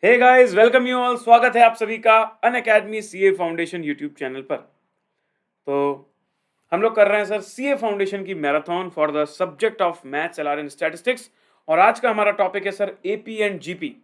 Hey guys, welcome you all. स्वागत है आप सभी का Unacademy CA foundation YouTube channel पर। तो हम लोग कर रहे हैं सर सीए फाउंडेशन की marathon for the subject of maths, LR and statistics. और आज का हमारा टॉपिक है sir AP and GP.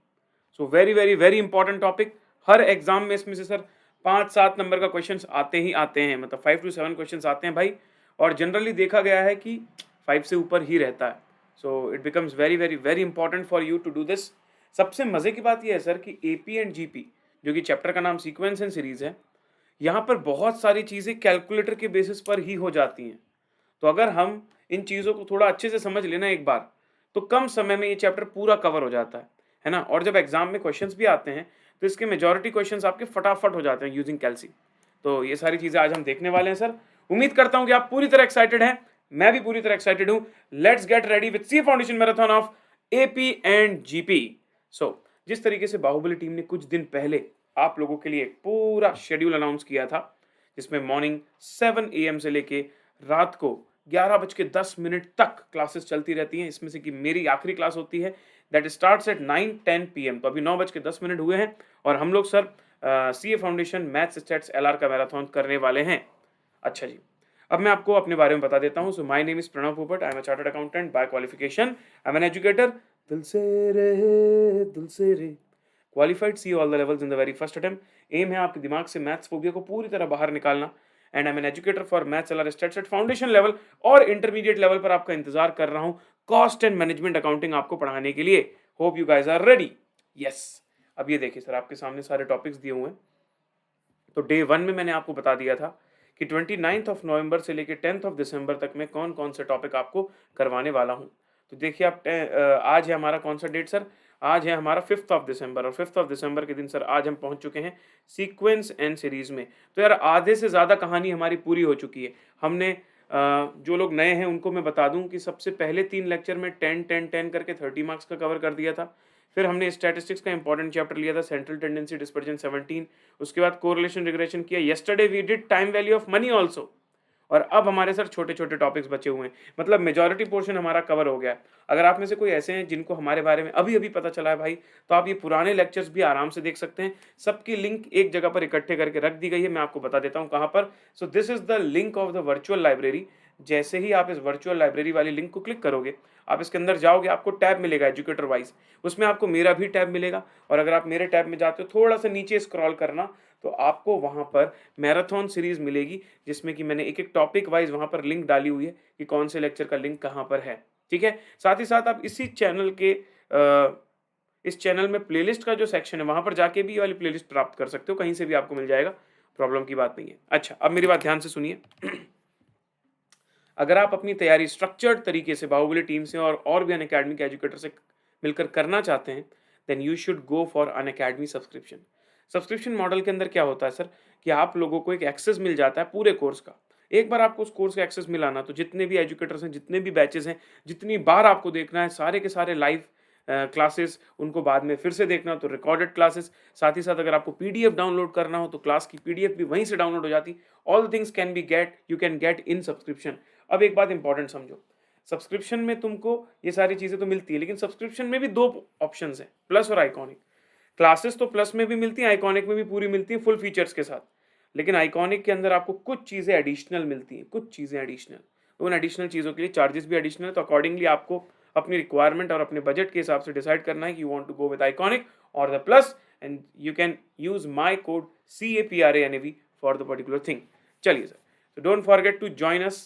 So very very very important topic. हर एग्जाम में इसमें से सर 5-7 नंबर का क्वेश्चंस आते ही आते हैं, मतलब 5 to 7 क्वेश्चंस आते हैं भाई। और जनरली देखा गया है कि 5 से ऊपर ही रहता है। So it becomes very very very important for you to do this. सबसे मजे की बात यह है सर कि एपी एंड जीपी, जो कि चैप्टर का नाम सीक्वेंस एंड सीरीज है, यहाँ पर बहुत सारी चीजें कैलकुलेटर के बेसिस पर ही हो जाती हैं। तो अगर हम इन चीजों को थोड़ा अच्छे से समझ लेना एक बार, तो कम समय में ये चैप्टर पूरा कवर हो जाता है ना। और जब एग्जाम में क्वेश्चंस भी आते हैं तो इसके मेजॉरिटी क्वेश्चंस आपके फटाफट हो जाते हैं यूजिंग कैलसी। तो ये सारी चीजें आज हम देखने वाले हैं सर। उम्मीद करता हूं कि आप पूरी तरह एक्साइटेड हैं। मैं भी पूरी तरह एक्साइटेड हूं। Let's get ready with C foundation marathon of AP and GP. So जिस तरीके से बाहुबली टीम ने कुछ दिन पहले आप लोगों के लिए एक पूरा शेड्यूल अनाउंस किया था, जिसमें मॉर्निंग 7 AM से लेके रात को 11:10 तक क्लासेस चलती रहती हैं। इसमें से कि मेरी आखिरी क्लास होती है दैट स्टार्ट्स एट 9-10 PM। तो अभी 9:10 हुए हैं और हम लोग sir CA foundation maths stats LR का मैराथन करने वाले हैं। अच्छा जी, अब मैं आपको अपने बारे में बता देता हूं। So my name is Pranav Popat. I am a chartered accountant by qualification. I am an educator. दिल से रहे दिल से रे qualified C all the levels in the very first attempt. एम है आपके दिमाग से मैथ्स फोबिया को पूरी तरह बाहर निकालना। And I am an educator for maths LR stats at foundation level और इंटरमीडिएट लेवल पर आपका इंतजार कर रहा हूं कॉस्ट एंड मैनेजमेंट अकाउंटिंग आपको पढ़ाने के लिए। Hope you guys are ready. Yes, अब ये देखिए सर, आपके सामने सारे टॉपिक्स दिए हुए हैं। तो डे 1 में मैंने आपको बता दिया था कि 29 नवंबर से लेकर 10 दिसंबर तक में कौन कौन से टॉपिक आपको करवाने वाला हूं। तो देखिए आप, आज है हमारा कौन सा डेट सर? आज है हमारा 5 दिसंबर। और 5 दिसंबर के दिन सर आज हम पहुंच चुके हैं सीक्वेंस एंड सीरीज में। तो यार आधे से ज़्यादा कहानी हमारी पूरी हो चुकी है। हमने जो लोग नए हैं उनको मैं बता दूं कि सबसे पहले 3 लेक्चर में 10-10-10 करके 30 मार्क्स का कवर कर दिया था। फिर हमने स्टैटिस्टिक्स का इंपॉर्टेंट चैप्टर लिया था, सेंट्रल टेंडेंसी डिस्पर्जन 17। उसके बाद कोरिलेशन रिग्रेशन किया। Yesterday we did time value of money also. और अब हमारे सर छोटे छोटे टॉपिक्स बचे हुए हैं, मतलब मेजॉरिटी पोर्शन हमारा कवर हो गया है। अगर आप में से कोई ऐसे हैं जिनको हमारे बारे में अभी अभी पता चला है भाई, तो आप ये पुराने लेक्चर्स भी आराम से देख सकते हैं। सबकी लिंक एक जगह पर इकट्ठे करके रख दी गई है। मैं आपको बता देता हूँ कहाँ पर। So this is the link of the virtual library. जैसे ही आप इस वर्चुअल लाइब्रेरी वाली लिंक को क्लिक करोगे, आप इसके अंदर जाओगे, आपको टैब मिलेगा एजुकेटर वाइज। उसमें आपको मेरा भी टैब मिलेगा। और अगर आप मेरे टैब में जाते हो, थोड़ा सा नीचे स्क्रॉल करना, तो आपको वहां पर मैराथन सीरीज मिलेगी, जिसमें कि मैंने एक एक टॉपिक वाइज वहां पर लिंक डाली हुई है कि कौन से लेक्चर का लिंक कहां पर है। ठीक है। साथ ही साथ आप इसी चैनल के इस चैनल में प्लेलिस्ट का जो सेक्शन है वहां पर जाके भी ये वाली प्लेलिस्ट प्राप्त कर सकते हो। कहीं से भी आपको मिल जाएगा, प्रॉब्लम की बात नहीं है। अच्छा, अब मेरी बात ध्यान से सुनिए। अगर आप अपनी तैयारी स्ट्रक्चर्ड तरीके से बाहुबली टीम से और भी अनअकैडमी के एजुकेटर से मिलकर करना चाहते हैं, then you should go for Unacademy subscription. Subscription model के अंदर क्या होता है सर कि आप लोगों को एक एक्सेस मिल जाता है पूरे कोर्स का। एक बार आपको उस कोर्स का एक्सेस मिला ना, तो जितने भी एजुकेटर्स हैं, जितने भी बैचेस हैं, जितनी बार आपको देखना है, सारे के सारे लाइव क्लासेस, उनको बाद में फिर से देखना हो तो रिकॉर्डेड क्लासेस। साथ ही साथ अगर आपको पीडीएफ डाउनलोड करना हो तो क्लास की पीडीएफ भी वहीं से डाउनलोड हो जाती। All the things can be get you can get in subscription. अब एक बात इंपॉर्टेंट समझो, सब्सक्रिप्शन में तुमको ये सारी चीजें तो मिलती है, लेकिन सब्सक्रिप्शन में भी दो ऑप्शंस हैं, प्लस और आइकॉनिक। क्लासेस तो प्लस में भी मिलती हैं, आइकॉनिक में भी पूरी मिलती हैं फुल फीचर्स के साथ। लेकिन आइकॉनिक के अंदर आपको कुछ चीजें एडिशनल मिलती हैं, कुछ चीजें एडिशनल। उन एडिशनल चीजों के लिए चार्जेस भी एडिशनल है। तो अकॉर्डिंगली आपको अपनी रिक्वायरमेंट और अपने बजट के हिसाब से डिसाइड करना है कि you want to go with iconic और the plus, and you can use my code CAPRANAV for the particular thing. चलिए sir, so don't forget to join us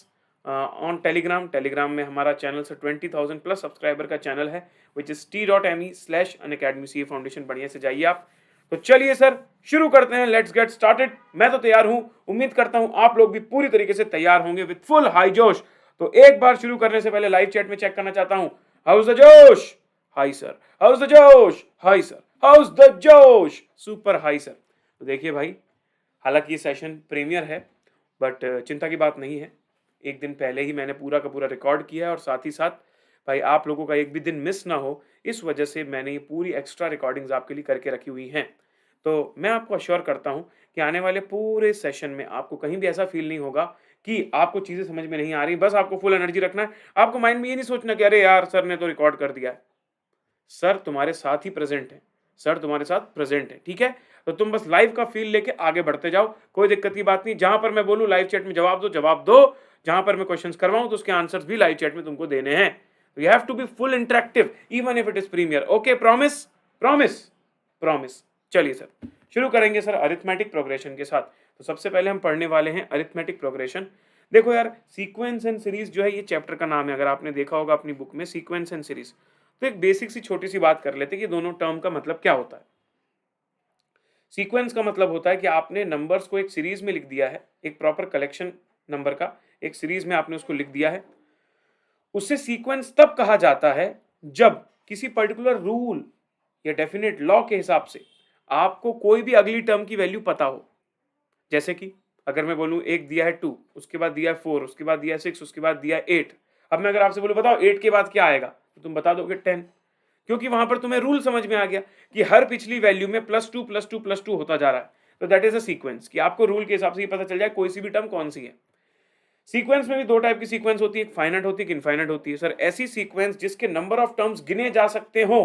on Telegram। Telegram में हमारा चैनल सर 20,000 प्लस सब्सक्राइबर का channel है, which is t.me/unacademy CA foundation. बढ़िया से जाइए आप। तो चलिए सर शुरू करते हैं, लेट्स गेट स्टार्टेड। मैं तो तैयार हूं, उम्मीद करता हूं आप लोग भी पूरी तरीके से तैयार होंगे विद फुल हाई जोश। तो एक बार शुरू करने से पहले लाइव चैट में चेक करना चाहता हूं, हाउस द जोश? High sir. हाउस द जोश? High sir. हाउस द जोश? Super high sir. तो देखिए भाई, हालांकि ये सेशन प्रीमियर है, बट चिंता की बात नहीं है। एक दिन पहले ही मैंने पूरा का पूरा रिकॉर्ड किया है, और साथ ही साथ भाई आप लोगों का एक भी दिन मिस ना हो, इस वजह से मैंने ये पूरी एक्स्ट्रा रिकॉर्डिंग्स आपके लिए करके रखी हुई हैं। तो मैं आपको अश्योर करता हूं कि आने वाले पूरे सेशन में आपको कहीं भी ऐसा फील नहीं होगा कि आपको चीजें समझ में नहीं आ रही। बस आपको फुल एनर्जी रखना है। आपको माइंड में ये नहीं सोचना कि अरे यार सर ने तो रिकॉर्ड कर दिया है। सर तुम्हारे साथ ही प्रेजेंट है, सर तुम्हारे साथ प्रेजेंट है, ठीक है। तो तुम बस लाइव का फील लेके आगे बढ़ते जाओ, कोई दिक्कत की बात नहीं। जहां पर मैं बोलूं लाइव चैट में जवाब दो, जहां पर मैं क्वेश्चंस करवाऊं तो उसके आंसर्स भी लाइव चैट में तुमको देने हैं। You have to be full interactive even if it is premier. Okay, promise promise promise. चलिए सर शुरू करेंगे सर अरिथमेटिक प्रोग्रेशन के साथ। तो सबसे पहले हम पढ़ने वाले हैं अरिथमेटिक प्रोग्रेशन। देखो यार, सीक्वेंस एंड सीरीज जो है ये चैप्टर का नाम है, अगर आपने देखा होगा अपनी बुक में सीक्वेंस एंड सीरीज। तो एक बेसिक सी छोटी सी बात कर लेते हैं कि दोनों टर्म का मतलब क्या होता है। सीक्वेंस का मतलब होता है कि आपने नंबर्स को एक सीरीज में लिख दिया है, एक प्रॉपर कलेक्शन नंबर का एक सीरीज में आपने उसको लिख दिया है। उससे सीक्वेंस तब कहा जाता है जब किसी पर्टिकुलर रूल या डेफिनेट लॉ के हिसाब से आपको कोई भी अगली टर्म की वैल्यू पता हो। जैसे कि अगर मैं बोलूं एक दिया है 2, उसके बाद दिया है 4, उसके बाद दिया है 6, उसके बाद दिया है 8। अब मैं अगर आपसे बोलूं बताओ 8 के बाद क्या आएगा, तो तुम बता दोगे 10, क्योंकि वहां पर तुम्हें रूल समझ में आ गया कि हर पिछली वैल्यू में +2 होता जा रहा है। तो दैट इज अ सीक्वेंस, कि आपको रूल के हिसाब से ही पता चल जाए कोई सी भी टर्म कौन सी है। सीक्वेंस में भी दो टाइप की सीक्वेंस होती है, एक फाइनाइट होती है, एक इनफाइनाइट होती है। सर ऐसी सीक्वेंस जिसके नंबर ऑफ टर्म्स गिने जा सकते हो,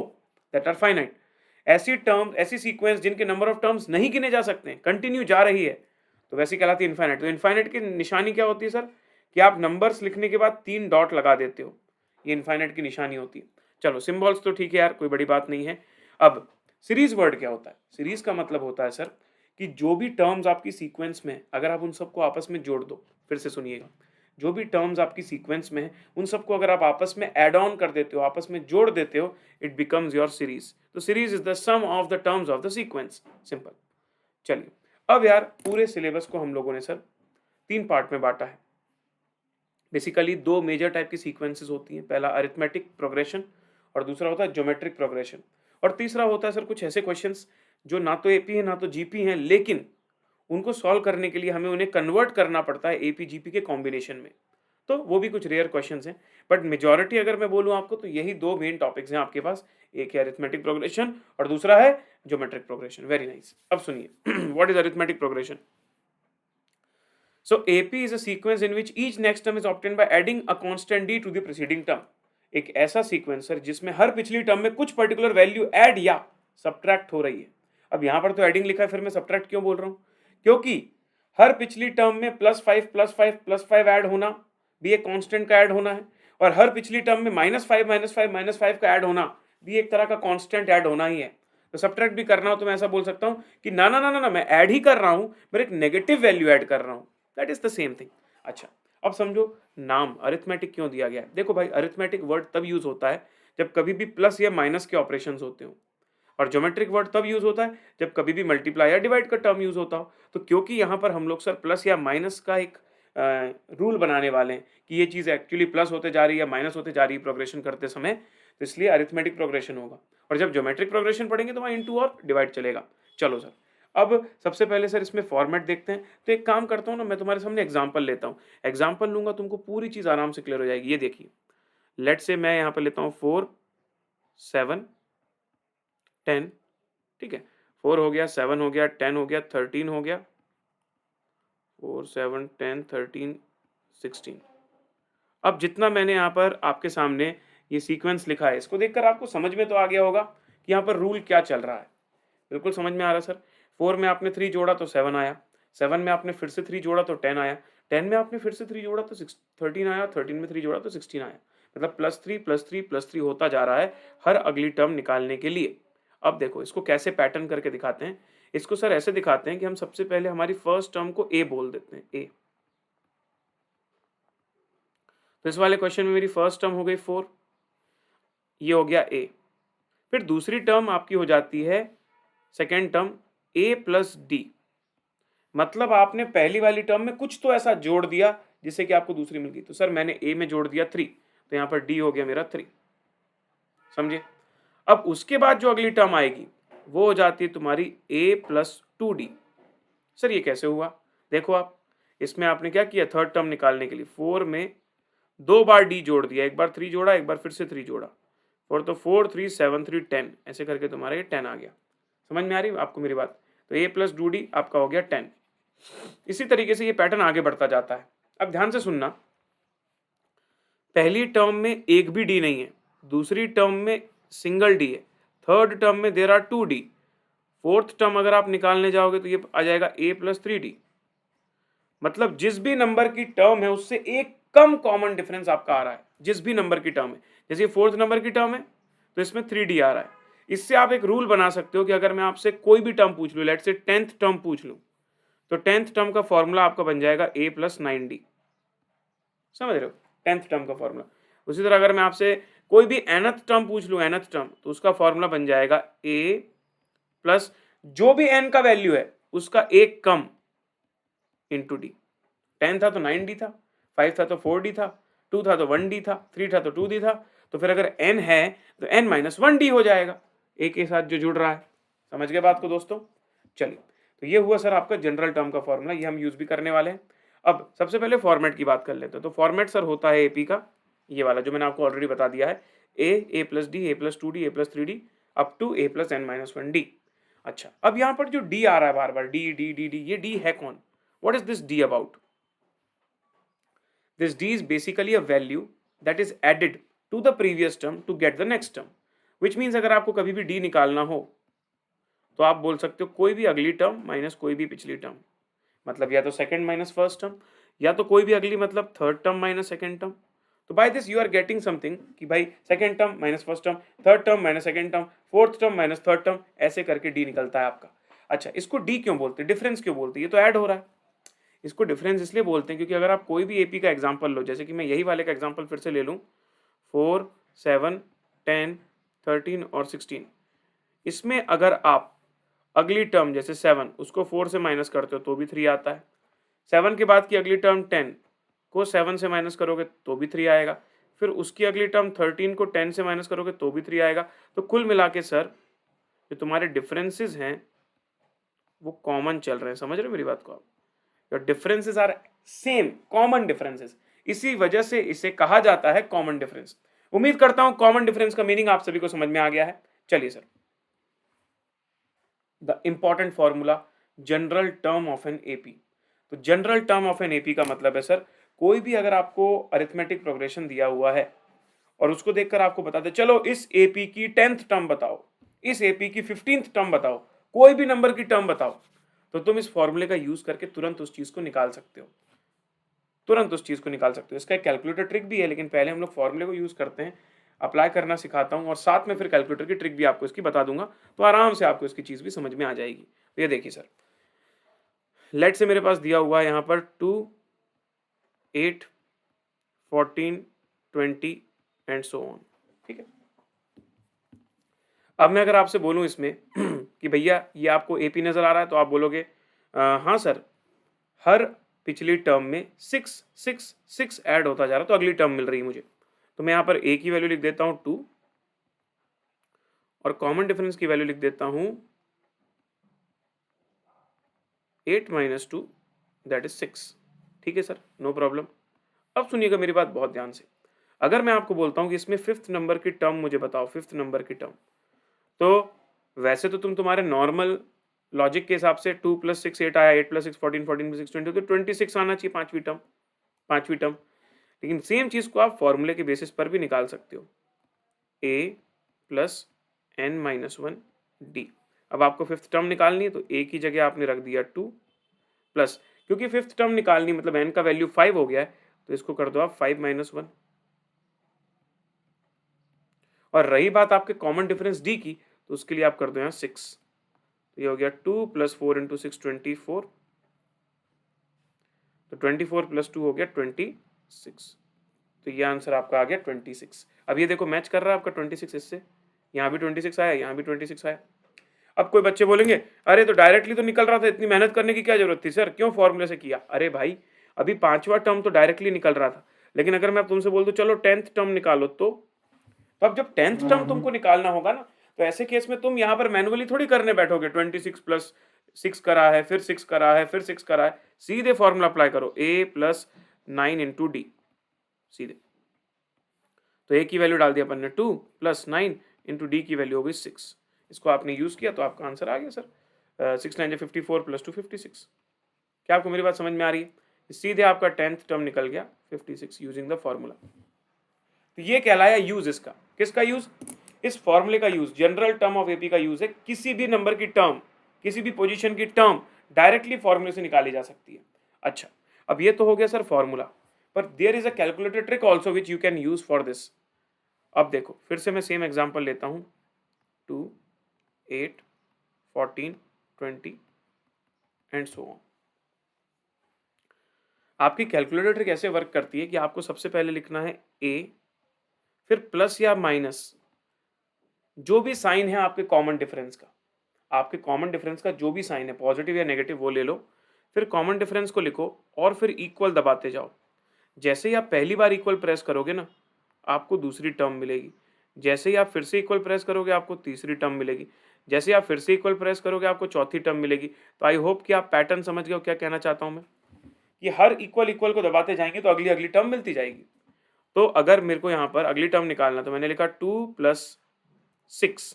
दैट आर फाइनाइट। ऐसी सीक्वेंस जिनके नंबर ऑफ टर्म्स नहीं गिने जा सकते, कंटिन्यू जा रही है, तो वैसी कहलाती है इनफाइनाइट। तो इनफाइनाइट की निशानी क्या होती है सर, कि आप नंबर्स लिखने के बाद 3 डॉट लगा देते हो, ये इनफाइनाइट की निशानी होती है। चलो सिंबल्स तो ठीक है यार, कोई बड़ी बात नहीं है। अब सीरीज वर्ड क्या होता है? सीरीज का मतलब होता है सर कि जो भी टर्म्स आपकी सीक्वेंस में, अगर आप उन सबको आपस में जोड़ दो, फिर से सुनिएगा, जो भी टर्म्स आपकी सीक्वेंस में है उन सबको अगर आप आपस में ऐड ऑन कर देते हो, आपस में जोड़ देते हो, इट बिकम्स योर सीरीज। तो series is the sum of the terms of the sequence, simple. चलिए अब यार पूरे सिलेबस को हम लोगों ने सर 3 पार्ट में बांटा है। बेसिकली 2 मेजर टाइप की सीक्वेंसेस होती हैं, पहला अरिथमेटिक प्रोग्रेशन और दूसरा होता है ज्योमेट्रिक प्रोग्रेशन, और तीसरा होता है सर कुछ ऐसे क्वेश्चंस जो ना तो एपी है ना तो जीपी हैं, लेकिन उनको सॉल्व करने के लिए हमें उन्हें कन्वर्ट करना पड़ता है एपी जीपी के कॉम्बिनेशन में। तो वो भी कुछ रेयर क्वेश्चंस हैं, बट मेजॉरिटी अगर मैं बोलूं आपको तो यही 2 मेन टॉपिक्स हैं आपके पास, एक है अरिथमेटिक प्रोग्रेशन और दूसरा है ज्योमेट्रिक प्रोग्रेशन। Very nice. अब सुनिए what is arithmetic progression. So AP is a sequence in which each next term is obtained by adding a constant d to the preceding term। एक ऐसा sequence है जिसमें हर पिछली टर्म में कुछ particular value add या सब्ट्रैक्ट हो रही है। अब यहां पर तो एडिंग लिखा है, फिर मैं सब्ट्रैक्ट क्यों बोल रहा हूं? क्योंकि हर पिछली टर्म में +5 ऐड होना भी एक कांस्टेंट का ऐड होना है, और हर पिछली टर्म में -5 का ऐड होना भी एक तरह का कांस्टेंट ऐड होना ही है। तो सब्ट्रैक्ट भी करना हो तो मैं ऐसा बोल सकता हूं कि ना ना ना ना, मैं ऐड ही कर रहा हूं, मैं एक नेगेटिव वैल्यू ऐड कर रहा हूं। That is the same thing. अच्छा अब समझो नाम अरिथमेटिक क्यों दिया गया है। देखो भाई, अरिथमेटिक वर्ड तब यूज होता है जब कभी भी प्लस या माइनस के ऑपरेशंस होते हो, और ज्योमेट्रिक वर्ड तब यूज होता है जब कभी भी मल्टीप्लाई या डिवाइड का टर्म यूज होता हो। तो क्योंकि यहाँ पर हम लोग सर प्लस या माइनस का एक रूल बनाने वाले हैं कि ये चीज एक्चुअली प्लस होते जा रही है या माइनस होते जा रही है प्रोग्रेशन करते समय, तो इसलिए अरिथमेटिक प्रोग्रेशन होगा। और जब ज्योमेट्रिक प्रोग्रेशन पढ़ेंगे तो वहाँ इनटू और डिवाइड चलेगा। चलो सर अब सबसे पहले सर इसमें फॉर्मेट देखते हैं। तो एक काम करता हूँ ना, मैं तुम्हारे सामने एग्जांपल लेता हूँ, एग्जांपल लूंगा तुमको पूरी चीज आराम से क्लियर हो जाएगी। ये देखिए, लेट से मैं यहाँ पर लेता हूँ 4 7 10, ठीक है, 4 हो गया, 7 हो गया, 10 हो गया, 13 हो गया, 4 7 10 13 16। अब जितना मैंने यहाँ पर आपके सामने ये सीक्वेंस लिखा है, इसको देखकर आपको समझ में तो आ गया होगा कि यहाँ पर रूल क्या चल रहा है। बिल्कुल समझ में आ रहा है सर। 4 में आपने 3 जोड़ा तो 7 आया, 7 में आपने फिर से 3 जोड़ा तो 10 आया, 10 में आपने फिर से 3 जोड़ा तो 13 आया, 13 में 3 जोड़ा तो 16 आया। मतलब +3 होता जा रहा है हर अगली टर्म निकालने के लिए। अब देखो इसको कैसे पैटर्न करके दिखाते हैं। इसको सर ऐसे दिखाते हैं कि हम सबसे पहले हमारी फर्स्ट टर्म को ए बोल देते हैं, ए। तो इस वाले क्वेश्चन में मेरी फर्स्ट टर्म हो गई 4, ये हो गया ए। फिर दूसरी टर्म आपकी हो जाती है second term a plus D. मतलब आपने पहली वाली टर्म में कुछ तो ऐसा जोड़ दिया जिससे कि आपको दूसरी मिल गई। तो सर मैंने a में जोड़ दिया 3, तो यहां पर d हो गया मेरा 3, समझे। अब उसके बाद जो अगली टर्म आएगी वो हो जाती है तुम्हारी a प्लस 2d। सर ये कैसे हुआ? देखो आप, इसमें आपने क्या किया, थर्ड टर्म निकालने के लिए 4 में 2 बार d जोड़ दिया, एक बार 3 जोड़ा, एक बार फिर से 3 जोड़ा, 4 तो 4 3 7 3 10, ऐसे करके तुम्हारा ये 10 आ गया। समझ में आ रही है आपको मेरी बात? तो a प्लस 2d आपका हो गया 10। इसी तरीके से ये पैटर्न आगे बढ़ता जाता है। अब ध्यान से सुनना, पहली टर्म में एक भी डी नहीं है, दूसरी टर्म में सिंगल डी है, थर्ड टर्म में there are 2d, fourth term अगर आप निकालने जाओगे तो ये आ जाएगा a प्लस 3d। मतलब जिस भी नंबर की टर्म है उससे एक कम कॉमन डिफरेंस आपका आ रहा है, जिस भी नंबर की टर्म है। जैसे फोर्थ नंबर की टर्म है तो इसमें 3d आ रहा है। इससे आप एक रूल बना सकते हो कि अगर मैं आपसे कोई भी टर्म पूछ लूं, लेट्स से 10th टर्म पूछ लूं, तो 10th टर्म का फॉर्मूला आपका बन जाएगा a प्लस 9d। समझ रहे हो? 10th टर्म का फॉर्मूला। उसी तरह अगर मैं आपसे कोई भी nth टर्म पूछ लूं, nth टर्म, तो उसका फॉर्मूला बन जाएगा a प्लस जो भी n का वैल्यू है उसका एक कम इंटू डी। 10 था तो 9d था, 5 था तो 4d था, 2 था तो 1d था, 3 था तो 2d था। तो फिर अगर n है तो n माइनस 1d हो जाएगा a के साथ जो जुड़ रहा है। समझ गए बात को दोस्तों? चलिए, तो ये हुआ सर आपका जनरल टर्म का फॉर्मूला, ये हम यूज भी करने वाले हैं। अब सबसे पहले फॉर्मेट की बात कर लेते हैं। तो फॉर्मेट सर होता है एपी का ये वाला जो मैंने आपको ऑलरेडी बता दिया है, A plus D, A plus 2d, A plus 3d up to A plus n minus 1d। अच्छा, अब यहाँ पर जो डी आ रहा है बार बार, डी डी डी डी, ये डी है कौन? What is this d about? This d is basically a value that is added to the previous term to get the next term. Which means अगर आपको कभी भी d निकालना हो तो आप बोल सकते हो कोई भी अगली टर्म माइनस कोई भी पिछली टर्म। मतलब या तो सेकंड माइनस फर्स्ट टर्म, या तो कोई भी अगली मतलब third term minus second term. तो by this you are getting something कि भाई second term minus first term, third term minus second term, fourth term minus third term, ऐसे करके डी निकलता है आपका। अच्छा, इसको डी क्यों बोलते हैं, डिफरेंस क्यों बोलते हैं? ये तो ऐड हो रहा है। इसको डिफरेंस इसलिए बोलते हैं क्योंकि अगर आप कोई भी एपी का एग्जांपल लो, जैसे कि मैं यही वाले का एग्जांपल फिर से ले लूं, 4, 7, 10, 13 और 16, इसमें अगर आप अगली टर्म जैसे 7 उसको 4 से माइनस करते हो तो भी 3 आता है। 7 के बाद की अगली टर्म 10 को 7 से माइनस करोगे तो भी 3 आएगा। फिर उसकी अगली टर्म 13 को 10 से माइनस करोगे तो भी 3 आएगा। तो कुल मिला के सर जो तुम्हारे डिफरेंसेस हैं वो कॉमन चल रहे हैं। समझ रहे हो मेरी बात को आप? Your differences are same, common differences. इसी वजह से इसे कहा जाता है कॉमन डिफरेंस। उम्मीद करता हूं कॉमन डिफरेंस का मीनिंग आप सभी को समझ में आ गया है। चलिए sir, the important formula, general term of an AP. तो general term of an AP का मतलब है सर, कोई भी अगर आपको अरिथमेटिक प्रोग्रेशन दिया हुआ है और उसको देखकर आपको बता दे चलो इस एपी की 10th टर्म बताओ, इस एपी की 15th टर्म बताओ, कोई भी नंबर की टर्म बताओ, तो तुम इस फॉर्मूले का यूज करके तुरंत उस चीज को निकाल सकते हो, तुरंत उस चीज को निकाल सकते हो। इसका एक कैलकुलेटर ट्रिक भी है, लेकिन पहले हम लोग फॉर्मूले को यूज करते हैं, अप्लाई करना सिखाता हूं और साथ में फिर कैलकुलेटर की ट्रिक भी आपको इसकी बता दूंगा, तो आराम से आपको इसकी चीज भी समझ में आ जाएगी। तो ये देखिए सर, लेट से मेरे पास दिया हुआ है यहाँ पर 2, 8, 14, 20 एंड सो ऑन। ठीक है, अब मैं अगर आपसे बोलूं इसमें कि भैया ये आपको एपी नजर आ रहा है, तो आप बोलोगे हाँ सर, हर पिछली टर्म में 6 6 6 ऐड होता जा रहा है, तो अगली टर्म मिल रही है मुझे। तो मैं यहाँ पर ए की वैल्यू लिख देता हूँ 2 और कॉमन डिफरेंस की वैल्यू लिख देता हूँ 8 माइनस 2 दैट इज 6। ठीक है सर, नो प्रॉब्लम। अब सुनिएगा मेरी बात बहुत ध्यान से। अगर मैं आपको बोलता हूँ कि इसमें 5th नंबर की टर्म मुझे बताओ, 5th नंबर की टर्म, तो वैसे तो तुम तुम्हारे नॉर्मल लॉजिक के हिसाब से 2 + 6 8 आया, 8 + 6 14, 14 + 6 20, तो 26 आना चाहिए पांचवी टर्म। लेकिन सेम चीज को आप फॉर्मूले के बेसिस पर भी निकाल सकते हो, a + n - 1 d। अब आपको 5th टर्म निकालनी है, तो a की जगह आपने रख दिया 2 प्लस, क्योंकि 5th टर्म निकालनी मतलब n का वैल्यू 5 हो गया है, तो इसको कर दो आप 5 - 1। और रही बात आपके कॉमन डिफरेंस d की, तो उसके लिए आप कर दो यहाँ 6। तो ये हो गया 2 + 4 × 6 24, तो 24 + 2 हो गया 26। तो ये आंसर आपका आ गया 26। अब ये देखो मैच कर रहा है आपका 26 इससे, यहाँ भी 26 आया, यहाँ भी 26 आया। अब कोई बच्चे बोलेंगे अरे तो डायरेक्टली तो निकल रहा था, इतनी मेहनत करने की क्या जरूरत थी सर, क्यों फॉर्मूले से किया? अरे भाई, अभी 5वां टर्म तो डायरेक्टली निकल रहा था, लेकिन अगर मैं तुमसे बोल दूं चलो 10th टर्म निकालो, तो अब जब 10th टर्म तुमको निकालना होगा ना, तो ऐसे केस में तुम यहाँ पर मैनुअली थोड़ी करने बैठोगे। 26 + 6 करा है, फिर 6 करा है, फिर 6 करा है, सीधे फॉर्मूला अप्लाई करो, a + 9 × d, सीधे। तो a की वैल्यू डाल दिया अपन ने 2 + 9 × d की वैल्यू हो गई 6। इसको आपने यूज किया तो आपका आंसर आ गया सर 6 9 54 + 2 56। क्या आपको मेरी बात समझ में आ रही है? सीधे आपका 10th टर्म निकल गया 56 यूजिंग द फॉर्मूला। तो ये कहलाया यूज इसका। किसका यूज? इस फॉर्मूले का use, general term of AP का यूज है, किसी भी नंबर की टर्म, किसी भी पोजीशन की टर्म डायरेक्टली फॉर्मूले से निकाली जा सकती है। अच्छा, अब ये तो हो गया सर फॉर्मूला, पर there is a calculator trick also which you can use for this. अब देखो फिर से मैं सेम एग्जांपल लेता हूं, 2, 8, 14, 20 एंड सो ऑन। आपकी कैलकुलेटर ट्रिक कैसे वर्क करती है कि आपको सबसे पहले लिखना है a, फिर प्लस या माइनस, जो भी साइन है आपके कॉमन डिफरेंस का, आपके कॉमन डिफरेंस का जो भी साइन है, पॉजिटिव या नेगेटिव, वो ले लो, फिर कॉमन डिफरेंस को लिखो और फिर इक्वल दबाते जाओ। जैसे ही आप पहली बार इक्वल प्रेस करोगे ना, आपको दूसरी टर्म मिलेगी। जैसे ही आप फिर से इक्वल प्रेस करोगे, आपको तीसरी टर्म मिलेगी। जैसे ही आप फिर से इक्वल प्रेस करोगे, आपको चौथी टर्म मिलेगी। तो आई होप कि आप पैटर्न समझ गए हो क्या कहना चाहता हूं मैं, कि हर इक्वल इक्वल को दबाते जाएंगे तो अगली अगली टर्म मिलती जाएगी। तो अगर मेरे को यहाँ पर अगली टर्म निकालना, तो मैंने लिखा 2 + 6।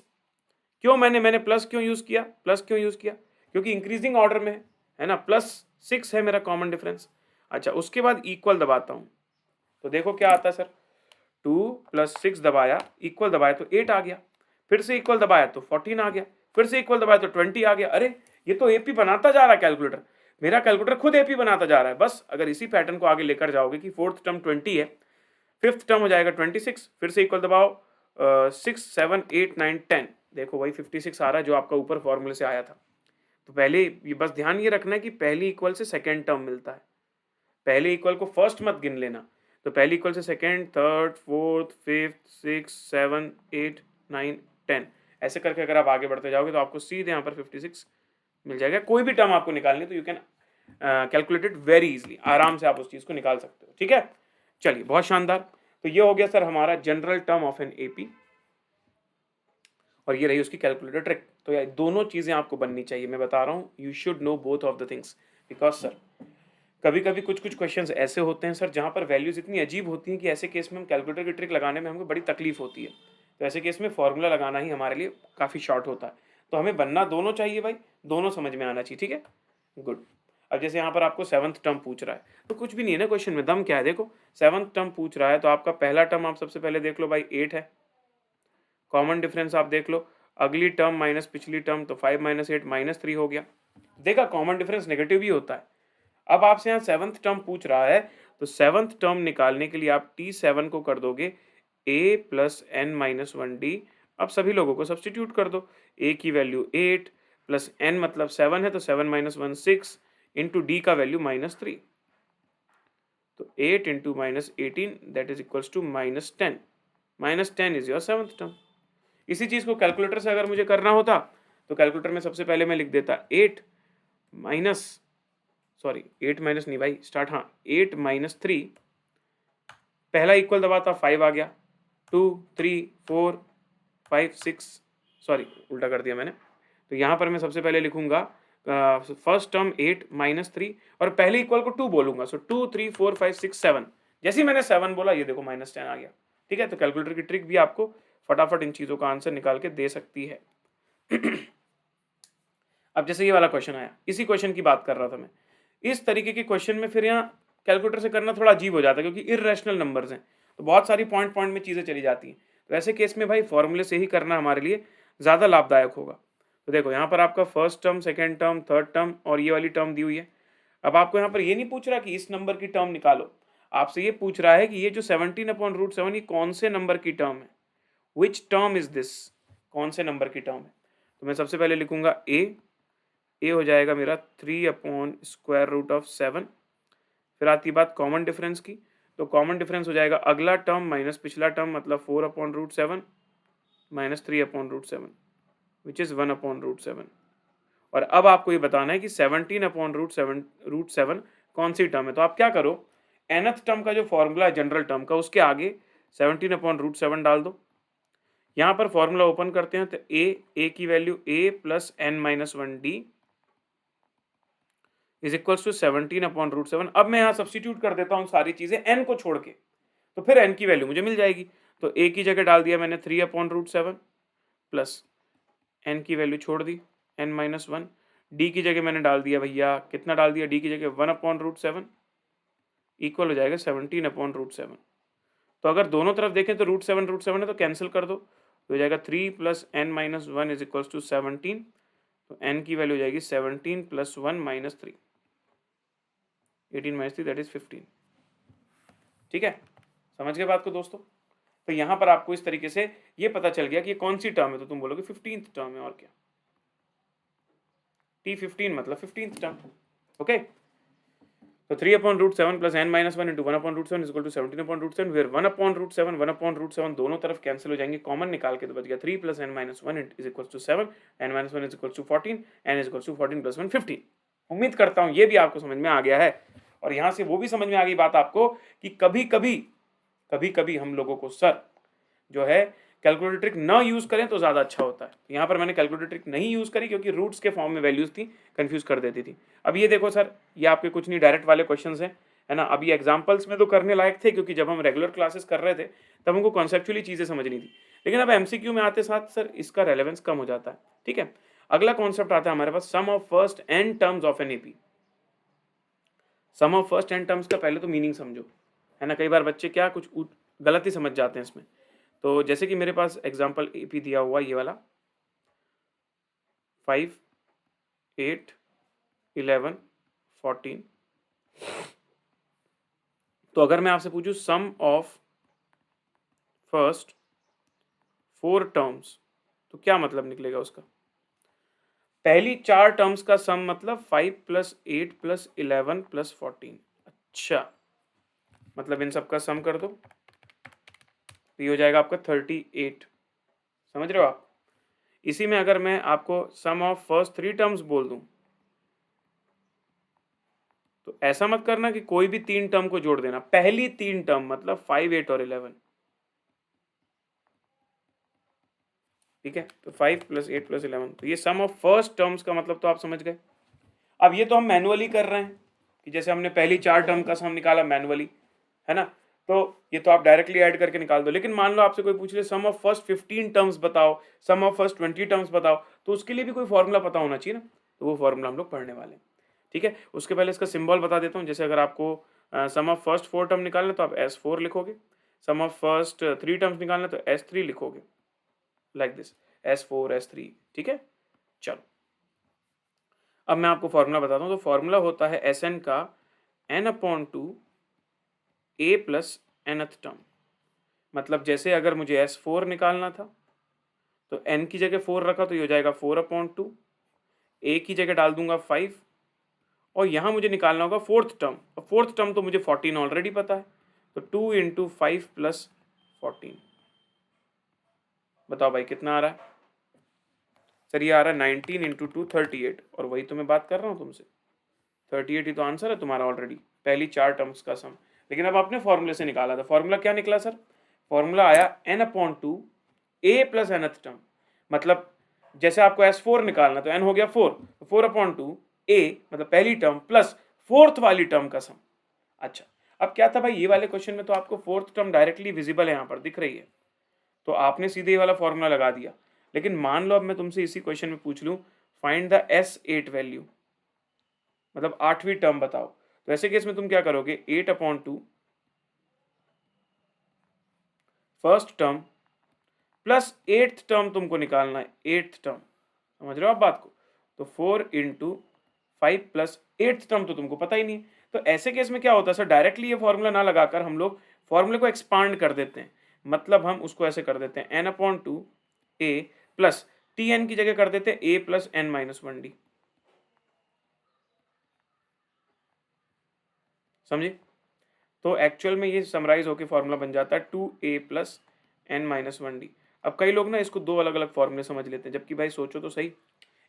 क्यों मैंने प्लस क्यों यूज किया, प्लस क्यों यूज किया, क्योंकि इंक्रीजिंग ऑर्डर में है ना, +6 है मेरा कॉमन डिफरेंस। अच्छा, उसके बाद इक्वल दबाता हूं, तो देखो क्या आता है सर, 2 + 6 दबाया, इक्वल दबाया तो 8 आ गया, फिर से इक्वल दबाया तो 14 आ गया, फिर से इक्वल दबाया तो 20 आ गया। अरे ये तो एपी बनाता जा रहा है कैलकुलेटर, मेरा कैलकुलेटर खुद एपी बनाता जा रहा है। बस अगर इसी पैटर्न को आगे लेकर जाओगे कि फोर्थ टर्म 20 है, फिफ्थ टर्म हो जाएगा 26, फिर से इक्वल दबाओ, 6, 7, 8, 9, 10, देखो वही 56 आ रहा है जो आपका ऊपर फॉर्मूले से आया था। तो पहले ये बस ध्यान ये रखना है कि पहली इक्वल से सेकेंड टर्म मिलता है, पहले इक्वल को फर्स्ट मत गिन लेना। तो पहली इक्वल से सेकेंड, थर्ड, फोर्थ, फिफ्थ, 6, 7, 8, 9, 10, ऐसे करके अगर आप आगे बढ़ते जाओगे तो आपको सीधे यहाँ पर 56 मिल जाएगा। कोई भी टर्म आपको निकालनी तो you can calculate it very easily, आराम से आप उस चीज को निकाल सकते हो। ठीक है, चलिए बहुत शानदार। तो ये हो गया सर हमारा general term of an AP, और ये रही उसकी कैलकुलेटर ट्रिक। तो ये दोनों चीजें आपको बननी चाहिए, मैं बता रहा हूँ, you should know both of the things, because sir कभी कभी कुछ कुछ क्वेश्चंस ऐसे होते हैं सर जहाँ पर वैल्यूज इतनी अजीब होती हैं कि ऐसे केस में हम कैलकुलेटर की ट्रिक लगाने में हमको बड़ी तकलीफ होती है। तो ऐसे केस में फॉर्मूला लगाना ही हमारे लिए काफ़ी शॉर्ट होता है। तो हमें बनना दोनों चाहिए भाई, दोनों समझ में आना चाहिए। ठीक है, गुड। अब जैसे यहाँ पर आपको सेवंथ टर्म पूछ रहा है, तो कुछ भी नहीं है ना क्वेश्चन में, दम क्या है, देखो सेवंथ टर्म पूछ रहा है तो आपका पहला टर्म आप सबसे पहले देख लो भाई, 8 है, कॉमन डिफरेंस आप देख लो, अगली टर्म माइनस पिछली टर्म, तो 5 - 8 -3 हो गया। देखा, कॉमन डिफरेंस नेगेटिव भी होता है। अब आपसे यहाँ सेवंथ टर्म पूछ रहा है, तो सेवंथ टर्म निकालने के लिए आप T7 को कर दोगे a + n - 1d। अब सभी लोगों को सब्सटीट्यूट कर दो, a की वैल्यू 8 + n मतलब 7 है, तो 7 - 1 6 इंटू d का वैल्यू -3, तो 8 into -18 that is equals to -10। -10 is your seventh term. इसी चीज को कैलकुलेटर से अगर मुझे करना होता, तो कैलकुलेटर में सबसे पहले मैं लिख देता 8 माइनस नहीं भाई, स्टार्ट, हाँ 8 - 3, पहला इक्वल दबाता 5 आ गया, 2, 3, 4, 5, 6, सॉरी उल्टा कर दिया मैंने। तो यहाँ पर मैं सबसे पहले लिखूंगा फर्स्ट टर्म 8 - 3 और पहले इक्वल को 2 बोलूंगा, सो 2, 3, 4, 5, 6, 7। जैसे ही मैंने 7 बोला, ये देखो -10 आ गया। ठीक है, तो कैलकुलेटर की ट्रिक भी आपको फटाफट इन चीज़ों का आंसर निकाल के दे सकती है। अब जैसे ये वाला क्वेश्चन आया, इसी क्वेश्चन की बात कर रहा था मैं। इस तरीके के क्वेश्चन में फिर यहाँ कैलकुलेटर से करना थोड़ा अजीब हो जाता है, क्योंकि इर्रेशनल नंबर्स हैं, तो बहुत सारी पॉइंट पॉइंट में चीज़ें चली जाती हैं। तो ऐसे केस में भाई फॉर्मूले से ही करना हमारे लिए ज़्यादा लाभदायक होगा। तो देखो यहाँ पर आपका first term, second term, third term और ये वाली टर्म दी हुई है। अब आपको यहाँ पर ये नहीं पूछ रहा कि इस नंबर की टर्म निकालो, आपसे ये पूछ रहा है कि ये जो 17/√7 ये कौन से नंबर की टर्म है, विच टर्म इज दिस, कौन से नंबर की टर्म है। तो मैं सबसे पहले लिखूंगा ए हो जाएगा मेरा 3/√7। फिर आती बात कॉमन डिफरेंस की, तो कॉमन डिफरेंस हो जाएगा अगला टर्म माइनस पिछला टर्म, मतलब 4/√7 -3/√7 विच इज़ 1/√7। और अब आपको ये बताना है कि 17/√7 कौन सी टर्म है। तो आप क्या करो, nth टर्म का जो फॉर्मूला है जनरल टर्म का, उसके आगे 17/√7 डाल दो। यहाँ पर फॉर्मूला ओपन करते हैं, तो a की value a + n - 1d is equals to 17/√7। अब मैं यहाँ सब्सटीट्यूट कर देता हूँ सारी चीज़ें n को छोड़ के, तो फिर n की वैल्यू मुझे मिल जाएगी। तो a की जगह डाल दिया मैंने 3/√7 प्लस n की वैल्यू छोड़ दी n - 1, d की जगह मैंने डाल दिया भैया, कितना डाल दिया, d की जगह 1/√7 इक्वल हो जाएगा 17/√7। तो अगर दोनों तरफ देखें तो √7 है, तो कैंसिल कर दो, तो हो जाएगा 3 plus n minus 1 is equals to 17। तो n की वैल्यू हो जाएगी 17 plus 1 minus 3, 18 minus 3 that is 15। ठीक है, समझ गए बात को दोस्तों। तो यहाँ पर आपको इस तरीके से ये पता चल गया कि ये कौन सी टर्म है, तो तुम बोलोगे 15th टर्म है, और क्या, T15 मतलब 15th टर्म। ओके, तो 3 upon root 7 plus n minus 1 into 1 upon root 7 is equal to 17 upon root 7, फिर 1 अपॉन रूट 7 1 अपॉन रूट 7 दोनों तरफ कैंसिल हो जाएंगे, कॉमन निकाल के तो बच गया 3 plus n minus 1 is equal to 7, n minus 1 is equal to 14, n is equal to 14 plus 1 15। उम्मीद करता हूँ ये भी आपको समझ में आ गया है, और यहाँ से वो भी समझ में आ गई बात आपको कि कभी कभी हम लोगों को सर जो है कैलकुलेटर ट्रिक ना यूज करें तो ज्यादा अच्छा होता है। यहाँ पर मैंने कैलकुलेटर ट्रिक नहीं यूज करी क्योंकि रूट्स के फॉर्म में वैल्यूज थी, कंफ्यूज कर देती थी। अब ये देखो सर, ये आपके कुछ नहीं डायरेक्ट वाले क्वेश्चंस हैं, है ना। अभी एग्जाम्पल्स में तो करने लायक थे क्योंकि जब हम रेगुलर क्लासेस कर रहे थे तब हमको कॉन्सेप्चुअली चीजें समझनी थी, लेकिन अब एमसीक्यू में आते साथ सर इसका रेलेवेंस कम हो जाता है। ठीक है, अगला कॉन्सेप्ट आता है हमारे पास sum of first n terms of an AP. Sum of first n terms का पहले तो मीनिंग समझो, है ना। कई बार बच्चे क्या कुछ गलत ही समझ जाते हैं इसमें। तो जैसे कि मेरे पास एग्जाम्पल एपी दिया हुआ ये वाला 5 8 11 14। तो अगर मैं आपसे पूछूं सम ऑफ फर्स्ट 4 टर्म्स, तो क्या मतलब निकलेगा उसका। पहली 4 टर्म्स का सम मतलब 5 प्लस 8 प्लस 11 प्लस 14। अच्छा, मतलब इन सब का सम कर दो तो ये हो जाएगा आपका 38। समझ रहे हो आप। इसी में अगर मैं आपको सम ऑफ फर्स्ट 3 टर्म्स बोल दूं तो ऐसा मत करना कि कोई भी 3 टर्म को जोड़ देना, पहली 3 टर्म मतलब 5 8 और 11। ठीक है, तो 5 प्लस 8 प्लस 11, तो ये सम ऑफ फर्स्ट टर्म्स का मतलब तो आप समझ गए। अब ये तो हम मैनुअली कर रहे हैं कि जैसे हमने पहली 4 टर्म का सम निकाला मैनुअली, है ना। तो ये तो आप डायरेक्टली ऐड करके निकाल दो, लेकिन मान लो आपसे कोई पूछ ले सम ऑफ फर्स्ट 15 टर्म्स बताओ, सम ऑफ फर्स्ट 20 टर्म्स बताओ, तो उसके लिए भी कोई फॉर्मूला पता होना चाहिए ना, तो वो फॉर्मूला हम लोग पढ़ने वाले हैं। ठीक है, उसके पहले इसका सिंबल बता देता हूँ। जैसे अगर आपको सम ऑफ फर्स्ट 4 टर्म निकालना तो आप S4 लिखोगे, सम ऑफ फर्स्ट 3 टर्म्स निकालना तो S3 लिखोगे, लाइक दिस, S4 S3। ठीक है, चलो अब मैं आपको फॉर्मूला बताता हूँ। तो फॉर्मूला होता है Sn का n/2 a plus nth term. मतलब जैसे अगर मुझे S4 निकालना था तो n की जगह 4 रखा तो ये हो जाएगा 4/2, a की जगह डाल दूंगा 5, और यहाँ मुझे निकालना होगा फोर्थ टर्म, और फोर्थ टर्म तो मुझे 14 ऑलरेडी पता है, तो 2 इंटू 5 प्लस 14। बताओ भाई कितना आ रहा है। सर ये आ रहा है 19 इंटू 2 38, और वही तो मैं बात कर रहा हूँ तुमसे, 38 ही तो आंसर है तुम्हारा ऑलरेडी, पहली 4 टर्म्स का सम। लेकिन अब आपने फॉर्मूले से निकाला था, फॉर्मूला क्या निकला सर, फॉर्मूला आया n/2 a plus nth term. मतलब जैसे आपको S4 निकालना तो n हो गया 4, तो 4/2 a मतलब पहली टर्म प्लस फोर्थ वाली टर्म का सम। अच्छा, अब क्या था भाई, ये वाले क्वेश्चन में तो आपको फोर्थ टर्म डायरेक्टली विजिबल है, यहाँ पर दिख रही है, तो आपने सीधे ये वाला फॉर्मूला लगा दिया। लेकिन मान लो अब मैं तुमसे इसी क्वेश्चन में पूछ लूं फाइंड द S8 वैल्यू, मतलब 8वीं टर्म बताओ, तो ऐसे केस में तुम क्या करोगे, 8/2 first term plus 8th term तुमको निकालना है, 8th टर्म। समझ रहे हो आप बात को। तो 4 इंटू 5 प्लस 8th टर्म तो तुमको पता ही नहीं। तो ऐसे केस में क्या होता है सर, डायरेक्टली ये फॉर्मूला ना लगाकर हम लोग फॉर्मूले को एक्सपांड कर देते हैं। मतलब हम उसको ऐसे कर देते हैं n/2 a प्लस tn की जगह कर देते हैं a प्लस n-1d। समझे। तो एक्चुअल में ये समराइज होकर फॉर्मूला बन जाता है 2a प्लस n-1d। अब कई लोग ना इसको दो अलग अलग फॉर्मूले समझ लेते हैं, जबकि भाई सोचो तो सही,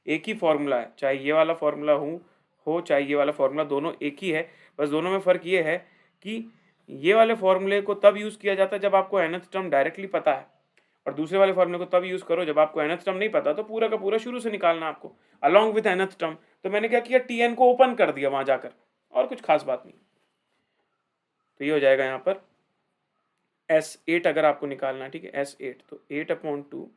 एक ही फॉर्मूला है, चाहे ये वाला फॉर्मूला हो चाहे ये वाला फॉर्मूला, दोनों एक ही है। बस दोनों में फ़र्क ये है कि ये वाले फॉर्मूले को तब यूज़ किया जाता है जब आपको nth टर्म डायरेक्टली पता है, और दूसरे वाले फॉर्मूले को तब यूज़ करो जब आपको nth टर्म नहीं पता, तो पूरा का पूरा शुरू से निकालना आपको अलॉन्ग विथ nth टर्म। तो मैंने क्या किया, tn को ओपन कर दिया वहाँ जाकर, और कुछ खास बात नहीं। तो ये हो जाएगा यहाँ पर S8 अगर आपको निकालना है, ठीक है, S8 तो 8/2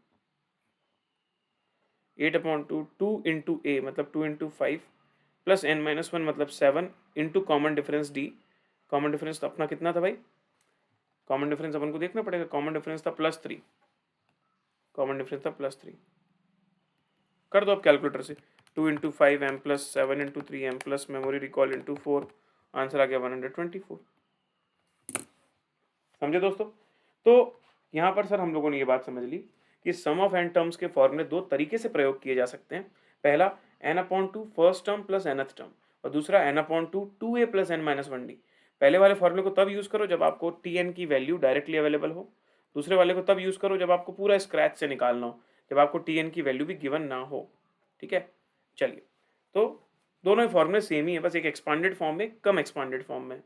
2 इंटू a मतलब 2 इंटू 5 प्लस n-1 मतलब 7 into common difference d। Common difference तो अपना कितना था भाई, कॉमन डिफरेंस अपन को देखना पड़ेगा, कॉमन डिफरेंस था +3, कॉमन डिफरेंस था +3, कर दो अब कैलकुलेटर से। 2 into 5 M plus 7 into 3 M plus memory recall into 4, answer आ गया 124। समझे दोस्तों? तो यहाँ पर सर हम लोगों ने ये बात समझ ली कि सम ऑफ एन टर्म्स के फॉर्मूले दो तरीके से प्रयोग किए जा सकते हैं। पहला n/2 first term plus nth term, और दूसरा n/2 2a प्लस n-1d। पहले वाले फॉर्मूले को तब यूज करो जब आपको tn की वैल्यू डायरेक्टली अवेलेबल हो, दूसरे वाले को तब यूज करो जब आपको पूरा स्क्रैच से निकालना हो, जब आपको tn की वैल्यू भी गिवन ना हो। ठीक है, चलिए, तो दोनों ही फॉर्मूले सेम ही है, बस एक एक्सपांडेड फॉर्म में, कम एक्सपांडेड फॉर्म में।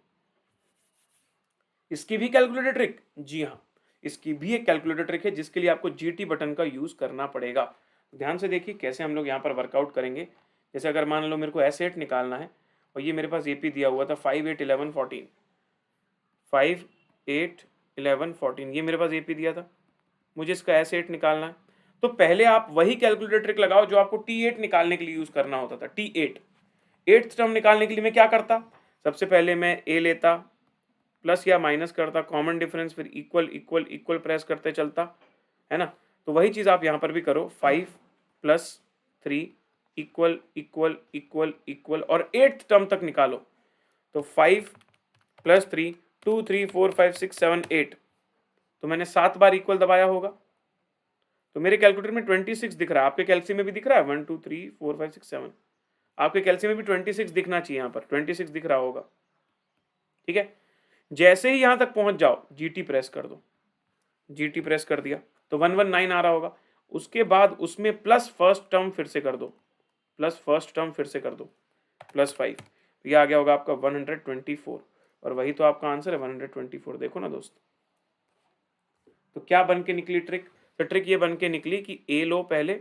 इसकी भी कैलकुलेटर ट्रिक, जी हाँ, इसकी भी एक कैलकुलेटर ट्रिक है जिसके लिए आपको GT बटन का यूज करना पड़ेगा। ध्यान से देखिए कैसे हम लोग यहाँ पर वर्कआउट करेंगे। जैसे अगर मान लो मेरे को एसेट निकालना है और ये मेरे पास AP दिया हुआ था 5, 8, 11, 14, 5, 8, 11, 14, ये मेरे पास AP दिया था, मुझे इसका एसेट निकालना है। तो पहले आप वही कैलकुलेटर ट्रिक लगाओ जो आपको T8 निकालने के लिए यूज करना होता था। T8 8th टर्म निकालने के लिए मैं क्या करता, सबसे पहले मैं A लेता, प्लस या माइनस करता, कॉमन डिफरेंस, फिर इक्वल इक्वल इक्वल प्रेस करते चलता, है ना। तो वही चीज आप यहां पर भी करो, 5 + 3 इक्वल इक्वल इक्वल इक्वल और 8th टर्म तक निकालो। तो 5 + 3 2 3 4 5 6 7 8, तो मैंने 7 बार इक्वल दबाया होगा, तो मेरे कैलकुलेटर में 26 दिख रहा है। आपके कैलसी में भी दिख रहा है 1 2 3 4 5 6 7, आपके कैलसी में भी 26 दिखना चाहिए, यहाँ पर 26 दिख रहा होगा। ठीक है, जैसे ही यहां तक पहुंच जाओ GT प्रेस कर दो, GT प्रेस कर दिया तो 119 आ रहा होगा। उसके बाद उसमें प्लस फर्स्ट टर्म फिर से कर दो, प्लस फर्स्ट टर्म फिर से कर दो, +5, ये आ गया होगा आपका 124, और वही तो आपका आंसर है 124। देखो ना दोस्त, तो क्या बन के निकली ट्रिक? तो ट्रिक ये बन के निकली कि A लो पहले,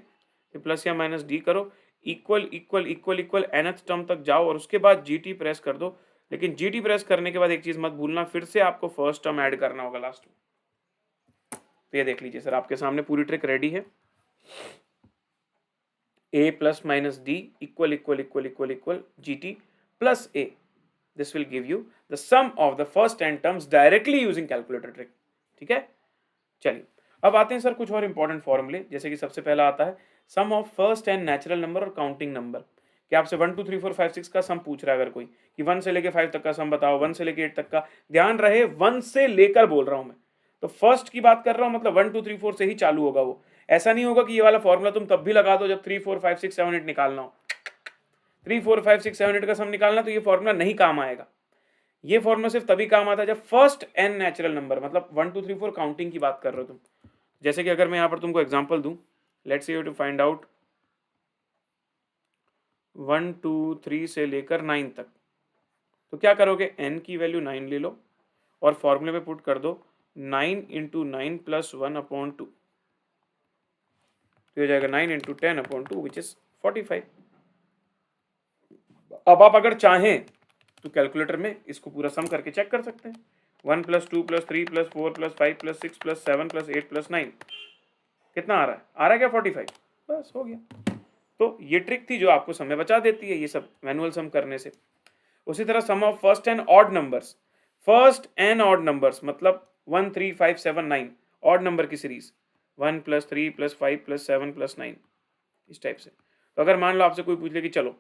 फिर प्लस या माइनस D करो, equal equal equal equal nth term तक जाओ और उसके बाद GT प्रेस कर दो। लेकिन GT प्रेस करने के बाद एक चीज मत भूलना, फिर से आपको फर्स्ट टर्म ऐड करना होगा लास्ट में। तो ये देख लीजिए सर, आपके सामने पूरी ट्रिक रेडी है। A + - D equal equal equal equal equal GT + A, this will give you the sum of the first n terms directly using calculator trick। ठीक है, चलिए अब आते हैं सर कुछ और इंपॉर्टेंट फॉर्मूले। जैसे कि सबसे पहला आता है sum of first and natural number और काउंटिंग नंबर। कि आपसे 1 2 3 4 5 6 का सम पूछ रहा है अगर कोई, कि 1 से लेके 5 तक का सम बताओ, 1 से लेके 8 तक का। ध्यान रहे 1 से लेकर बोल रहा हूं मैं, तो फर्स्ट की बात कर रहा हूं, मतलब 1 2 3 4 से ही चालू होगा वो। ऐसा नहीं होगा कि ये वाला फॉर्मूला तुम तब भी लगा दो जब 3 4 5 6 7 8 निकालना हो। 3 4 5 6 7 8 का सम निकालना तो ये फॉर्मूला नहीं काम आएगा। ये फॉर्मूला सिर्फ तभी काम आता है जब फर्स्ट एन नेचुरल नंबर, मतलब 1 2 3 4 काउंटिंग की बात कर रहे हो तुम। जैसे कि अगर मैं यहां पर तुमको एग्जांपल दूं, let's say you to find out 1 2 3 से लेकर 9 तक, तो क्या करोगे, n की वैल्यू 9 ले लो और फॉर्मूले में पुट कर दो 9 × 9 + 1/2, तो हो जाएगा 9 × 10/2 विच इज 45। अब आप अगर चाहें तो कैलकुलेटर में इसको पूरा सम करके चेक कर सकते हैं। 1 + 2 + 3 + 4 + 5 + 6 + 7 + 8 + 9, कितना आ रहा है? आ रहा है क्या 45? बस हो गया। तो ये ट्रिक थी जो आपको समय बचा देती है ये सब मैनुअल सम करने से। उसी तरह sum of first and odd numbers, first and odd numbers मतलब 1 3 5 7 9 ऑड नंबर की सीरीज, 1 + 3 + 5 + 7 + 9, इस टाइप से। तो अगर मान लो आपसे कोई पूछ ले कि चलो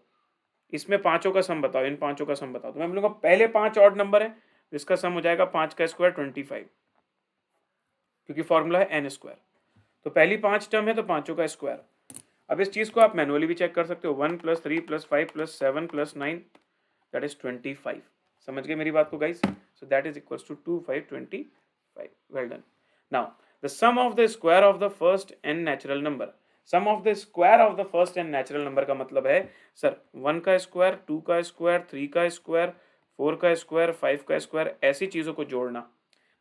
इसमें पांचों का सम बताओ, इन पांचों का सम बताओ, तो मैं बोलूंगा पहले 5 ऑड नंबर है तो इसका सम हो जाएगा 5 का स्क्वायर 25, क्योंकि फॉर्मूला है n²। तो पहली 5 टर्म है तो पांचों का स्क्वायर। अब इस चीज को आप मैनुअली भी चेक कर सकते हो, 1 + 3 + 5 + 7 + 9, दैट इज 25। समझ गए मेरी बात को guys? So that is equals to 2 5 25। Well done. Now the sum of the square of the first n natural number, sum of the square of the first n natural number का मतलब है sir 1 का square, 2 का square, 3 का square, 4 का square, 5 का square, ऐसी चीजों को जोड़ना।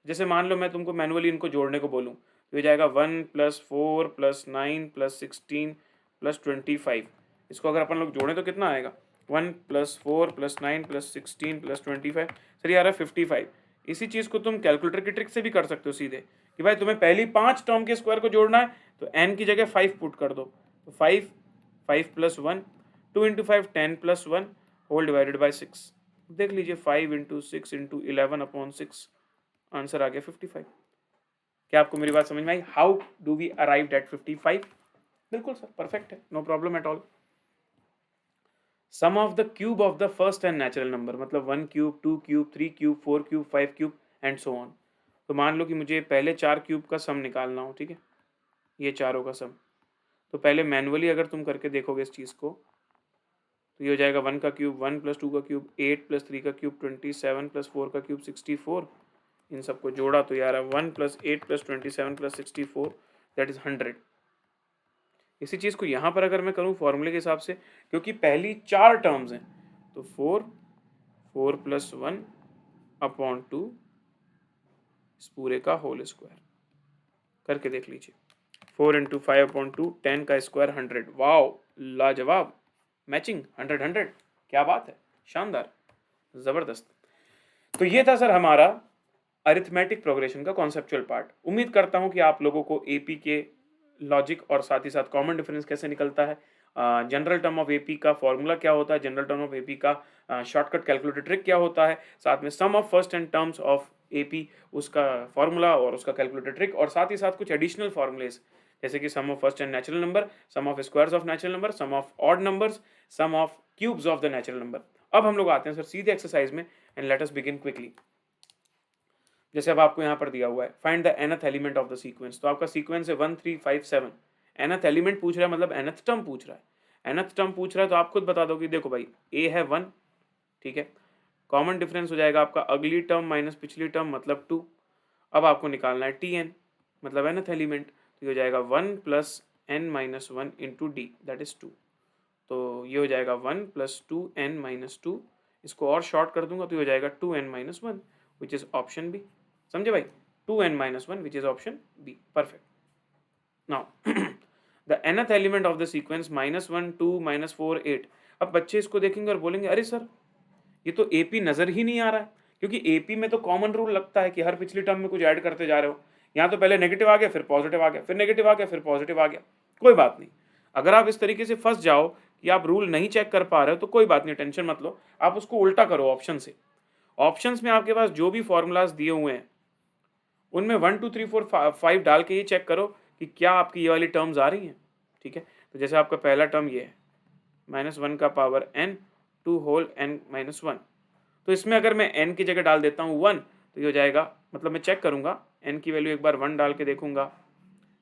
जैसे मान लो मैं तुमको मैनुअली इनको जोड़ने को बोलूं तो ये जाएगा 1 + 4 + 9 + 16 + 25। इसको अगर अपन लोग जोड़ें तो कितना आएगा, 1 + 4 + 9 + 16 + 25, सर ये आ रहा है 55। इसी चीज़ को तुम कैलकुलेटर की ट्रिक से भी कर सकते हो सीधे, कि भाई तुम्हें पहली 5 टर्म के स्क्वायर को जोड़ना है तो n की जगह 5 पुट कर दो, तो 5 5 + 1, 2 × 5 10 + 1 होल डिवाइडेड बाई 6। देख लीजिए 5 × 6 × 11/6, आंसर आ गया 55। क्या आपको मेरी बात समझ में आई? How do we arrived at 55? बिल्कुल सर, परफेक्ट है, no problem at all. Sum of the cube of the first and natural number, मतलब 1 cube, 2 cube, 3 cube, 4 cube, 5 cube and so on. तो मान लो कि मुझे पहले 4 क्यूब का सम निकालना हो, ठीक है, ये चारों का सम। तो पहले मैनुअली अगर तुम करके देखोगे इस चीज़ को, तो ये हो जाएगा 1 का क्यूब 1 प्लस 2 का क्यूब 8 प्लस 3 का क्यूब 27 प्लस 4 का क्यूब 64। इन सबको जोड़ा तो यार 1 plus 8 plus 27 plus 64 that is 100। इसी चीज़ को यहाँ पर अगर मैं करूँ फॉर्मूले के हिसाब से, क्योंकि पहली 4 टर्म्स हैं, तो 4 प्लस 1 अपॉन 2 इस पूरे का होल स्क्वायर करके देख लीजिए। 4 इंटू 5 अपॉन 2 10 का स्क्वायर 100। वाओ, लाजवाब, मैचिंग 100 क्या बात है, शानदार, ज़बरदस्त। तो ये था सर हमारा अरिथमेटिक प्रोग्रेशन का कॉन्सेप्चुअल पार्ट। उम्मीद करता हूँ कि आप लोगों को एपी के लॉजिक और साथ ही साथ कॉमन डिफरेंस कैसे निकलता है, जनरल टर्म ऑफ एपी का फॉर्मूला क्या होता है, जनरल टर्म ऑफ एपी का शॉर्टकट कैलकुलेटर ट्रिक क्या होता है, साथ में sum of first and terms of AP उसका फॉर्मूला और उसका कैलकुलेटर ट्रिक, और साथ ही साथ कुछ एडिशनल फॉर्मूलेज जैसे कि sum of first and natural number, sum of squares of natural number, sum of odd numbers, sum of cubes of the natural number. अब हम लोग आते हैं सर सीधे एक्सरसाइज में, and let us begin quickly. जैसे अब आपको यहाँ पर दिया हुआ है find the nth element of the sequence, तो आपका सीक्वेंस है 1 3 5 7। nth एलिमेंट पूछ रहा है, मतलब nth टर्म पूछ रहा है, nth टर्म पूछ रहा है, तो आप खुद बता दो कि देखो भाई a है 1, ठीक है, कॉमन डिफरेंस हो जाएगा आपका अगली टर्म माइनस पिछली टर्म मतलब 2। अब आपको निकालना है tn मतलब nth एलिमेंट, तो ये हो जाएगा 1 plus n minus 1 into D that is 2। तो ये हो जाएगा 1 प्लस 2n माइनस 2, इसको और शॉर्ट कर दूंगा तो ये हो जाएगा 2n minus 1 which is option B. समझे भाई, 2n minus 1 which is option B, perfect. Now the nth element of the sequence -1 2 -4 8। अब बच्चे इसको देखेंगे और बोलेंगे अरे सर ये तो एपी नजर ही नहीं आ रहा है, क्योंकि एपी में तो कॉमन रूल लगता है कि हर पिछली टर्म में कुछ ऐड करते जा रहे हो। यहाँ तो पहले नेगेटिव आ गया, फिर पॉजिटिव आ गया, फिर नेगेटिव आ गया, फिर पॉजिटिव आ गया। कोई बात नहीं, अगर आप इस तरीके से फंस जाओ कि आप रूल नहीं चेक कर पा रहे हो तो कोई बात नहीं, टेंशन मत लो, आप उसको उल्टा करो ऑप्शन से। ऑप्शंस में आपके पास जो भी फॉर्मूलाज दिए हुए हैं उनमें 1 2 3 4 5 डाल के ये चेक करो कि क्या आपकी ये वाली टर्म्स आ रही हैं, ठीक है। तो जैसे आपका पहला टर्म ये है -1 का power n 2 whole n minus 1, तो इसमें अगर मैं n की जगह डाल देता हूँ 1 तो ये हो जाएगा, मतलब मैं चेक करूंगा n की वैल्यू एक बार 1 डाल के देखूंगा,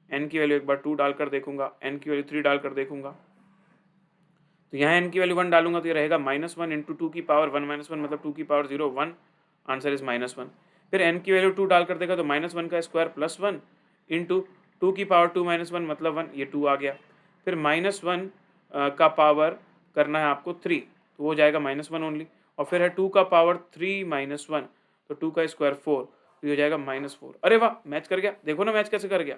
n की वैल्यू एक बार 2 डालकर देखूंगा, n की वैल्यू 3 डालकर देखूंगा। तो यहाँ n की वैल्यू 1 डालूंगा तो ये रहेगा -1 इंटू 2 की पावर 1 माइनस 1 मतलब 2 की पावर 0 1, आंसर इज -1। फिर n की वैल्यू 2 डालकर देखा तो -1 का स्क्वायर प्लस 1 इंटू 2 की पावर 2 माइनस 1 मतलब 1, ये 2 आ गया। फिर -1 का पावर करना है आपको 3 तो वो जाएगा -1 ओनली, और फिर है 2 का पावर 3 माइनस 1 तो 2 का स्क्वायर 4 तो ये हो जाएगा -4। अरे वाह, मैच कर गया, देखो ना मैच कैसे कर गया,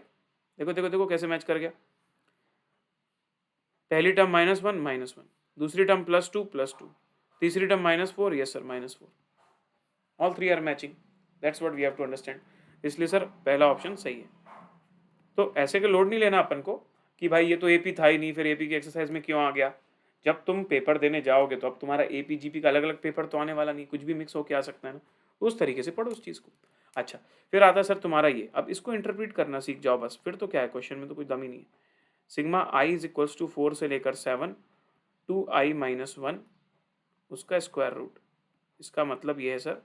देखो देखो देखो कैसे मैच कर गया। पहली टर्म -1, दूसरी टर्म +2, तीसरी term -4, yes sir -4, all three are matching, that's what we have to understand. इसलिए सर पहला ऑप्शन सही है। तो ऐसे का लोड नहीं लेना अपन को कि भाई ये तो एपी था ही नहीं, फिर एपी की एक्सरसाइज में क्यों आ गया। जब तुम पेपर देने जाओगे तो अब तुम्हारा एपी जीपी का अलग अलग पेपर तो आने वाला नहीं, कुछ भी मिक्स होके आ सकता है ना, उस तरीके से पढ़ो उस चीज़ को। अच्छा, फिर आता सर तुम्हारा ये, अब इसको इंटरप्रीट करना सीख जाओ बस, फिर तो क्या है, क्वेश्चन में तो कुछ दम ही नहीं है। Sigma i is equals to 4 से लेकर 7 2i माइनस 1 उसका स्क्वायर रूट। इसका मतलब ये है सर,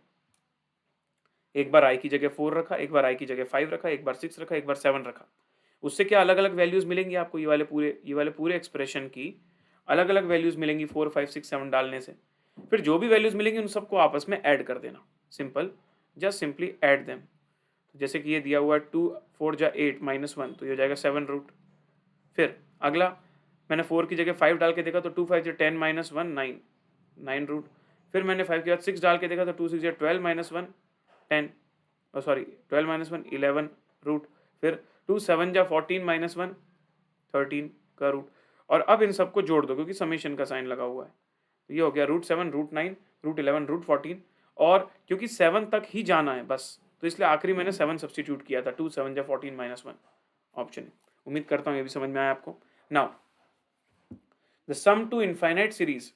एक बार i की जगह 4 रखा, एक बार i की जगह 5 रखा, एक बार 6 रखा, एक बार 7 रखा, उससे क्या अलग अलग वैल्यूज मिलेंगी आपको, ये वाले पूरे एक्सप्रेशन की अलग अलग वैल्यूज मिलेंगी 4 5 6 7 डालने से। फिर जो भी वैल्यूज मिलेंगी उन सबको आपस में ऐड कर देना, simple, just simply add them. जैसे कि ये दिया हुआ है 2 4 जा 8 -1 तो ये हो जाएगा 7 रूट। फिर अगला मैंने 4 की जगह 5 डाल के देखा तो 2 5 जा 10 -1 9 रूट। फिर मैंने 5 के बाद 6 डाल के देखा तो 2 6 जा 12 -1 10, सॉरी 12 -1 11 रूट। फिर 2 7 जा 14 -1 13 का रूट। और अब इन सबको जोड़ दो क्योंकि समेशन का साइन लगा हुआ है, तो ये हो गया √7 √9 √11 √14, और क्योंकि 7 तक ही जाना है बस, तो इसलिए आखिरी मैंने 7 सब्सटीट्यूट किया था, 2 7 जा 14 -1 ऑप्शन। उम्मीद करता हूँ ये भी समझ में आया आपको। Now the sum to infinite series,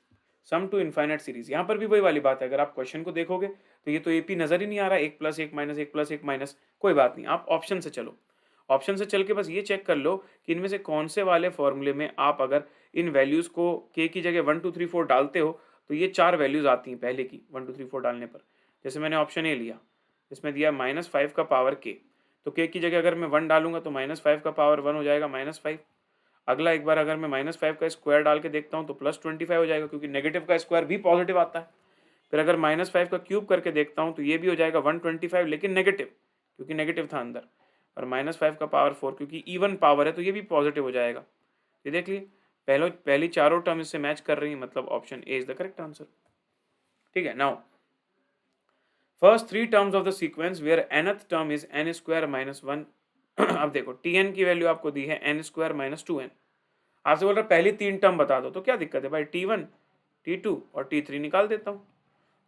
sum to infinite series. यहाँ पर भी वही वाली बात है, अगर आप क्वेश्चन को देखोगे तो ये तो एपी नजर ही नहीं आ रहा है, 1 + 1 - 1 + 1 माइनस, कोई बात नहीं, आप ऑप्शन से चलो। ऑप्शन से चल के बस ये चेक कर लो कि इनमें से कौन से वाले फॉर्मूले में आप अगर इन वैल्यूज को के की जगह 1 2 3 4 डालते हो तो ये 4 वैल्यूज आती हैं पहले की 1 2 3 4 डालने पर। जैसे मैंने ऑप्शन ए लिया, इसमें दिया -5 का पावर के, तो के की जगह अगर मैं 1 डालूंगा तो -5 का पावर 1 हो जाएगा -5। अगला एक बार अगर मैं -5 का स्क्वायर डाल के देखता हूँ तो +25 हो जाएगा, क्योंकि नेगेटिव का स्क्वायर भी पॉजिटिव आता है। फिर अगर -5 का क्यूब करके देखता हूँ तो ये भी हो जाएगा 125, लेकिन नेगेटिव, क्योंकि नेगेटिव था अंदर। और -5 का पावर 4, क्योंकि इवन पावर है तो ये भी पॉजिटिव हो जाएगा। ये देख लिए, पहली चारों टर्म इससे मैच कर रही है, मतलब option A is the correct answer. ठीक है, now first 3 terms of the sequence where nth term is n² - 1। अब देखो tn की वैल्यू आपको दी है n² - 2n। आपसे बोल रहा पहली 3 टर्म बता दो, तो क्या दिक्कत है भाई, t1 t2 और t3 निकाल देता हूँ।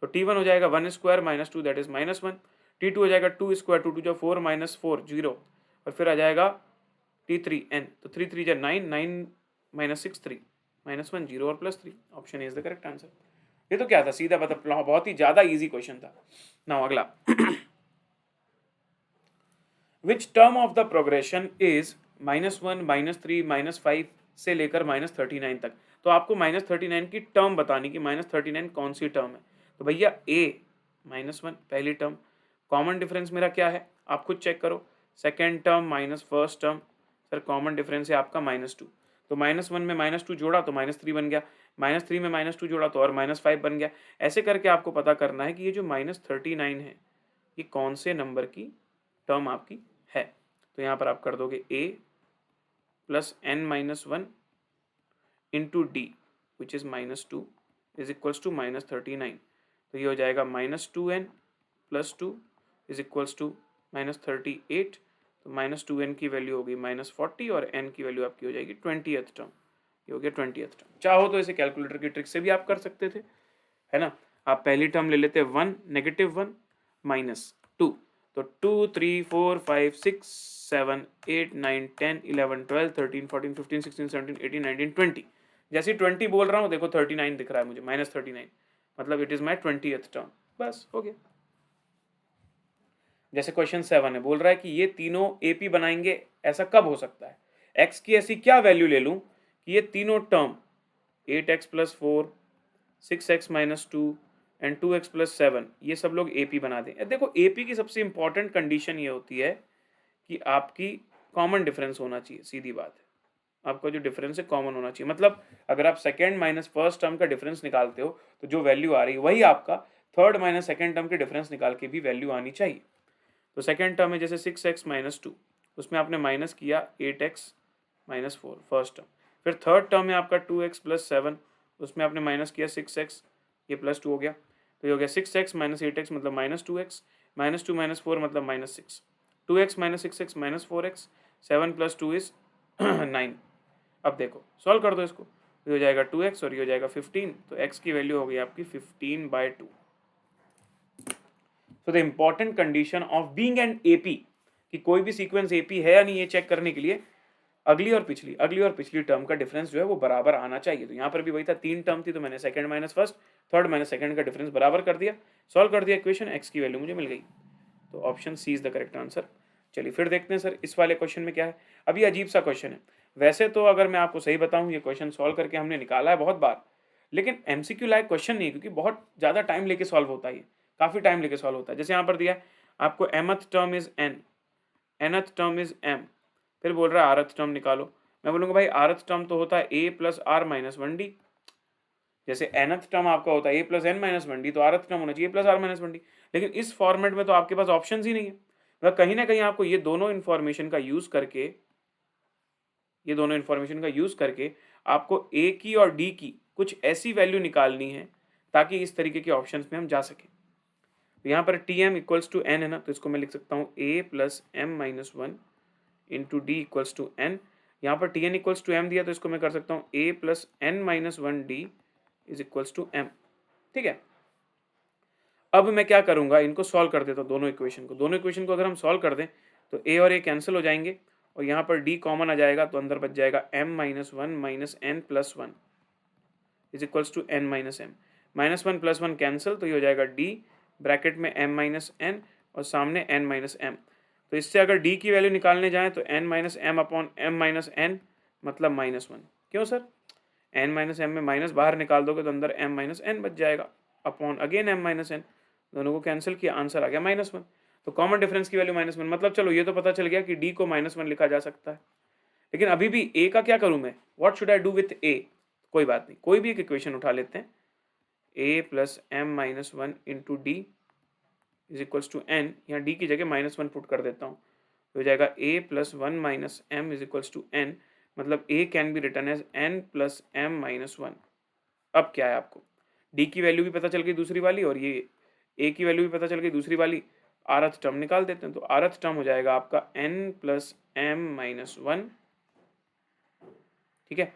तो t1 हो जाएगा 1² - 2 दैट इज -1, t2 हो जाएगा 2² 2 2 4 -4 0, और फिर आ जाएगा t3 n, तो 3 3 जा 9 9 - 6 3 -1 0 और +3, option A is the correct answer. ये तो क्या था, सीधा मतलब बहुत ही ज्यादा इजी क्वेश्चन था। नाउ अगला which term of the progression is -1 -3 -5 से लेकर -39 तक। तो आपको -39 की टर्म बतानी कि -39 कौन सी टर्म है। तो भैया a -1 पहली टर्म, कॉमन डिफरेंस मेरा क्या है आप खुद चेक करो, second term minus first term, sir common difference है आपका -2, तो -1 में -2 जोड़ा तो -3 बन गया, -3 में -2 जोड़ा तो और -5 बन गया। ऐसे करके आपको पता करना है कि ये जो -39 है ये कौन से नंबर की टर्म आपकी है। तो यहाँ पर आप कर दोगे a + n-1 into d which is -2 is equals to -39। तो ये हो जाएगा -2n + 2 इज इक्वल्स टू -38। तो -2n की वैल्यू होगी -40 और n की वैल्यू आपकी हो जाएगी 20th टर्म। ये हो गया 20th टर्म। चाहो तो इसे कैलकुलेटर की ट्रिक से भी आप कर सकते थे, है ना। आप पहली टर्म ले लेते 1 -1 -2, तो 2 3 4 5 6 7 8 9 10 11 12 13 14 15 16 17 18 19 20। जैसे 20 बोल रहा हूँ देखो 39 दिख रहा है मुझे, -39, मतलब it is my 20th term, बस हो गया। जैसे क्वेश्चन 7 है, बोल रहा है कि ये तीनों एपी बनाएंगे, ऐसा कब हो सकता है। एक्स की ऐसी क्या वैल्यू ले लूं कि ये तीनों term 8x + 4 6x - 2 and 2x + 7 ये सब लोग एपी बना दें। देखो एपी की सबसे इंपॉर्टेंट कंडीशन ये होती है कि आपकी कॉमन डिफरेंस होना चाहिए, सीधी बात है, आपका जो डिफरेंस है कॉमन होना चाहिए। मतलब अगर आप सेकेंड माइनस फर्स्ट टर्म का डिफरेंस निकालते हो तो जो वैल्यू आ रही है वही आपका थर्ड माइनस सेकेंड टर्म के डिफरेंस निकाल के भी वैल्यू आनी चाहिए। तो सेकेंड टर्म है जैसे 6x - 2, उसमें आपने माइनस किया 8x - 4 फर्स्ट टर्म। फिर थर्ड टर्म है आपका 2x + 7, उसमें आपने माइनस किया 6x, ये +2 हो गया। तो ये हो गया 6x - 8x मतलब -2x, -2 - 4 मतलब -6, 2x - 6x - 4x, 7 + 2 इज 9। अब देखो सॉल्व कर दो इसको, ये हो जाएगा 2x और ये हो जाएगा 15, तो x की वैल्यू हो गई आपकी 15/2। So the important condition of being an AP, कि कोई भी सीक्वेंस एपी है या नहीं ये चेक करने के लिए अगली और पिछली टर्म का डिफरेंस जो है वो बराबर आना चाहिए। तो यहाँ पर भी वही था, 3 टर्म थी तो मैंने second minus first, third minus second का डिफरेंस बराबर कर दिया, सॉल्व कर दिया इक्वेशन, एक्स की वैल्यू मुझे मिल गई। तो option C is the correct answer. चलिए फिर देखते हैं सर इस वाले क्वेश्चन में क्या है। अभी अजीब सा क्वेश्चन है, वैसे तो अगर मैं आपको सही बताऊं ये क्वेश्चन सॉल्व करके हमने निकाला है बहुत बार, लेकिन एमसीक्यू लायक क्वेश्चन नहीं है, क्योंकि बहुत ज़्यादा टाइम लेके सॉल्व होता है, काफ़ी टाइम लेके सॉल्व होता है। जैसे यहाँ पर दिया है आपको mth term is n, nth term is m, फिर बोल रहा है rth टर्म निकालो। मैं बोलूँगा भाई rth टर्म तो होता है a + r - 1d, जैसे nth टर्म आपका होता है a + n - 1d, तो rth टर्म होना चाहिए a + r - 1d, लेकिन इस फॉर्मेट में तो आपके पास ऑप्शन ही नहीं है। मतलब कहीं ना कहीं आपको ये दोनों इन्फॉर्मेशन का यूज़ करके आपको a की और d की कुछ ऐसी वैल्यू निकालनी है ताकि इस तरीके के ऑप्शंस में हम जा सकें। तो यहाँ पर tm = n है ना, तो इसको मैं लिख सकता हूँ a + m - 1 into D = n। यहाँ पर tn = m दिया तो इसको मैं कर सकता हूँ a + n - 1d = m। ठीक है, अब मैं क्या करूँगा, इनको सॉल्व कर देता हूँ दोनों इक्वेशन को अगर हम सॉल्व कर दें तो a और a कैंसिल हो जाएंगे और यहाँ पर d कॉमन आ जाएगा, तो अंदर बच जाएगा m - 1 - n + 1 is equals to n minus m, -1 + 1 cancel, तो ये हो जाएगा d ब्रैकेट में m माइनस n और सामने n माइनस एम। तो इससे अगर d की वैल्यू निकालने जाएँ तो n minus m upon m minus n मतलब -1। क्यों सर? n माइनस एम में माइनस बाहर निकाल दोगे तो अंदर m माइनस n बच जाएगा upon again m minus n, दोनों को कैंसिल किया, आंसर आ गया -1। तो कॉमन डिफरेंस की वैल्यू -1, मतलब चलो ये तो पता चल गया कि d को -1 लिखा जा सकता है। लेकिन अभी भी a का क्या करूं मैं, what should I do with a? कोई बात नहीं, कोई भी एक इक्वेशन उठा लेते हैं, a plus m minus 1 into d is equals to n, यहाँ d की जगह -1 पुट कर देता हूँ, तो हो जाएगा a plus 1 minus m is equals to n, मतलब a can be return as n plus m minus 1। अब क्या है, आपको d की वैल्यू भी पता चल गई दूसरी वाली, और ये a की वैल्यू भी पता चल गई दूसरी वाली, rth टर्म निकाल देते हैं। तो rth टर्म हो जाएगा आपका n प्लस m माइनस 1, ठीक है,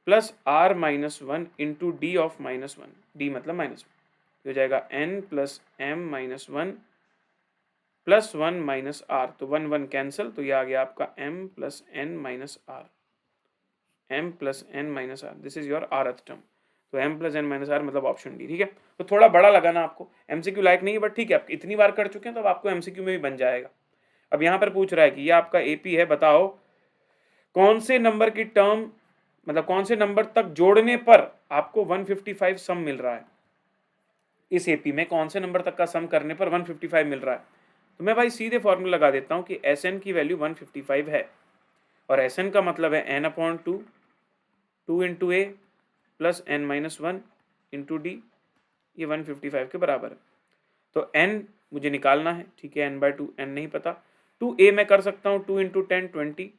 plus r minus 1 into D of minus 1, D मतलब -1, हो जाएगा n plus m minus 1 plus 1 minus r, तो 1 1 कैंसिल, तो ये आ गया आपका m plus n minus r, m plus n minus r, this is your rth term. तो m plus n minus r मतलब ऑप्शन डी, ठीक है। तो थोड़ा बड़ा लगा ना आपको, एमसीक्यू लायक नहीं है, बट ठीक है, आप इतनी बार कर चुके हैं तो अब आपको एमसीक्यू में भी बन जाएगा। अब यहाँ पर पूछ रहा है कि ये आपका एपी है, बताओ कौन से नंबर की टर्म, मतलब कौन से नंबर तक जोड़ने पर आपको 155 सम मिल रहा है। इस एपी में कौन से नंबर तक का सम करने पर 155 मिल रहा है। तो मैं भाई सीधे फॉर्मूला लगा देता हूं कि Sn की वैल्यू 155 है, और Sn का मतलब है n upon 2, 2 into a plus n minus 1 into d, ये 155 के बराबर है। तो n मुझे निकालना है, ठीक है, n/2, n नहीं पता, 2a मैं कर सकता हूँ, 2 इंटू 10 20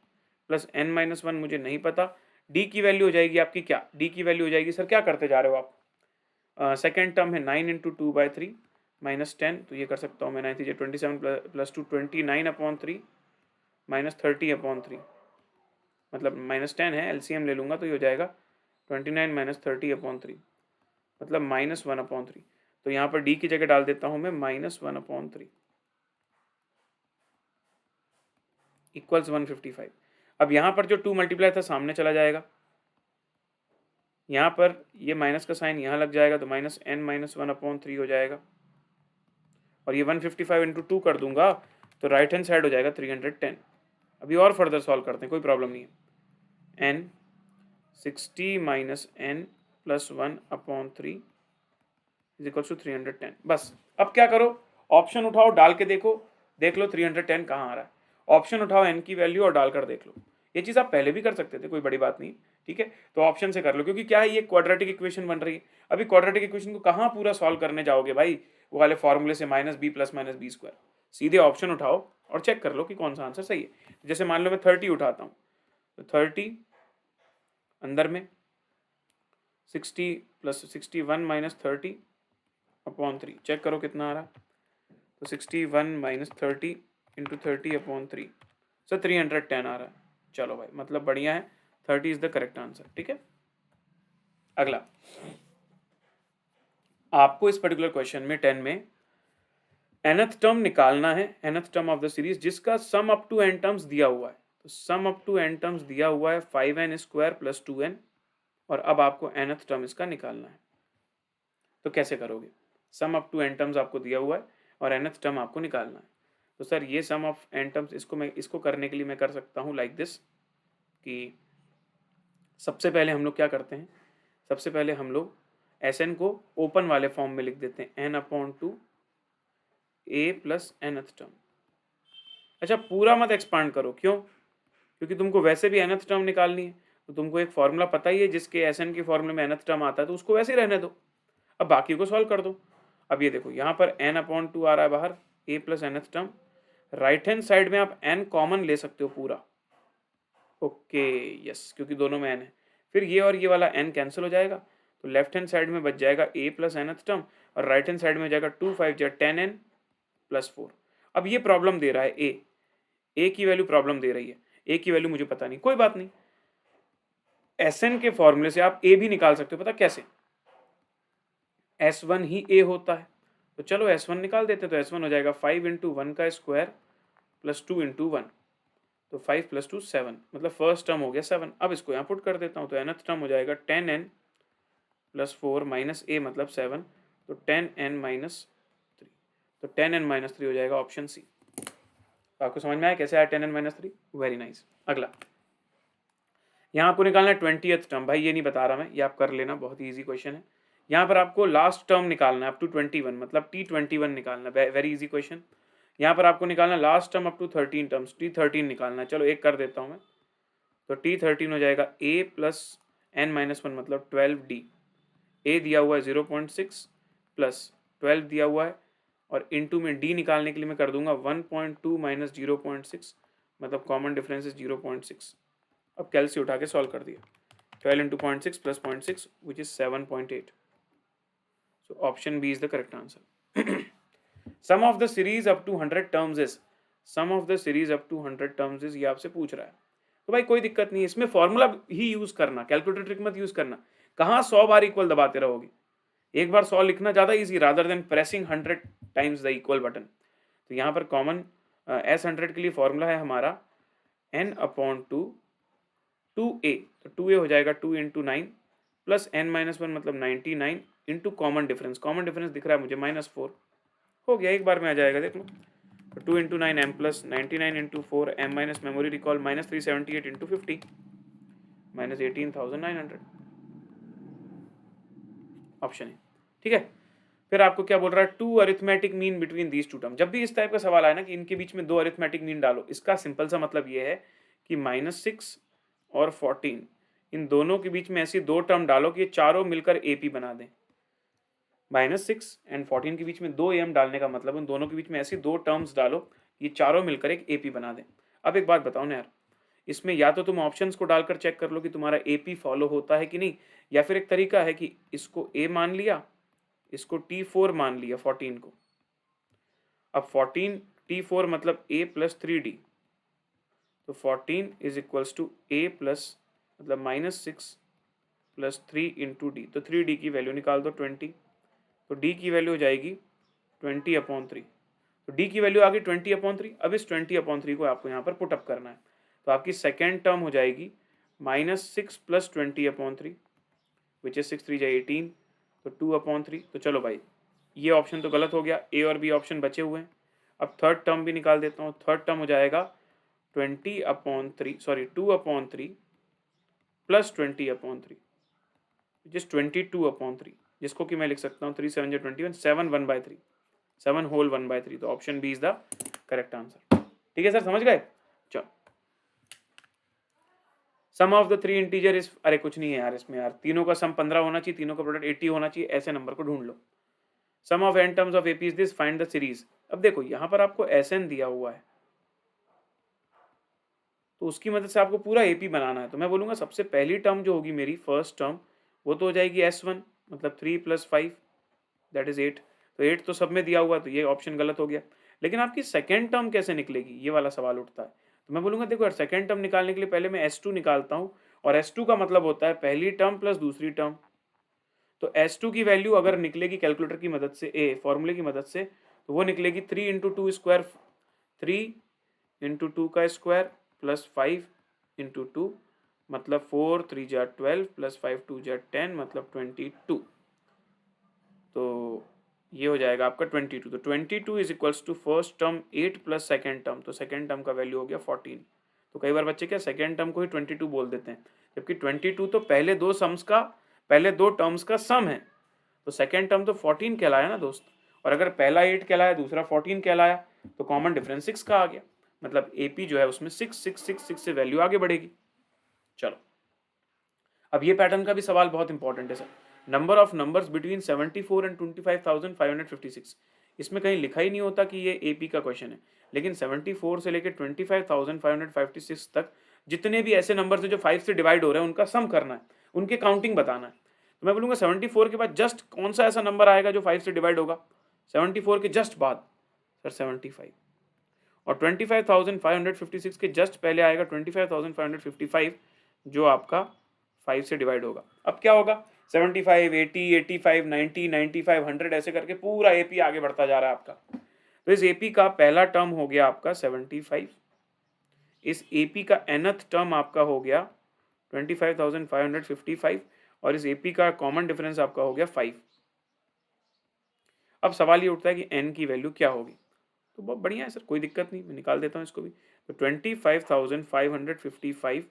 प्लस n माइनस 1 मुझे नहीं पता। d की वैल्यू हो जाएगी आपकी क्या, d की वैल्यू हो जाएगी, सर क्या करते जा रहे हो आप, सेकेंड टर्म है 9 इंटू 2/3 माइनस 10, तो ये कर सकता हूँ मैं, 9 थी 27 प्लस 2 29 अपॉन 3 माइनस 30 अपॉन 3, मतलब -10 है, एलसीएम ले लूँगा तो ये हो जाएगा 29 माइनस 30 अपॉन 3, मतलब -1 अपॉन 3। तो यहाँ पर d की जगह डाल देता हूँ मैं -1 अपॉन 3 इक्वल्स 155। अब यहाँ पर जो 2 मल्टीप्लाई था सामने चला जाएगा, यहाँ पर ये माइनस का साइन यहाँ लग जाएगा, तो -n माइनस 1 अपॉन 3 हो जाएगा, और ये 155 इंटू 2 कर दूंगा तो राइट हैंड साइड हो जाएगा 310। अभी और फर्दर सॉल्व करते हैं, कोई प्रॉब्लम नहीं है। n 60 minus n plus 1 upon 3 is equal to 310। बस अब क्या करो, ऑप्शन उठाओ, डाल के देखो, देख लो 310 कहाँ आ रहा है, ऑप्शन उठाओ n की वैल्यू और डालकर देख लो। ये चीज़ आप पहले भी कर सकते थे, कोई बड़ी बात नहीं, ठीक है। तो ऑप्शन से कर लो, क्योंकि क्या है, ये क्वाड्रेटिक इक्वेशन बन रही है। अभी क्वाड्रेटिक इक्वेशन को कहाँ पूरा सॉल्व करने जाओगे भाई, वो वाले फॉर्मूले से -b प्लस -b², सीधे ऑप्शन उठाओ और चेक कर लो कि कौन सा आंसर सही है। जैसे मान लो मैं 30 उठाता हूँ, तो 30 अंदर में 60 प्लस 61 माइनस 30 अपॉन 3, चेक करो कितना आ रहा है, तो 61 माइनस 30 इंटू 30 अपॉन 3, सर 310 आ रहा है। चलो भाई, मतलब बढ़िया है, 30 इज द करेक्ट आंसर, ठीक है। अगला, आपको इस पर्टिकुलर क्वेश्चन में 10 में nth टर्म निकालना है, nth term of the series जिसका sum up to n terms दिया हुआ है। तो sum up to n terms दिया हुआ है 5n स्क्वायर प्लस 2n, और अब आपको nth टर्म इसका निकालना है। तो कैसे करोगे, sum up to n terms आपको दिया हुआ है और nth टर्म आपको निकालना है। तो सर ये सम ऑफ n टर्म्स, इसको करने के लिए मैं कर सकता हूँ लाइक दिस, कि सबसे पहले हम लोग क्या करते हैं, सबसे पहले हम लोग Sn को ओपन वाले फॉर्म में लिख देते हैं, n upon 2 a plus nth term. अच्छा, पूरा मत एक्सपांड करो, क्यों, क्योंकि तुमको वैसे भी nth टर्म निकालनी है, तो तुमको एक फॉर्मूला पता ही है जिसके Sn के फॉर्मूले में nth टर्म आता है, तो उसको वैसे ही रहने दो, अब बाकी को सॉल्व कर दो। अब ये देखो, यहाँ पर n अपॉन 2 आ रहा है बाहर, a plus nth term, right hand side में आप n कॉमन ले सकते हो पूरा, ओके यस, क्योंकि दोनों में n है, फिर ये और ये वाला n कैंसिल हो जाएगा, तो लेफ्ट हैंड साइड में बच जाएगा a प्लस nth टर्म, और राइट हैंड साइड में हो जाएगा 2 5 10n प्लस 4। अब ये प्रॉब्लम दे रहा है a की वैल्यू प्रॉब्लम दे रही है, a की वैल्यू मुझे पता नहीं, कोई बात नहीं, Sn के फॉर्मूले से आप a भी निकाल सकते हो, पता कैसे, S1 ही a होता है, तो चलो S1 निकाल देते हैं। तो S1 हो जाएगा 5 इंटू 1 का स्क्वायर प्लस 2 इंटू 1, तो 5 प्लस 2 7, मतलब फर्स्ट टर्म हो गया 7। अब इसको यहाँ पुट कर देता हूँ, तो nth टर्म हो जाएगा 10n प्लस 4 माइनस ए मतलब 7, तो 10n-3, तो 10n-3 हो जाएगा ऑप्शन सी। आपको समझ में आया कैसे आया 10n-3? Very nice. अगला यहाँ आपको निकालना है 20th टर्म। भाई ये नहीं बता रहा मैं, ये आप कर लेना, बहुत ही ईजी क्वेश्चन है। यहाँ पर आपको लास्ट टर्म निकालना है अप टू 21, मतलब T21 निकालना है, वेरी इजी क्वेश्चन। यहाँ पर आपको निकालना last term up to 13 terms, T13 निकालना है। चलो एक कर देता हूँ मैं, तो T13 हो जाएगा a प्लस n-1 मतलब 12d। a दिया हुआ है 0.6 प्लस 12 दिया हुआ है, और इनटू में d निकालने के लिए मैं कर दूंगा 1.2 माइनस 0.6 मतलब कॉमन डिफरेंस इज 0.6। अब कैलसी उठा के सॉल्व कर दिया, 12 into 0.6 plus 0.6 which is 7.8। So option B is the correct answer. Sum of the series up to 100 terms is, sum of the series up to 100 terms is, ये आपसे पूछ रहा है। तो भाई कोई दिक्कत नहीं है, इसमें फॉर्मूला ही यूज करना, कैलकुलेटर ट्रिक मत यूज करना। कहाँ 100 बार इक्वल दबाते रहोगे, एक बार 100 लिखना ज्यादा easy rather than pressing 100 times the equal button. तो यहाँ पर कॉमन S100 के लिए फॉर्मूला है हमारा n/2a, तो 2a हो जाएगा 2 इंटू 9 प्लस n-1 मतलब 99 into common difference, common difference दिख रहा है मुझे -4, हो गया, एक बार में आ जाएगा, देख लो। तो 2 into 9 m plus 99 into 4 m minus memory recall -378 into 50 -18,900, option है, ठीक है। फिर आपको क्या बोल रहा है, 2 arithmetic mean between these two term. जब भी इस टाइप का सवाल आए ना कि इनके बीच में 2 अरिथमेटिक मीन डालो, इसका सिंपल सा मतलब ये है कि -6 और 14 इन दोनों के बीच में ऐसी 2 टर्म डालो कि ये चारों मिलकर एपी बना दें। -6 एंड 14 के बीच में 2 am डालने का मतलब उन दोनों के बीच में ऐसी 2 टर्म्स डालो ये चारों मिलकर एक एपी बना दें। अब एक बात बताओ ना यार, इसमें या तो तुम ऑप्शंस को डालकर चेक कर लो कि तुम्हारा एपी फॉलो होता है कि नहीं, या फिर एक तरीका है कि इसको ए मान लिया, इसको T4 मान लिया 14 को। अब 14 T4 मतलब a प्लस 3d, तो 14 is equals to a plus मतलब -6 प्लस 3 इंटू डी, तो 3d की वैल्यू निकाल दो 20, तो d की वैल्यू हो जाएगी 20/3, तो d की वैल्यू आ गई 20/3। अब इस 20/3 को आपको यहाँ पर पुटअप करना है, तो आपकी सेकेंड टर्म हो जाएगी -6 प्लस 20/3 विच इज 6 3 18, तो 2/3। तो चलो भाई ये ऑप्शन तो गलत हो गया, ए और बी ऑप्शन बचे हुए हैं। अब थर्ड टर्म भी निकाल देता हूँ, थर्ड टर्म हो जाएगा 2/3 प्लस 20/3 जिस 22/3, जिसको कि मैं लिख सकता हूँ 3 7 21 7 1/3, 7 होल 1/3, तो option B is the correct answer. ठीक है सर, समझ गए। चलो sum of the 3 integer is, अरे कुछ नहीं है यार इसमें यार, तीनों का सम 15 होना चाहिए, तीनों का प्रोडक्ट 80 होना चाहिए, ऐसे नंबर को ढूंढ लो। Sum of n terms of AP is this, find the series. अब देखो यहाँ पर आपको SN दिया हुआ है, तो उसकी मदद से आपको पूरा AP बनाना है। तो मैं बोलूँगा सबसे पहली टर्म जो होगी मेरी फर्स्ट टर्म, वो तो हो जाएगी S1 मतलब 3 + 5 दैट इज 8, तो 8 तो सब में दिया हुआ, तो ये ऑप्शन गलत हो गया। लेकिन आपकी सेकेंड टर्म कैसे निकलेगी, ये वाला सवाल उठता है। तो मैं बोलूँगा देखो यार, सेकेंड टर्म निकालने के लिए पहले मैं S2 निकालता हूँ, और S2 का मतलब होता है पहली टर्म प्लस दूसरी टर्म। तो S2 की वैल्यू अगर निकलेगी कैलकुलेटर की मदद से, फॉर्मूले की मदद से, तो वो निकलेगी 3 इंटू 2 स्क्वायर, 3 इंटू 2 का स्क्वायर प्लस 5 इंटू 2 मतलब 4 3 जा 12 प्लस 5 2 जा 10 मतलब 22, तो ये हो जाएगा आपका 22। तो 22 is equals to first term 8 plus second term, तो सेकेंड टर्म का वैल्यू हो गया 14। तो कई बार बच्चे क्या सेकेंड टर्म को ही 22 बोल देते हैं, जबकि 22 तो पहले दो टर्म्स का सम है, तो सेकेंड टर्म तो 14 कहलाया ना दोस्त। और अगर पहला 8 कहलाया दूसरा 14 कहलाया, तो कॉमन डिफरेंस 6 का आ गया, मतलब AP जो है उसमें 6 6 6 6 से वैल्यू आगे बढ़ेगी। चलो अब ये पैटर्न का भी सवाल बहुत इंपॉर्टेंट है sir, number of numbers between 74 and 25,556। इसमें कहीं लिखा ही नहीं होता कि ये AP का क्वेश्चन है, लेकिन 74 से लेकर 25,556 तक जितने भी ऐसे नंबर्स हैं जो 5 से डिवाइड हो रहे हैं उनका सम करना है, उनके काउंटिंग बताना है। तो मैं बोलूँगा 74 के बाद जस्ट कौन सा ऐसा नंबर आएगा जो 5 से डिवाइड होगा, 74 के जस्ट बाद सर 75, और 25,556 के जस्ट पहले आएगा 25,555 जो आपका 5 से डिवाइड होगा। अब क्या होगा, 75 80 85 90 95 100 ऐसे करके पूरा AP आगे बढ़ता जा रहा है आपका। तो इस AP का पहला टर्म हो गया आपका 75, इस AP का nth टर्म आपका हो गया 25,555, और इस AP का कॉमन डिफरेंस आपका हो गया 5। अब सवाल ये उठता है कि n की वैल्यू क्या होगी। तो बहुत बढ़िया है सर, कोई दिक्कत नहीं, मैं निकाल देता हूँ इसको भी। तो 25,555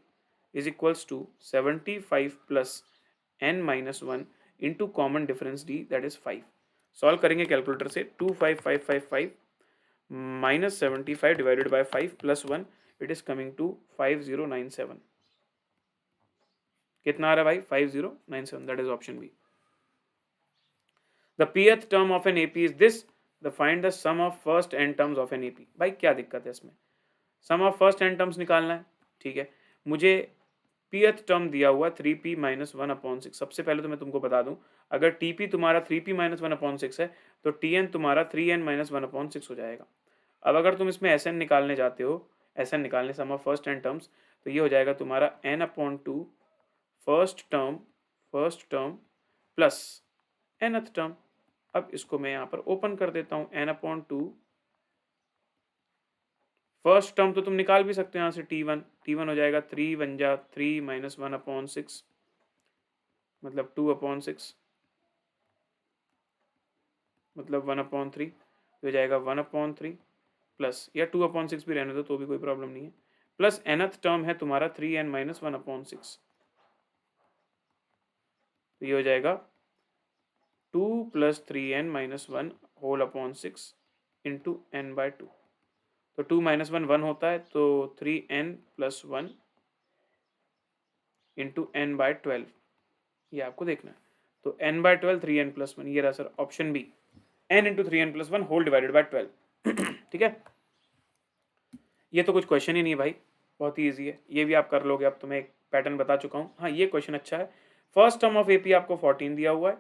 is equals to 75 plus n minus 1 into common difference d that is 5। Solve करेंगे कैलकुलेटर से। 25555 minus 75 divided by 5 plus 1 it is coming to 5097। कितना आ रहा है भाई? 5097, that is option B. The pth term of an AP is this. The find the sum of first n terms of an AP। भाई क्या दिक्कत है इसमें? सम ऑफ फर्स्ट n टर्म्स निकालना है, ठीक है। मुझे pth टर्म दिया हुआ 3p माइनस 1/6। सबसे पहले तो मैं तुमको बता दूं, अगर tp तुम्हारा 3p माइनस 1/6 है तो tn तुम्हारा 3n माइनस 1/6 हो जाएगा। अब अगर तुम इसमें sn निकालने जाते हो, sn निकालने सम ऑफ फर्स्ट n टर्म्स, तो ये हो जाएगा तुम्हारा n/2 first term plus nth term. अब इसको मैं यहाँ पर ओपन कर देता हूँ। n/2 फर्स्ट टर्म तो तुम निकाल भी सकते हो यहाँ से, t1 हो जाएगा 3 1 जा 3 माइनस 1/6 मतलब 2/6 मतलब 1/3 हो जाएगा 1/3 प्लस, या 2/6 भी रहने दो तो भी कोई प्रॉब्लम नहीं है, प्लस nth टर्म है तुम्हारा 3n माइनस 1/6। तो ये हो जाएगा 2 plus 3n minus 1 whole upon 6 into n/2। तो 2 माइनस 1 होता है, तो 3n प्लस 1 इंटू n/12 ये आपको देखना है। तो n/12 3n प्लस 1, ये रहा sir option B, n into 3n plus 1 whole divided by 12। ठीक है, ये तो कुछ क्वेश्चन ही नहीं है भाई, बहुत ही ईजी है, ये भी आप कर लोगे। अब तो मैं एक पैटर्न बता चुका हूँ। हाँ, ये क्वेश्चन अच्छा है। फर्स्ट टर्म ऑफ AP आपको 14 दिया हुआ है,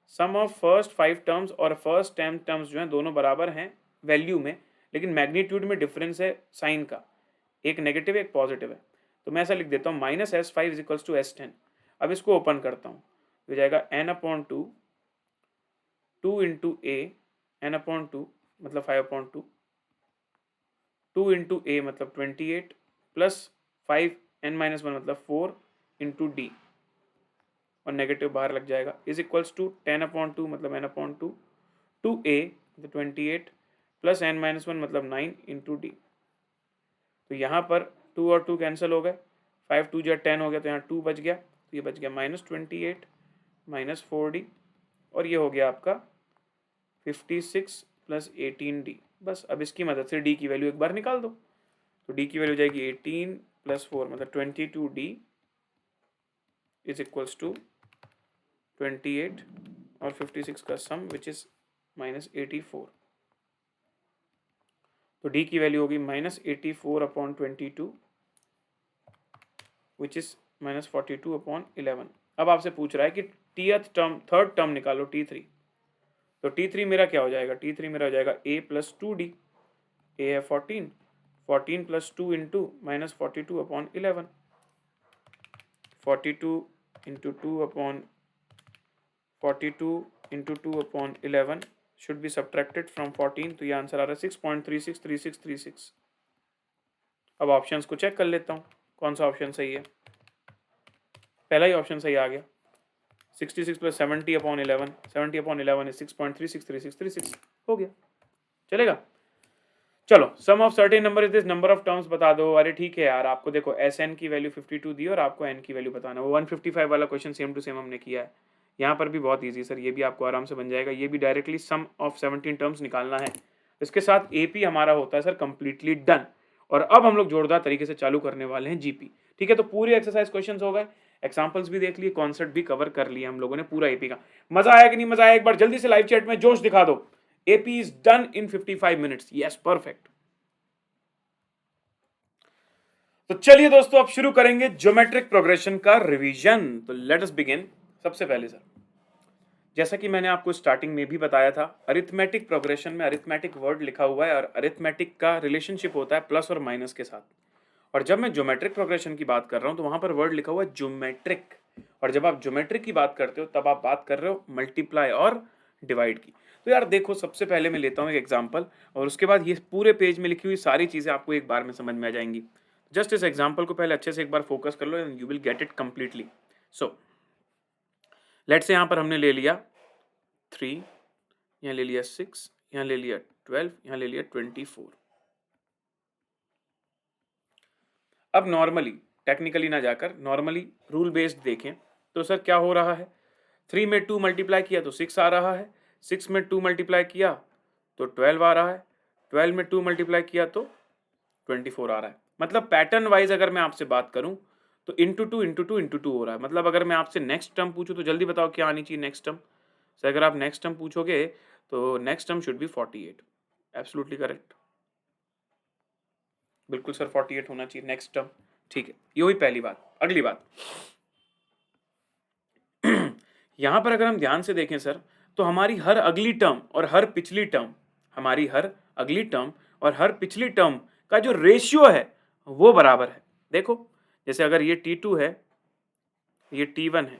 सम ऑफ फर्स्ट 5 टर्म्स और फर्स्ट 10 टर्म्स जो हैं दोनों बराबर हैं वैल्यू में, लेकिन मैग्नीट्यूड में डिफरेंस है साइन का, एक नेगेटिव एक पॉजिटिव है। तो मैं ऐसा लिख देता हूँ -s5 is equals to s10। अब इसको ओपन करता हूँ, हो जाएगा n/2 2 इंटू ए, n/2 मतलब 5/2, 2 इंटू ए मतलब 28 प्लस 5n-1 मतलब 4 इंटू डी, और नेगेटिव बाहर लग जाएगा, इज इक्वल्स टू 10/2 मतलब n/2 2a मतलब 28 प्लस n-1 मतलब 9 इंटू डी। तो यहाँ पर 2 और 2 कैंसिल हो गए, 5 2 जा 10 हो गया, तो यहाँ 2 बच गया, तो ये बच गया -28 माइनस 4d, और ये हो गया आपका 56 प्लस 18d। बस अब इसकी मदद से d की वैल्यू एक बार निकाल दो। तो d की वैल्यू जाएगी 18 प्लस 4 मतलब 22d इज इक्वल्स टू 28 और 56 का सम विच इज -84। तो d की वैल्यू होगी -84/22 विच इज -42/11। अब आपसे पूछ रहा है कि थर्ड टर्म निकालो t3। तो t3 मेरा क्या हो जाएगा? t3 मेरा हो जाएगा a प्लस 2d, a है 14 plus 2 into -42/11, 42 into 2/11 should be subtracted from 14, तो ये आंसर आ रहा है 6.363636। अब ऑप्शंस को चेक कर लेता हूँ कौन सा ऑप्शन सही है। पहला ही ऑप्शन सही आ गया, 66 प्लस 70/11, 70/11 इज 6.363636 हो गया, चलेगा। चलो, sum of certain number is this, number of terms बता दो। अरे ठीक है यार, आपको देखो Sn की वैल्यू 52 दी और आपको n की वैल्यू बताना, वो 155 वाला क्वेश्चन सेम टू सेम हमने किया है। यहाँ पर भी बहुत ईजी सर, ये भी आपको आराम से बन जाएगा। ये भी डायरेक्टली सम ऑफ 17 टर्म्स निकालना है। इसके साथ AP हमारा होता है सर कंप्लीटली डन, और अब हम लोग जोरदार तरीके से चालू करने वाले हैं GP। ठीक है, तो पूरे एक्सरसाइज क्वेश्चन हो गए, एग्जाम्पल्स भी देख लिए, कॉन्सेप्ट भी कवर कर लिया हम लोगों ने पूरा AP का। मजा आया कि नहीं मजा आया? एक बार जल्दी से लाइव चैट में जोश दिखा दो। AP is done in 55 minutes. Yes, perfect. तो चलिए दोस्तों, अब शुरू करेंगे ज्योमेट्रिक प्रोग्रेशन का रिवीजन। तो लेट अस बिगिन। सबसे पहले सर, जैसा कि मैंने आपको स्टार्टिंग में भी बताया था, अरिथमेटिक प्रोग्रेशन में अरिथमेटिक वर्ड लिखा हुआ है, और अरिथमेटिक का रिलेशनशिप होता है प्लस और माइनस के साथ। और जब मैं ज्योमेट्रिक प्रोग्रेशन की बात कर रहा हूं तो वहां पर वर्ड लिखा हुआ है ज्योमेट्रिक, और जब आप ज्योमेट्रिक की बात करते हो तब आप बात कर रहे हो मल्टीप्लाई और डिवाइड की। तो यार देखो, सबसे पहले मैं लेता हूँ एक एग्जाम्पल, और उसके बाद ये पूरे पेज में लिखी हुई सारी चीजें आपको एक बार में समझ में आ जाएंगी। जस्ट इस एग्जाम्पल को पहले अच्छे से एक बार फोकस कर लो and you will get it completely. So let's say यहाँ पर हमने ले लिया 3, यहाँ ले लिया 6, यहाँ ले लिया 12, यहाँ ले लिया 24। अब नॉर्मली टेक्निकली ना जाकर नॉर्मली रूल बेस्ड देखें तो सर क्या हो रहा है, 3 में 2 मल्टीप्लाई किया तो 6 आ रहा है, 6 में 2 मल्टीप्लाई किया तो 12 आ रहा है, 12 में 2 मल्टीप्लाई किया तो 24 आ रहा है। मतलब पैटर्न वाइज अगर मैं आपसे बात करूं तो into two into two into two हो रहा है। मतलब अगर मैं आपसे नेक्स्ट टर्म पूछूं तो जल्दी बताओ क्या आनी चाहिए नेक्स्ट टर्म। सर अगर आप नेक्स्ट टर्म पूछोगे तो next term should be 48। Absolutely correct, बिल्कुल सर 48 होना चाहिए नेक्स्ट टर्म। ठीक है, ये हुई पहली बात। अगली बात यहां पर अगर हम ध्यान से देखें सर तो हमारी हर अगली टर्म और हर पिछली टर्म, हमारी हर अगली टर्म और हर पिछली टर्म का जो रेशियो है वो बराबर है। देखो जैसे अगर ये T2 है, ये T1 है,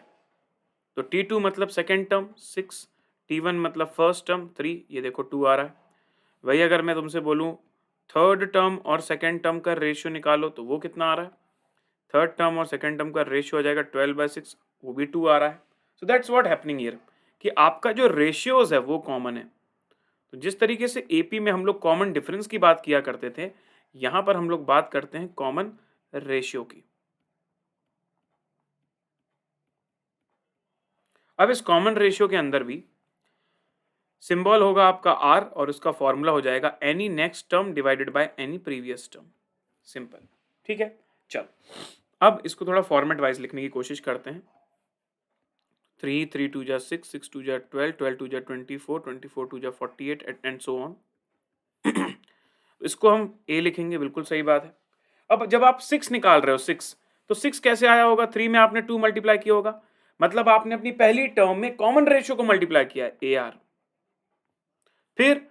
तो T2 मतलब सेकेंड टर्म 6, T1 मतलब फर्स्ट टर्म 3, ये देखो 2 आ रहा है। वही अगर मैं तुमसे बोलूं थर्ड टर्म और सेकेंड टर्म का रेशियो निकालो तो वो कितना आ रहा है, थर्ड टर्म और सेकेंड टर्म का रेशियो हो जाएगा 12/6, वो भी 2 आ रहा है। So that's what happening here कि आपका जो रेशियोज है वो कॉमन है। तो जिस तरीके से एपी में हम लोग कॉमन डिफरेंस की बात किया करते थे, यहां पर हम लोग बात करते हैं कॉमन रेशियो की। अब इस कॉमन रेशियो के अंदर भी सिंबल होगा आपका आर और उसका फॉर्मूला हो जाएगा any next term divided by any previous term. Simple, ठीक है। चल अब इसको थोड़ा फॉर्मेट वाइज लिखने की कोशिश करते हैं। 3 3 2 जा 6, 6 2 जा 12, 12 2 जा 24, 24 2 जा 48 एंड सो ऑन। इसको हम ए लिखेंगे, बिल्कुल सही बात है। अब जब आप 6 निकाल रहे हो 6, तो 6 कैसे आया होगा, 3 में आपने 2 मल्टीप्लाई किया होगा, मतलब आपने अपनी पहली टर्म में कॉमन रेशियो को मल्टीप्लाई किया है ए आर, फिर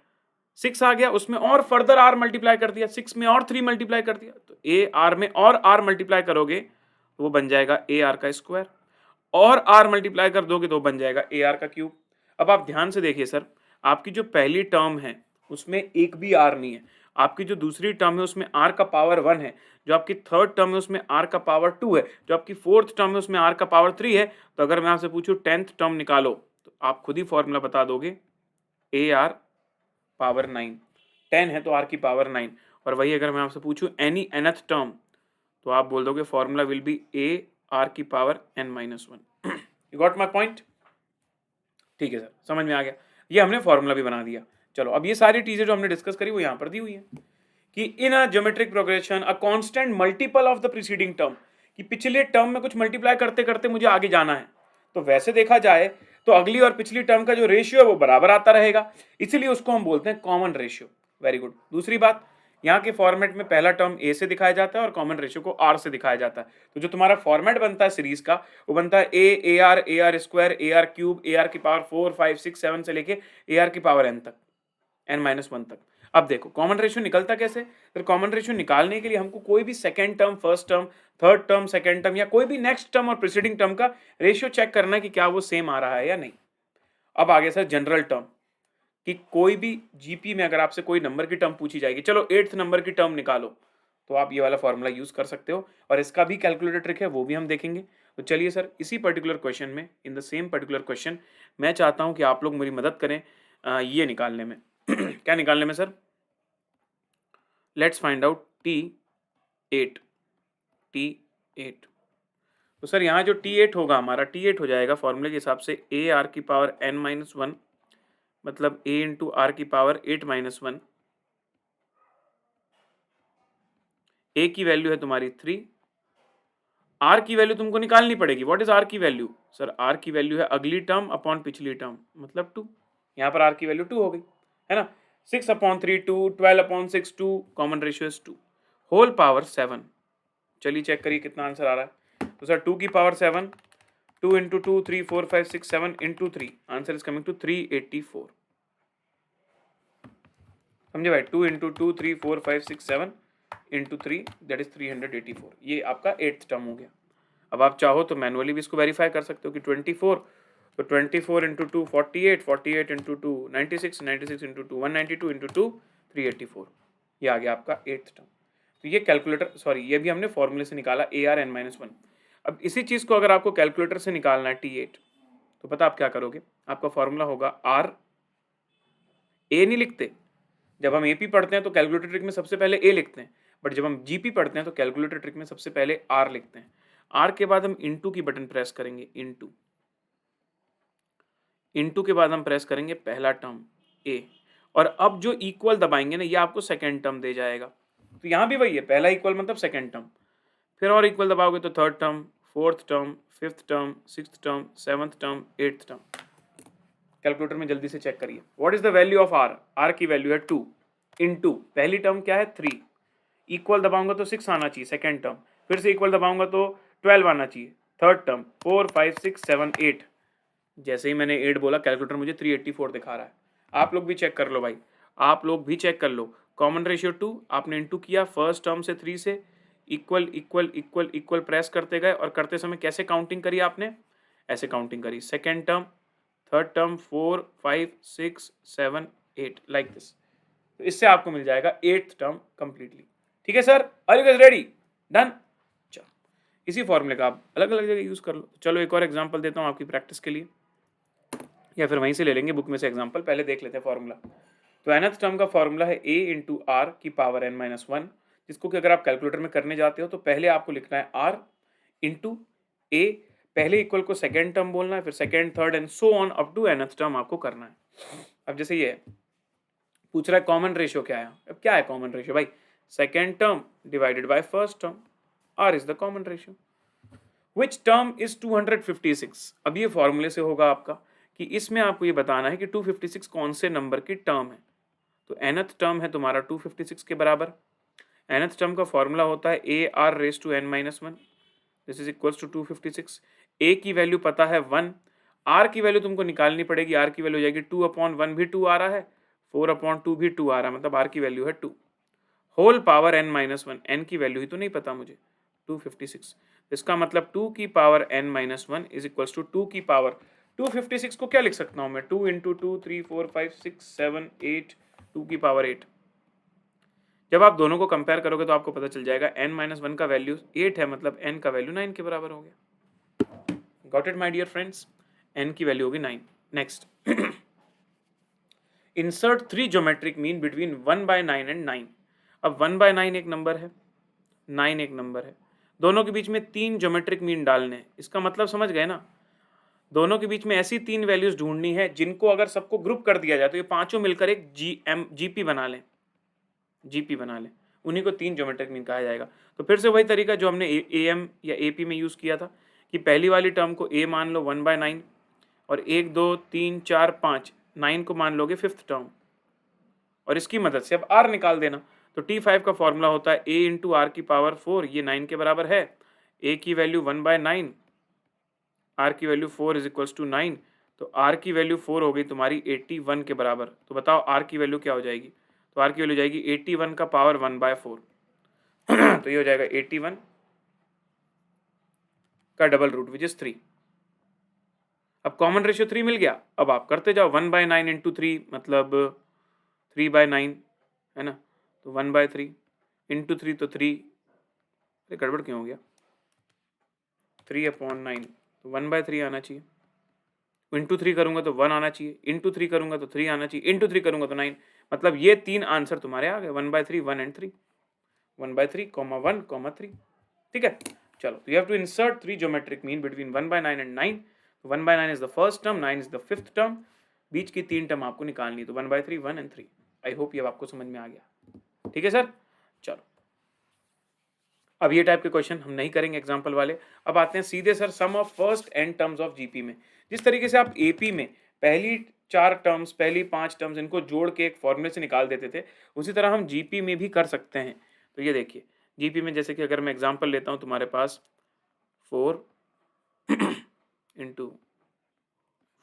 6 आ गया उसमें और फर्दर आर मल्टीप्लाई कर दिया, 6 में और 3 मल्टीप्लाई कर दिया, तो ए आर में और आर मल्टीप्लाई करोगे तो वो बन जाएगा ए आर का स्क्वायर, और आर मल्टीप्लाई कर दोगे तो बन जाएगा ए आर का क्यूब। अब आप ध्यान से देखिए सर, आपकी जो पहली टर्म है उसमें एक भी आर नहीं है, आपकी जो दूसरी टर्म है उसमें आर का पावर 1 है, जो आपकी थर्ड टर्म है उसमें आर का पावर 2 है, जो आपकी फोर्थ टर्म है उसमें आर का पावर 3 है। तो अगर मैं आपसे पूछूं 10th टर्म निकालो तो आप खुद ही फॉर्मूला बता दोगे, ए आर पावर 9, 10 है तो आर की पावर 9। और वही अगर मैं आपसे पूछूं एनी nth टर्म तो आप बोल दोगे formula will be a r की power n-1। You got my point? ठीक है सर, समझ में आ गया। ये हमने फॉर्मूला भी बना दिया। चलो अब ये सारी चीजें जो हमने डिस्कस करी वो यहाँ पर दी हुई है कि in a geometric progression a constant multiple of the preceding term, कि पिछले टर्म में कुछ मल्टीप्लाई करते करते मुझे आगे जाना है। तो वैसे देखा जाए तो अगली और पिछली टर्म का जो रेशियो है वो बराबर आता रहेगा, इसीलिए उसको हम बोलते हैं कॉमन रेशियो। Very good. दूसरी बात, यहाँ के फॉर्मेट में पहला टर्म ए से दिखाया जाता है और कॉमन रेशियो को आर से दिखाया जाता है। तो जो तुम्हारा फॉर्मेट बनता है सीरीज का वो बनता है a are square, A R cube, A r की पावर 4 5 6 7 से लेके ए आर की पावर एन तक, n-1 तक। अब देखो कॉमन रेशियो निकलता कैसे, फिर कॉमन रेशियो निकालने के लिए हमको कोई भी second term, first term, third term, second term या कोई भी नेक्स्ट टर्म और प्रीसीडिंग टर्म का रेशियो चेक करना है कि क्या वो सेम आ रहा है या नहीं। अब आगे सर जनरल टर्म, कि कोई भी जीपी में अगर आपसे कोई नंबर की टर्म पूछी जाएगी, चलो 8th नंबर की टर्म निकालो, तो आप ये वाला फॉर्मूला यूज कर सकते हो और इसका भी कैलकुलेटर ट्रिक है वो भी हम देखेंगे। तो चलिए सर इसी पर्टिकुलर क्वेश्चन में, in the same particular question, मैं चाहता हूं कि आप लोग मेरी मदद करें ये निकालने में। क्या निकालने में sir? Let's find out T8। तो सर यहाँ जो T8 होगा हमारा, T8 हो जाएगा फॉर्मूले के हिसाब से ए आर की पावर n-1, मतलब a इंटू आर की पावर 8-1। a की वैल्यू है तुम्हारी 3, r की वैल्यू तुमको निकालनी पड़ेगी। व्हाट इज r की वैल्यू? सर r की वैल्यू है अगली टर्म अपॉन पिछली टर्म, मतलब 2। यहाँ पर r की वैल्यू 2 हो गई है ना। 6/3 2, 12/6 2, common ratio is 2, whole power 7। चलिए चेक करिए कितना आंसर आ रहा है। तो सर 2 की power 7, 2 into 2 3 4 5 6 7 into 3, answer is coming to 384। समझे भाई? 2 इंटू 2 3 4 5 6 7 इंटू 3 दैट इज 384। ये आपका 8th टर्म हो गया। अब आप चाहो तो मैनुअली भी इसको वेरीफाई कर सकते हो कि 24, तो 24 इंटू 2 48, 48 इंटू 2 96, 96 इंटू 2 192 इंटू 2 384। ये आ गया आपका 8th टर्म। तो ये कैलकुलेटर, सॉरी ये भी हमने फॉर्मूले से निकाला ARn-1। अब इसी चीज़ को अगर आपको कैलकुलेटर से निकालना है T8, तो पता आप क्या करोगे, आपका फॉर्मूला होगा आर, ए नहीं लिखते, जब हम एपी पढ़ते हैं तो कैलकुलेटर ट्रिक में सबसे पहले ए लिखते हैं, बट जब हम जीपी पढ़ते हैं तो कैलकुलेटर ट्रिक में सबसे पहले आर लिखते हैं। आर के बाद हम इनटू की बटन प्रेस करेंगे, इनटू के बाद हम प्रेस करेंगे पहला टर्म ए, और अब जो इक्वल दबाएंगे ना ये आपको सेकेंड टर्म दे जाएगा। तो यहाँ भी वही है, पहला इक्वल मतलब सेकेंड टर्म, फिर और इक्वल दबाओगे तो third term, fourth term, fifth term, sixth term, seventh term, eighth term. Calculator में जल्दी से चेक करिए, what is the value of r, r की वैल्यू है 2 इनटू पहली टर्म क्या है 3, इक्वल दबाऊंगा तो 6 आना चाहिए सेकेंड टर्म, फिर से इक्वल दबाऊंगा तो 12 आना चाहिए थर्ड टर्म, 4 5 6 7 8। जैसे ही मैंने 8 बोला कैलकुलेटर मुझे 384 दिखा रहा है। आप लोग भी चेक कर लो भाई, आप लोग भी चेक कर लो। कॉमन रेशियो 2, आपने इनटू किया फर्स्ट टर्म से 3 से, equal equal equal equal press करते गए, और करते समय कैसे काउंटिंग करी आपने, ऐसे काउंटिंग करी, second term, third term, 4 5 6 7 8 like this. तो इससे आपको मिल जाएगा 8th टर्म कंप्लीटली। ठीक है sir, are you guys ready, done. चलो इसी फॉर्मूले का आप अलग अलग जगह यूज कर लो। चलो एक और एग्जांपल देता हूं आपकी प्रैक्टिस के लिए, या फिर वहीं से ले लेंगे बुक में से एग्जांपल, पहले देख लेते हैं फॉर्मूला। तो nth टर्म का फॉर्मूला है a इंटू आर की पावर n-1, जिसको कि अगर आप कैलकुलेटर में करने जाते हो तो पहले आपको लिखना है r इंटू a, पहले इक्वल को सेकेंड टर्म बोलना है, फिर second third and so on up to nth term आपको करना है। अब जैसे ये पूछ रहा है कॉमन रेशियो क्या है, अब क्या है कॉमन रेशियो भाई, second term divided by first term, r is the common ratio. Which term is 256, अब ये फॉर्मूले से होगा आपका कि इसमें आपको ये बताना है कि 256 कौन से नंबर की टर्म है। तो nth टर्म है तुम्हारा 256 के बराबर। nth टर्म का फॉर्मूला होता है a r raise to n-1, this is equals to 256। a की वैल्यू पता है 1, r की वैल्यू तुमको निकालनी पड़ेगी, r की वैल्यू हो जाएगी 2/1 भी 2 आ रहा है, 4/2 भी 2 आ रहा है, मतलब r की वैल्यू है 2 होल पावर n-1, n की वैल्यू ही तो नहीं पता मुझे 256, इसका मतलब 2 की power n-1 is equals to 2 की पावर 256 को क्या लिख सकता हूं मैं, 2 इंटू 2 3 4 5 6 7 8, 2 की पावर 8। जब आप दोनों को कंपेयर करोगे तो आपको पता चल जाएगा n-1 का वैल्यू 8 है, मतलब n का वैल्यू 9 के बराबर हो गया। Got it my dear friends, n की वैल्यू होगी 9। Next, insert 3 geometric mean between 1/9 and 9। अब 1/9 एक नंबर है, 9 एक नंबर है, दोनों के बीच में 3 ज्योमेट्रिक मीन डालने हैं। इसका मतलब समझ गए ना, दोनों के बीच में ऐसी 3 वैल्यूज ढूंढनी है जिनको अगर सबको ग्रुप कर दिया जाए तो ये पांचों मिलकर एक जीपी बना लें, जीपी बना लें, उन्हीं को 3 ज्योमेट्रिक मीन कहा जाएगा। तो फिर से वही तरीका जो हमने एएम या एपी में यूज किया था कि पहली वाली टर्म को ए मान लो 1/9, और 1 2 3 4 5 9 को मान लोगे फिफ्थ टर्म, और इसकी मदद से अब आर निकाल देना। तो T5 का फॉर्मूला होता है a इंटू आर की पावर 4, ये 9 के बराबर है, a की वैल्यू 1/9, r की वैल्यू 4 इज इक्वल्स टू 9, तो r की वैल्यू 4 हो गई तुम्हारी 81 के बराबर। तो बताओ r की वैल्यू क्या हो जाएगी, तो r की वैल्यू जाएगी 81 का पावर 1/4 तो ये हो जाएगा 81 का डबल रूट विच इज 3। अब कॉमन रेशियो 3 मिल गया, अब आप करते जाओ 1/9 इंटू 3 मतलब 3/9 है ना, तो 1/3 इंटू 3 तो 3, गड़बड़ क्यों हो गया, 3/9 तो 1/3 आना चाहिए, इंटू 3 करूंगा तो 1 आना चाहिए, इंटू 3 करूंगा तो 3 आना चाहिए, इंटू 3 करूंगा तो 9, मतलब ये 3 आंसर तुम्हारे आ गए 1/3 1 एंड 3, 1/3 1 3। ठीक है, चलो तो you have to insert 3 geometric mean between 1/9 and 9। 1/9 is the first term, 9 is the fifth term, बीच की 3 टर्म आपको निकालनी है, तो 1/3 1 एंड 3। आई होप ये आपको समझ में आ गया। ठीक है सर, चलो अब ये टाइप के क्वेश्चन हम नहीं करेंगे एग्जाम्पल वाले। अब आते हैं सीधे sir sum of first n terms of GP में। जिस तरीके से आप एपी में पहली 4 टर्म्स, पहली 5 टर्म्स इनको जोड़ के एक फॉर्मूले से निकाल देते थे, उसी तरह हम जीपी में भी कर सकते हैं। तो ये देखिए जीपी में, जैसे कि अगर मैं एग्जाम्पल लेता हूँ, तुम्हारे पास 4 इंटू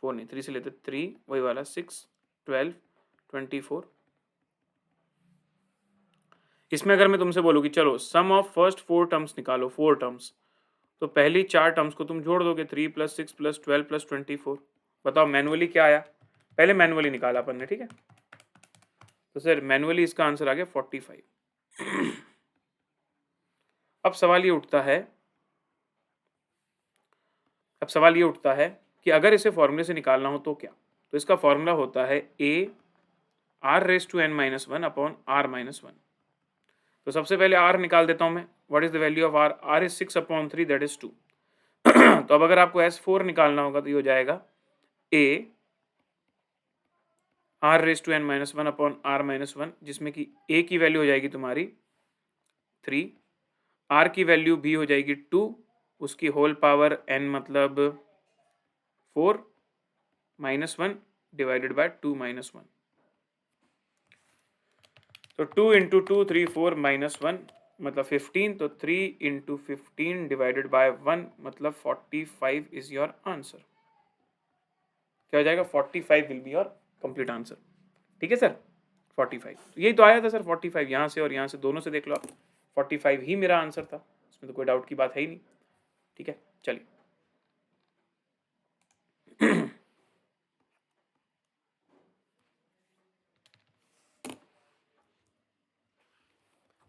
4 नहीं 3 से लेते 3, वही वाला 6 12 24। इसमें अगर मैं तुमसे बोलूँ कि चलो सम ऑफ फर्स्ट 4 टर्म्स निकालो, 4 टर्म्स, तो पहली 4 टर्म्स को तुम जोड़ दोगे, 3 + 6 + 12 + 24। बताओ मैनुअली क्या आया, पहले मैनुअली निकाला अपन ने, ठीक है, तो सर मैनुअली इसका आंसर आ गया 45। अब सवाल ये उठता है कि अगर इसे फॉर्मूले से निकालना हो तो क्या, तो इसका फॉर्मूला होता है a r raise to n minus one upon r minus one. तो सबसे पहले आर निकाल देता हूं मैं, what is the value of r, r is 6 upon 3 that is 2। तो अब अगर आपको S4 निकालना होगा तो ये हो जाएगा a r raise to n minus one upon r minus one, जिसमें कि ए की वैल्यू हो जाएगी तुम्हारी 3, आर की वैल्यू भी हो जाएगी 2, उसकी होल पावर n मतलब 4 minus one divided by 2 minus one. तो 2 इंटू 2 3 4 माइनस वन मतलब 15, तो 3 इंटू 15 डिवाइडेड बाय 1 मतलब 45 इज योर आंसर। क्या हो जाएगा, 45 will be your complete answer. ठीक है सर, 45 तो यही तो आया था सर, 45 यहाँ से और यहाँ से दोनों से देख लो आप, 45 ही मेरा आंसर था, इसमें तो कोई डाउट की बात है ही नहीं। ठीक है, चलिए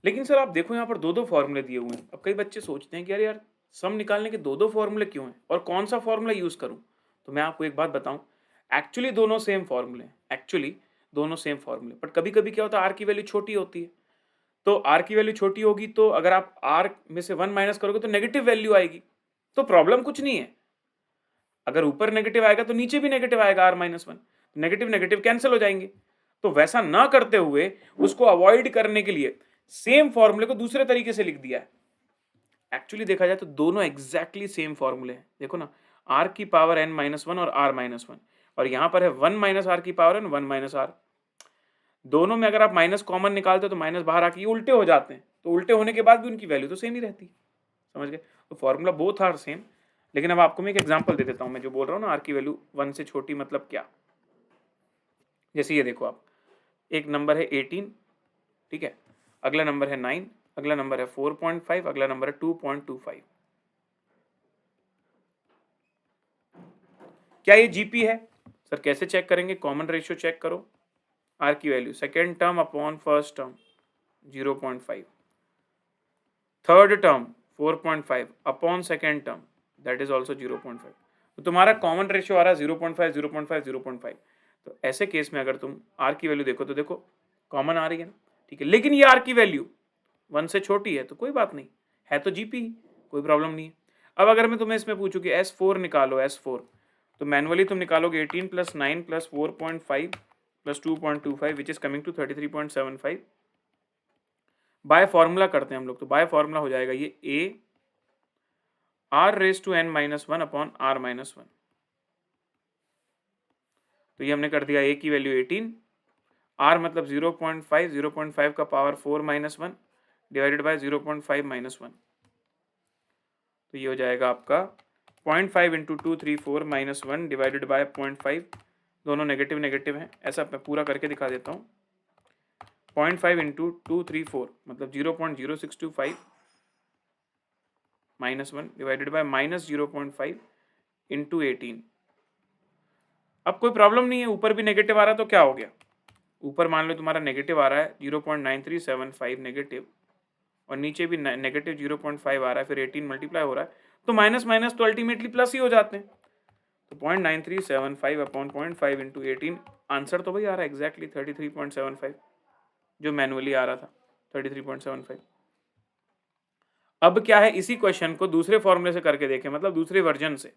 लेकिन सर आप देखो यहाँ पर दो दो फॉर्मूले दिए हुए हैं। अब कई बच्चे सोचते हैं कि यार यार सम निकालने के दो दो फॉर्मूले क्यों हैं और कौन सा फॉर्मूला यूज करूं। तो मैं आपको एक बात बताऊं, एक्चुअली दोनों सेम फॉर्मूले हैं, एक्चुअली दोनों सेम फॉर्मूले, बट कभी कभी क्या होता है आर की वैल्यू छोटी होती है। तो आर की वैल्यू छोटी होगी तो अगर आप आर में से 1 माइनस करोगे तो नेगेटिव वैल्यू आएगी। तो प्रॉब्लम कुछ नहीं है, अगर ऊपर नेगेटिव आएगा तो नीचे भी नेगेटिव आएगा r minus one, negative negative cancel हो जाएंगे। तो वैसा ना करते हुए उसको अवॉइड करने के लिए सेम फॉर्मूले को दूसरे तरीके से लिख दिया है। एक्चुअली देखा जाए तो दोनों एग्जैक्टली सेम फॉर्मूले हैं। देखो ना, आर की पावर एन माइनस वन और आर माइनस वन, और यहां पर है 1 माइनस आर की पावर एन 1 माइनस आर। दोनों में अगर आप माइनस कॉमन निकालते हो तो माइनस बाहर आके उल्टे हो जाते हैं, तो उल्टे होने के बाद भी उनकी वैल्यू तो सेम ही रहती है। समझ गए, तो फॉर्मूला बोथ आर सेम। लेकिन अब आपको मैं एक एग्जांपल दे देता हूं, मैं जो बोल रहा हूं ना आर की वैल्यू 1 से छोटी मतलब क्या। जैसे ये देखो आप, एक नंबर है 18, ठीक है, अगला नंबर है 9, अगला नंबर है 4.5, अगला नंबर है 2.25। क्या ये जीपी है? सर कैसे चेक करेंगे, कॉमन रेशियो चेक करो, आर की value second term upon first term 0.5, third term 4.5 upon second term that is also 0.5। तो तुम्हारा कॉमन रेशियो आ रहा है 0.5 0.5 0.5। तो ऐसे केस में अगर तुम आर की वैल्यू देखो तो देखो कॉमन आ रही है ना, ठीक है। लेकिन ये आर की वैल्यू 1 से छोटी है तो कोई बात नहीं, है तो जीपी ही, कोई प्रॉब्लम नहीं है। अब अगर मैं तुम्हें इसमें पूछूं कि S4 निकालो, S4, तो मैनुअली तुम निकालोगे 18 plus 9 plus 4.5 plus 2.25 which is coming to 33.75। By formula करते हैं हम लोग, तो बाय फॉर्मूला हो जाएगा ये a r raise to n minus one upon r minus one. तो ये हमने कर दिया, ए की वैल्यू 18, आर मतलब 0.5, 0.5 का power 4 minus one divided by 0.5 minus one. तो ये हो जाएगा आपका 0.5 into 2 3 4 minus one divided by 0.5, दोनों नेगेटिव नेगेटिव हैं। ऐसा मैं पूरा करके दिखा देता हूँ, 0.5 इंटू 2 3 4 मतलब 0.0625 minus one divided by minus 0.5 into 18। अब कोई प्रॉब्लम नहीं है, ऊपर भी नेगेटिव आ रहा है तो क्या हो गया, ऊपर मान लो तुम्हारा नेगेटिव आ रहा है 0.9375 नेगेटिव, और नीचे भी नेगेटिव 0.5 आ रहा है, फिर 18 मल्टीप्लाई हो रहा है, तो माइनस माइनस तो अल्टीमेटली प्लस ही हो जाते हैं। तो 0.9375 अपॉन 0.5 इंटू 18, आंसर तो भाई आ रहा है एग्जैक्टली 33.75, जो मैनुअली आ रहा था 33.75। अब क्या है, इसी क्वेश्चन को दूसरे फॉर्मूले से करके देखें, मतलब दूसरे वर्जन से,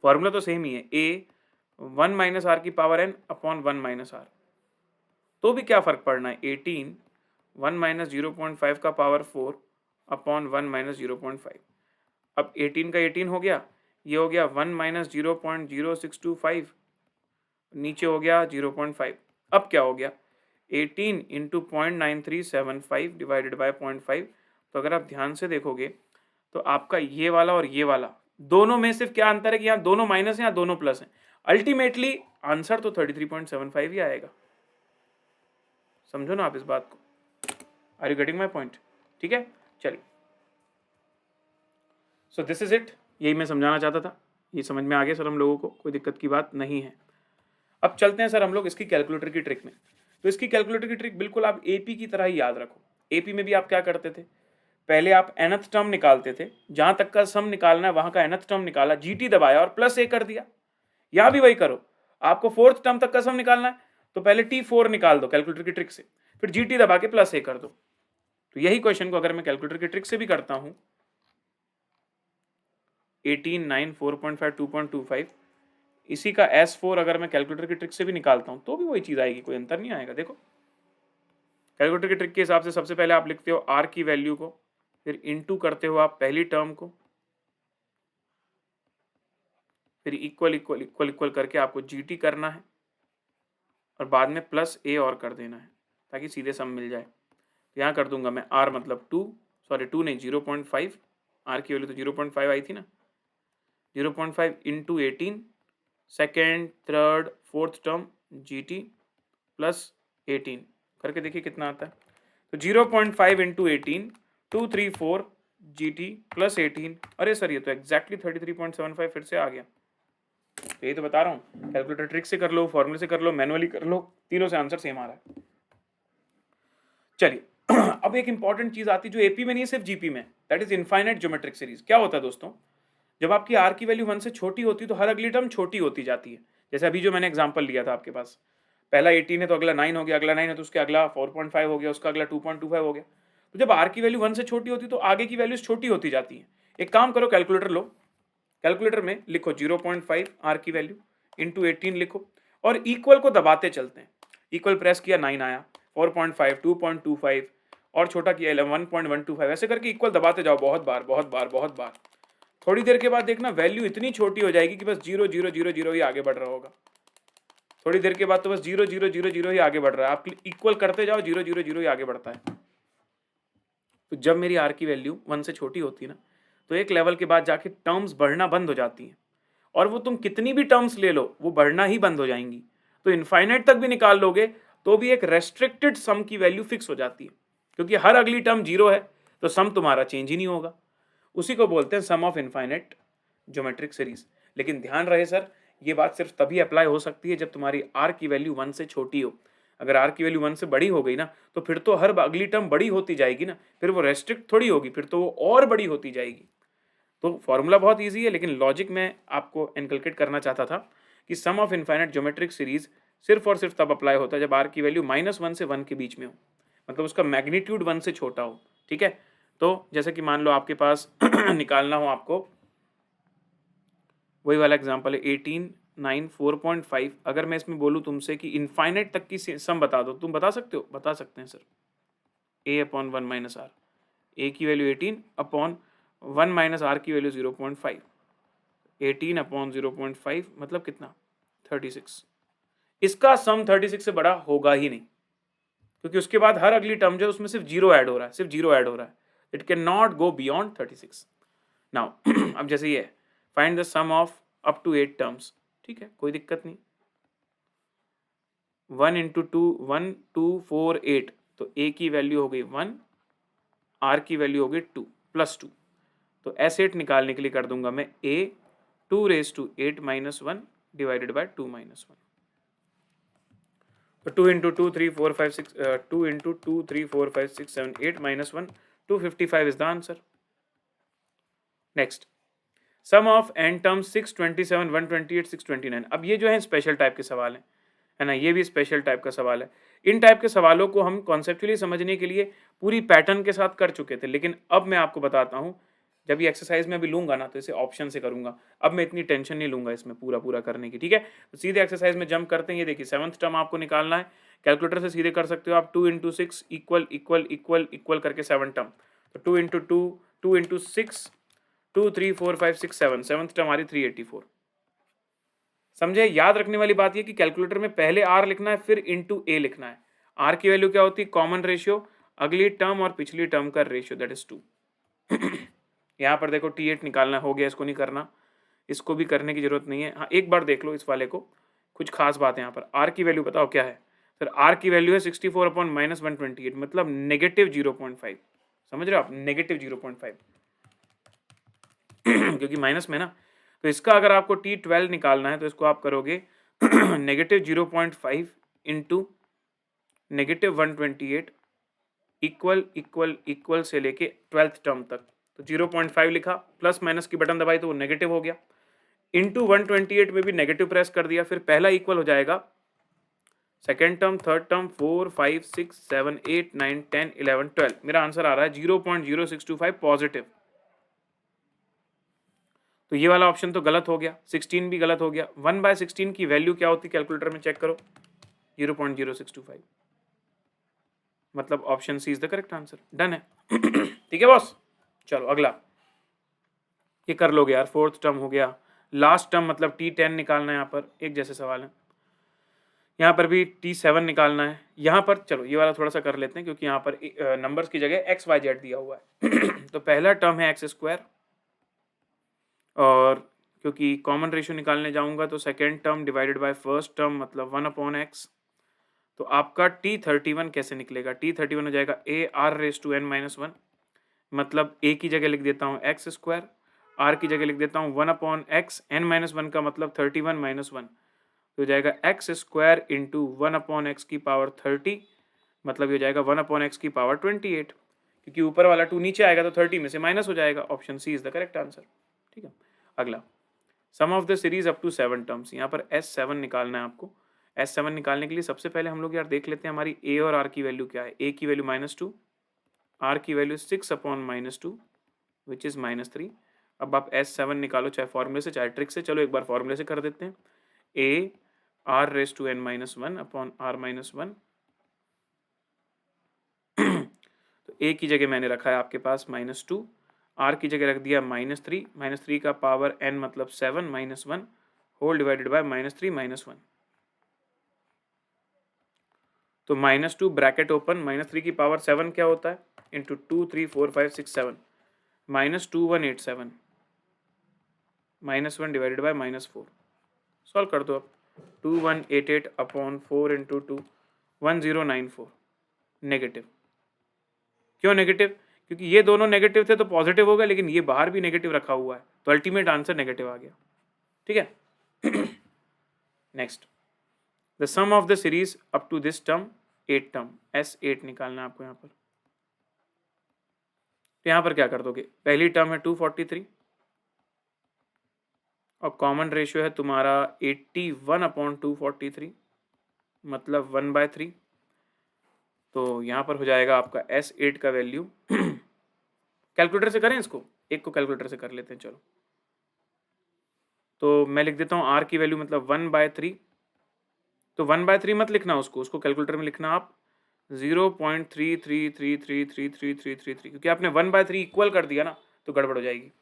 फॉर्मूला तो सेम ही है, ए 1 माइनस आर की power n upon 1 minus r. तो भी क्या फर्क पड़ना है, 18 1 माइनस 0.5 का पावर 4 अपॉन 1 माइनस 0.5। अब 18 का 18 हो गया, ये हो गया 1 माइनस 0.0625, नीचे हो गया 0.5। अब क्या हो गया, 18 इंटू 0.9375 डिवाइडेड बाय 0.5। तो अगर आप ध्यान से देखोगे तो आपका ये वाला और ये वाला, दोनों में सिर्फ क्या अंतर है कि यहाँ दोनों माइनस है, यहाँ दोनों प्लस है। अल्टीमेटली आंसर तो 33.75 ही आएगा। समझो ना आप इस बात को, are you getting my point? ठीक है, चलिए, सो दिस इज इट, यही मैं समझाना चाहता था। ये समझ में आ गया सर हम लोगों को, कोई दिक्कत की बात नहीं है। अब चलते हैं सर हम लोग इसकी कैलकुलेटर की ट्रिक में। तो इसकी कैलकुलेटर की ट्रिक बिल्कुल आप एपी की तरह ही याद रखो। एपी में भी आप क्या करते थे, पहले आप nth टर्म निकालते थे, जहां तक का सम निकालना है वहां का nth टर्म निकाला, जीटी दबाया और प्लस ए कर दिया। यहाँ भी वही करो, आपको फोर्थ टर्म तक का सम निकालना है तो पहले T4 निकाल दो कैलकुलेटर की ट्रिक से, फिर GT दबा के प्लस ए कर दो। तो यही क्वेश्चन को अगर मैं कैलकुलेटर की ट्रिक से भी करता हूं, 18 9 4.5 2.25, इसी का S4 अगर मैं कैलकुलेटर की ट्रिक से भी निकालता हूं तो भी वही चीज आएगी, कोई अंतर नहीं आएगा। देखो कैलकुलेटर की ट्रिक के हिसाब से सबसे पहले आप लिखते हो R की वैल्यू को, फिर इनटू करते हो आप पहली टर्म को, फिर इक्वल इक्वल इक्वल इक्वल करके आपको GT करना है और बाद में प्लस ए और कर देना है ताकि सीधे सम मिल जाए। तो यहाँ कर दूंगा मैं R मतलब 2, सॉरी 2 नहीं 0.5, R की वैल्यू तो 0.5 आई थी ना, 0.5 into 18, second third fourth term GT plus 18 करके देखिए कितना आता है। तो 0.5 इंटू 18 234 GT प्लस 18, अरे सर ये तो एग्जैक्टली 33.75 फिर से आ गया। तो यही तो बता रहा हूँ, कैलकुलेटर ट्रिक से कर लो, फॉर्मूले से कर लो, मैनुअली कर लो, तीनों से आंसर सेम आ रहा है। चलिए अब एक इंपॉर्टेंट चीज आती है जो एपी में नहीं है सिर्फ जीपी में, that is infinite geometric series. क्या होता है दोस्तों, जब आपकी आर की वैल्यू 1 से छोटी होती है तो हर अगली टर्म छोटी होती जाती है। जैसे अभी जो मैंने एग्जांपल लिया था आपके पास, पहला 18 है तो अगला 9 हो गया, अगला 9 है तो उसके अगला 4.5 हो गया, उसका अगला 2.25 हो गया। तो जब आर की वैल्यू 1 से छोटी होती है तो आगे की वैल्यूज छोटी होती जाती है। एक काम करो, कैलकुलेटर लो, कैलकुलेटर में लिखो 0.5 आर की वैल्यू इंटू 18 लिखो और इक्वल को दबाते चलते हैं। इक्वल प्रेस किया 9 आया, 4.5 2.25 और छोटा किया 1.125, ऐसे करके इक्वल दबाते जाओ बहुत बार बहुत बार बहुत बार। थोड़ी देर के बाद देखना वैल्यू इतनी छोटी हो जाएगी कि बस 0 0 0 0 ही आगे बढ़ रहा होगा। थोड़ी देर के बाद तो बस 0 0 0 0 ही आगे बढ़ रहा है, आप इक्वल करते जाओ 0 0 0 ही आगे बढ़ता है। तो जब मेरी आर की वैल्यू 1 से छोटी होती है ना, तो एक लेवल के बाद जाके टर्म्स बढ़ना बंद हो जाती हैं, और वो तुम कितनी भी टर्म्स ले लो वो बढ़ना ही बंद हो जाएंगी। तो इनफाइनाइट तक भी निकाल लोगे तो भी एक रेस्ट्रिक्टेड सम की वैल्यू फिक्स हो जाती है, क्योंकि हर अगली टर्म 0 है तो सम तुम्हारा चेंज ही नहीं होगा। उसी को बोलते हैं सम ऑफ इनफाइनाइट ज्योमेट्रिक सीरीज। लेकिन ध्यान रहे सर, ये बात सिर्फ तभी अप्लाई हो सकती है जब तुम्हारी आर की वैल्यू 1 से छोटी हो। अगर आर की वैल्यू 1 से बड़ी हो गई ना तो फिर तो हर अगली टर्म बड़ी होती जाएगी ना, फिर वो रेस्ट्रिक्ट थोड़ी होगी, फिर तो वो और बड़ी होती जाएगी। तो फॉर्मूला बहुत इजी है, लेकिन लॉजिक में आपको इनकलकेट करना चाहता था कि sum of infinite geometric series सिर्फ और सिर्फ तब अप्लाई होता है जब आर की वैल्यू -1 से 1 के बीच में हो, मतलब उसका मैग्नीट्यूड 1 से छोटा हो। ठीक है, तो जैसे कि मान लो आपके पास निकालना हो आपको, वही वाला एग्जांपल है 18 9 4.5। अगर मैं इसमें बोलूँ तुमसे कि इनफाइनाइट तक की सम बता दो, तुम बता सकते हो? बता सकते हैं सर। a/1 माइनस आर, ए की वैल्यू 18 अपॉन 1 माइनस आर की वैल्यू 0.5, 18 अपॉन 0.5 मतलब कितना, 36। इसका सम 36 से बड़ा होगा ही नहीं, क्योंकि उसके बाद हर अगली टर्म जो उसमें सिर्फ जीरो ऐड हो रहा है, सिर्फ जीरो ऐड हो रहा है। It can not go beyond 36। Now अब जैसे ये है, find the sum of up to 8 terms. ठीक है, कोई दिक्कत नहीं। 1 इंटू 2 1 2 4 8, तो ए की वैल्यू हो गई 1, आर की वैल्यू हो गई 2 प्लस 2। तो S8 निकालने के लिए कर दूंगा मैं a 2⁻8 - 1 डिवाइडेड बाय 2 - 1। तो 2 into 2 3 4 5 6 2 into 2 3 4 5 6 7 8 - 1 255 is the answer. Next, sum of n terms 627 128 629। अब ये जो है स्पेशल टाइप के सवाल हैं, है ना, ये भी स्पेशल टाइप का सवाल है। इन टाइप के सवालों को हम कॉन्सेप्चुअली समझने के लिए पूरी पैटर्न के साथ कर चुके थे, लेकिन अब मैं आपको बताता हूँ, जब ये एक्सरसाइज में अभी लूंगा ना तो इसे ऑप्शन से करूंगा। अब मैं इतनी टेंशन नहीं लूंगा इसमें पूरा पूरा करने की। ठीक है, तो सीधे एक्सरसाइज में जंप करते हैं। ये देखिए 7th टर्म आपको निकालना है, कैलकुलेटर से सीधे कर सकते हो आप। 2 into 6 equal equal equal equal करके 7 टर्म, तो 2 इंटू 2 2 इंटू 6 2 3 4 5 6 7, 7th टर्म हमारी 384। समझे, याद रखने वाली बात ये कि कैलकुलेटर में पहले आर लिखना है फिर इंटू ए लिखना है। आर की वैल्यू क्या होती है, कॉमन रेशियो, अगली टर्म और पिछली टर्म का रेशियो, दैट इज 2। यहाँ पर देखो T8 निकालना हो गया, इसको नहीं करना, इसको भी करने की जरूरत नहीं है। हाँ, एक बार देख लो इस वाले को, कुछ खास बात है यहाँ पर। आर की वैल्यू बताओ क्या है सर? आर की वैल्यू है 64 अपॉन -128, मतलब -0.5। समझ रहे हो आप, -0.5 क्योंकि माइनस में ना। तो इसका अगर आपको T12 निकालना है तो इसको आप करोगे -0.5 इंटू -128 इक्वल इक्वल इक्वल से लेके 12th टर्म तक। तो 0.5 लिखा, प्लस माइनस की बटन दबाई तो वो नेगेटिव हो गया, इंटू 128 में भी नेगेटिव प्रेस कर दिया, फिर पहला इक्वल हो जाएगा सेकेंड टर्म, थर्ड टर्म, 4, 5, 6, 7, 8, 9, 10, 11, 12। मेरा आंसर आ रहा है 0.0625 पॉजिटिव। तो ये वाला ऑप्शन तो गलत हो गया, 16 भी गलत हो गया। 1/16 की वैल्यू क्या होती, कैलकुलेटर में चेक करो, 0.0625, मतलब option C is the correct answer. Done है। ठीक है बॉस, चलो अगला ये कर लोगे यार। फोर्थ टर्म हो गया, लास्ट टर्म मतलब T10 निकालना है। यहाँ पर एक जैसे सवाल है, यहाँ पर भी T7 निकालना है। यहाँ पर चलो ये वाला थोड़ा सा कर लेते हैं, क्योंकि यहाँ पर नंबर्स की जगह XYZ दिया हुआ है। तो पहला टर्म है x², और क्योंकि कॉमन रेशियो निकालने जाऊंगा तो second term divided by first term मतलब 1/x। तो आपका T31 कैसे निकलेगा, T31 हो जाएगा AR⁻n-1, मतलब a की जगह लिख देता हूँ x², r की जगह लिख देता हूँ 1/x, n-1 का मतलब 31 - 1, तो हो जाएगा x² इंटू 1/x की पावर 30, मतलब ये हो जाएगा 1/x की पावर 28, क्योंकि ऊपर वाला 2 नीचे आएगा तो 30 में से माइनस हो जाएगा। Option C is the correct answer. ठीक है, अगला sum of the series up to 7 terms. यहाँ पर S7 निकालना है आपको। S7 निकालने के लिए सबसे पहले हम लोग यार देख लेते हैं हमारी a और r की वैल्यू क्या है। a की वैल्यू -2, r की वैल्यू 6/-2 विच इज़ -3। अब आप S7 निकालो, चाहे फॉर्मूले से चाहे ट्रिक से। चलो एक बार फॉर्मूले से कर देते हैं। AR⁻n-1/r-1। तो a की जगह मैंने रखा है आपके पास -2, r की जगह रख दिया -3, -3 का पावर n मतलब 7 - 1 होल डिवाइडेड बाय -3 - 1। तो -2 ब्रैकेट ओपन, -3 की पावर 7 क्या होता है, इंटू 2, 3, 4, 5, 6, 7, -2187 -1 डिवाइडेड बाय -4। सॉल्व कर दो अब। 2188/4 इंटू 2 1094 नेगेटिव। क्यों नेगेटिव, क्योंकि ये दोनों नेगेटिव थे तो पॉजिटिव होगा, लेकिन ये बाहर भी नेगेटिव रखा हुआ है तो अल्टीमेट आंसर नेगेटिव आ गया। ठीक है। Next, the sum of the series up to this term 8 term, S8 निकालना है आपको। यहाँ पर तो यहाँ पर क्या कर दोगे, पहली टर्म है 243 और कॉमन रेशियो है तुम्हारा 81/243, मतलब 1/3। तो यहाँ पर हो जाएगा आपका S8 का वैल्यू कैलकुलेटर से करें इसको, एक को कैलकुलेटर से कर लेते हैं। चलो तो मैं लिख देता हूँ R की वैल्यू मतलब 1/3। तो 1/3 मत लिखना उसको कैलकुलेटर में लिखना आप 0.33333333, क्योंकि आपने 1/3 इक्वल कर दिया ना तो गड़बड़ हो जाएगी।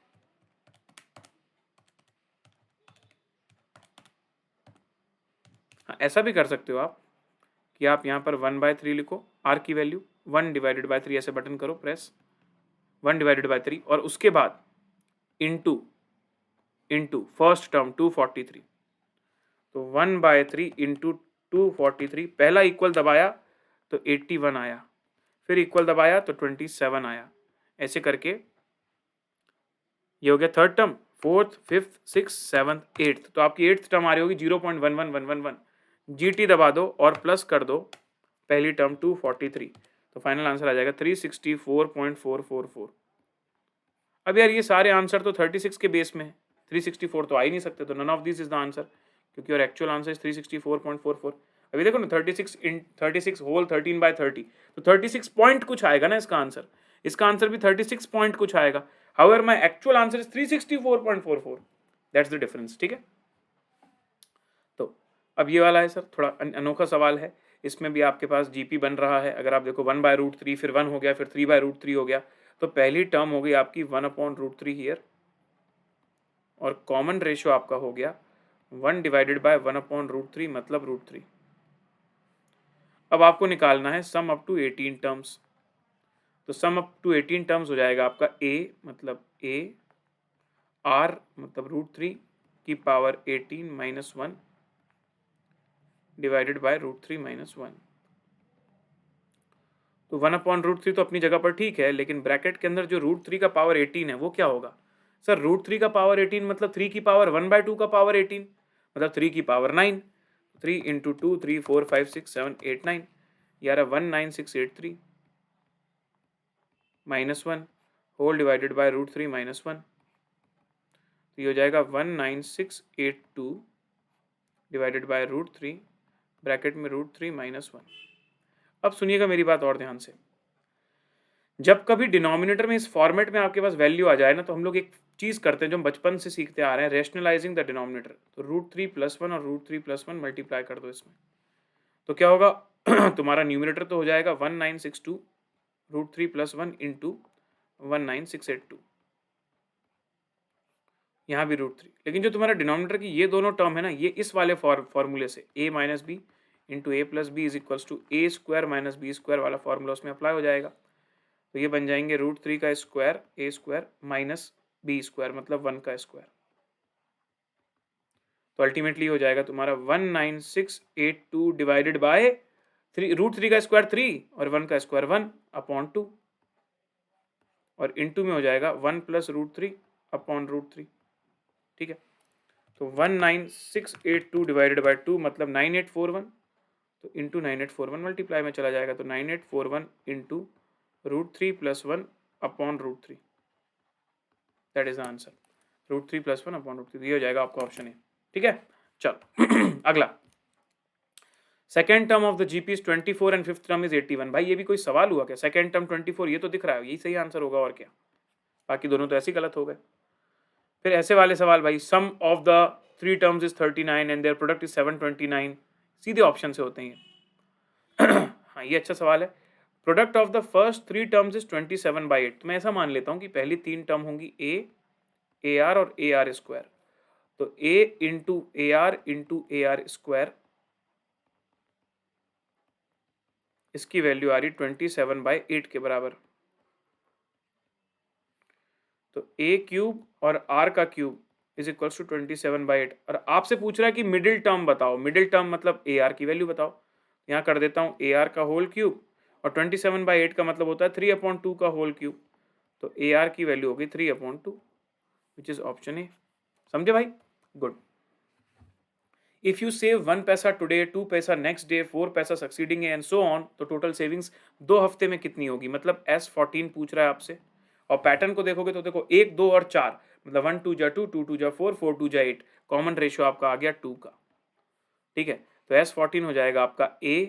हाँ, ऐसा भी कर सकते हो आप कि आप यहाँ पर 1/3 लिखो, R की वैल्यू 1/3 ऐसे बटन करो प्रेस, 1/3 और उसके बाद इंटू फर्स्ट टर्म 243। तो 1/3 इंटू 243, पहला इक्वल दबाया तो 81 आया, फिर इक्वल दबाया तो 27 आया। ऐसे करके ये हो गया third term, fourth, fifth, six, seventh, eighth. तो आपकी एट्थ टर्म आ रही होगी 0.11111। GT दबा दो और प्लस कर दो पहली टर्म 243, तो फाइनल आंसर आ जाएगा 364.444। अब यार ये सारे आंसर तो 36 के बेस में है, 364 तो आ ही नहीं सकते, तो none of this is the answer, क्योंकि और एक्चुअल आंसर इज 364.44। अभी देखो ना 36 होल 13/30, तो 36 पॉइंट कुछ आएगा ना इसका आंसर। इसका आंसर भी 36 पॉइंट कुछ आएगा। However my actual answer is 364.44, that's the difference. ठीक है, तो अब ये वाला है सर थोड़ा अनोखा सवाल है। इसमें भी आपके पास GP बन रहा है। अगर आप देखो 1/√3, फिर 1 हो गया, फिर 3/√3 हो गया, तो पहली टर्म हो गई आपकी 1/√3 हियर, और कॉमन रेशियो आपका हो गया 1 डिवाइडेड बाय 1/√3 मतलब √3। अब आपको निकालना है सम अप टू 18 टर्म्स। तो सम अप टू 18 टर्म्स हो जाएगा आपका a मतलब a, r मतलब √3 की पावर 18 - 1 डिवाइडेड बाय √3 - 1। तो 1/√3 तो अपनी जगह पर ठीक है, लेकिन ब्रैकेट के अंदर जो √3 का पावर 18 है वो क्या होगा सर। √3 का पावर 18 मतलब 3 की पावर 1/2 का पावर 18, मतलब 3 की power 9। 3 into 2, 3, 4, 5, 6, 7, 8, 9, 19683 -1 whole divided bye √3 - 1। तो ये हो जाएगा 19682 डिवाइडेड बाय √3 ब्रैकेट में √3 माइनस 1। अब सुनिएगा मेरी बात और ध्यान से, जब कभी डिनोमिनेटर में इस फॉर्मेट में आपके पास वैल्यू आ जाए ना, तो हम लोग एक चीज़ करते हैं जो हम बचपन से सीखते आ रहे हैं, रेशनलाइजिंग द डिनोमिनेटर। तो √3 + 1 और √3 + 1 मल्टीप्लाई कर दो इसमें, तो क्या होगा तुम्हारा न्यूमिनेटर तो हो जाएगा 1962 √3 + 1 इंटू 19682, यहाँ भी √3। लेकिन जो तुम्हारा डिनोमिनेटर की ये दोनों टर्म है ना, ये इस वाले फॉर्मूले से a - b into a + b is equals to a² - b² वाला फॉर्मूला उसमें अप्लाई हो जाएगा। तो ये बन जाएंगे √3 का स्क्वायर a² माइनस b² मतलब 1 का स्क्वायर। तो अल्टीमेटली हो जाएगा तुम्हारा 19682 डिवाइडेड बाय √3 का स्क्वायर 3 और 1 का स्क्वायर 1/2 और इंटू में हो जाएगा 1 + √3/√3। ठीक है, तो 19682 डिवाइडेड बाय 2 मतलब 9841, तो इंटू 9841 मल्टीप्लाई में चला जाएगा, तो 9841 into √3 + 1/√3, that is the answer. √3 + 1/√3 ये हो जाएगा आपका ऑप्शन ए। ठीक है, चलो अगला, second term of the GP is 24 and fifth term is 81। भाई ये भी कोई सवाल हुआ क्या? सेकेंड टर्म 24 ये तो दिख रहा है, यही सही आंसर होगा और क्या, बाकी दोनों तो ऐसे ही गलत हो गए। फिर ऐसे वाले सवाल, भाई sum of the 3 terms is 39 and their product is 729, सीधे ऑप्शन से होते हैं। हाँ ये अच्छा सवाल है। Product of the first 3 terms is 27/8, तो मैं ऐसा मान लेता हूँ कि पहली 3 टर्म होंगी ए आर और ए आर स्क्वायर, तो a into A R square, इसकी वैल्यू आ रही 27/8 के बराबर। तो a³ और r का क्यूब इज इक्वल टू 27/8, और आपसे पूछ रहा है कि मिडिल टर्म बताओ, मिडिल टर्म मतलब ए आर की वैल्यू बताओ। यहाँ कर देता हूँ ए आर का होल क्यूब, और 27/8 का मतलब होता है 3/2 का होल क्यूब, तो ए आर की वैल्यू होगी 3/2 विच इज ऑप्शन ए। समझे भाई? गुड। इफ यू सेव 1 पैसा टुडे, 2 पैसा नेक्स्ट डे, 4 पैसा सक्सीडिंग एंड सो ऑन, तो टोटल सेविंग्स 2 हफ्ते में कितनी होगी? मतलब S14 पूछ रहा है आपसे, और पैटर्न को देखोगे तो देखो 1, 2 और 4, मतलब 1 2 जा 2, 2 2 जा 4, 4 2 जा 8, कॉमन रेशियो आपका आ गया 2 का। ठीक है, तो S14 हो जाएगा आपका a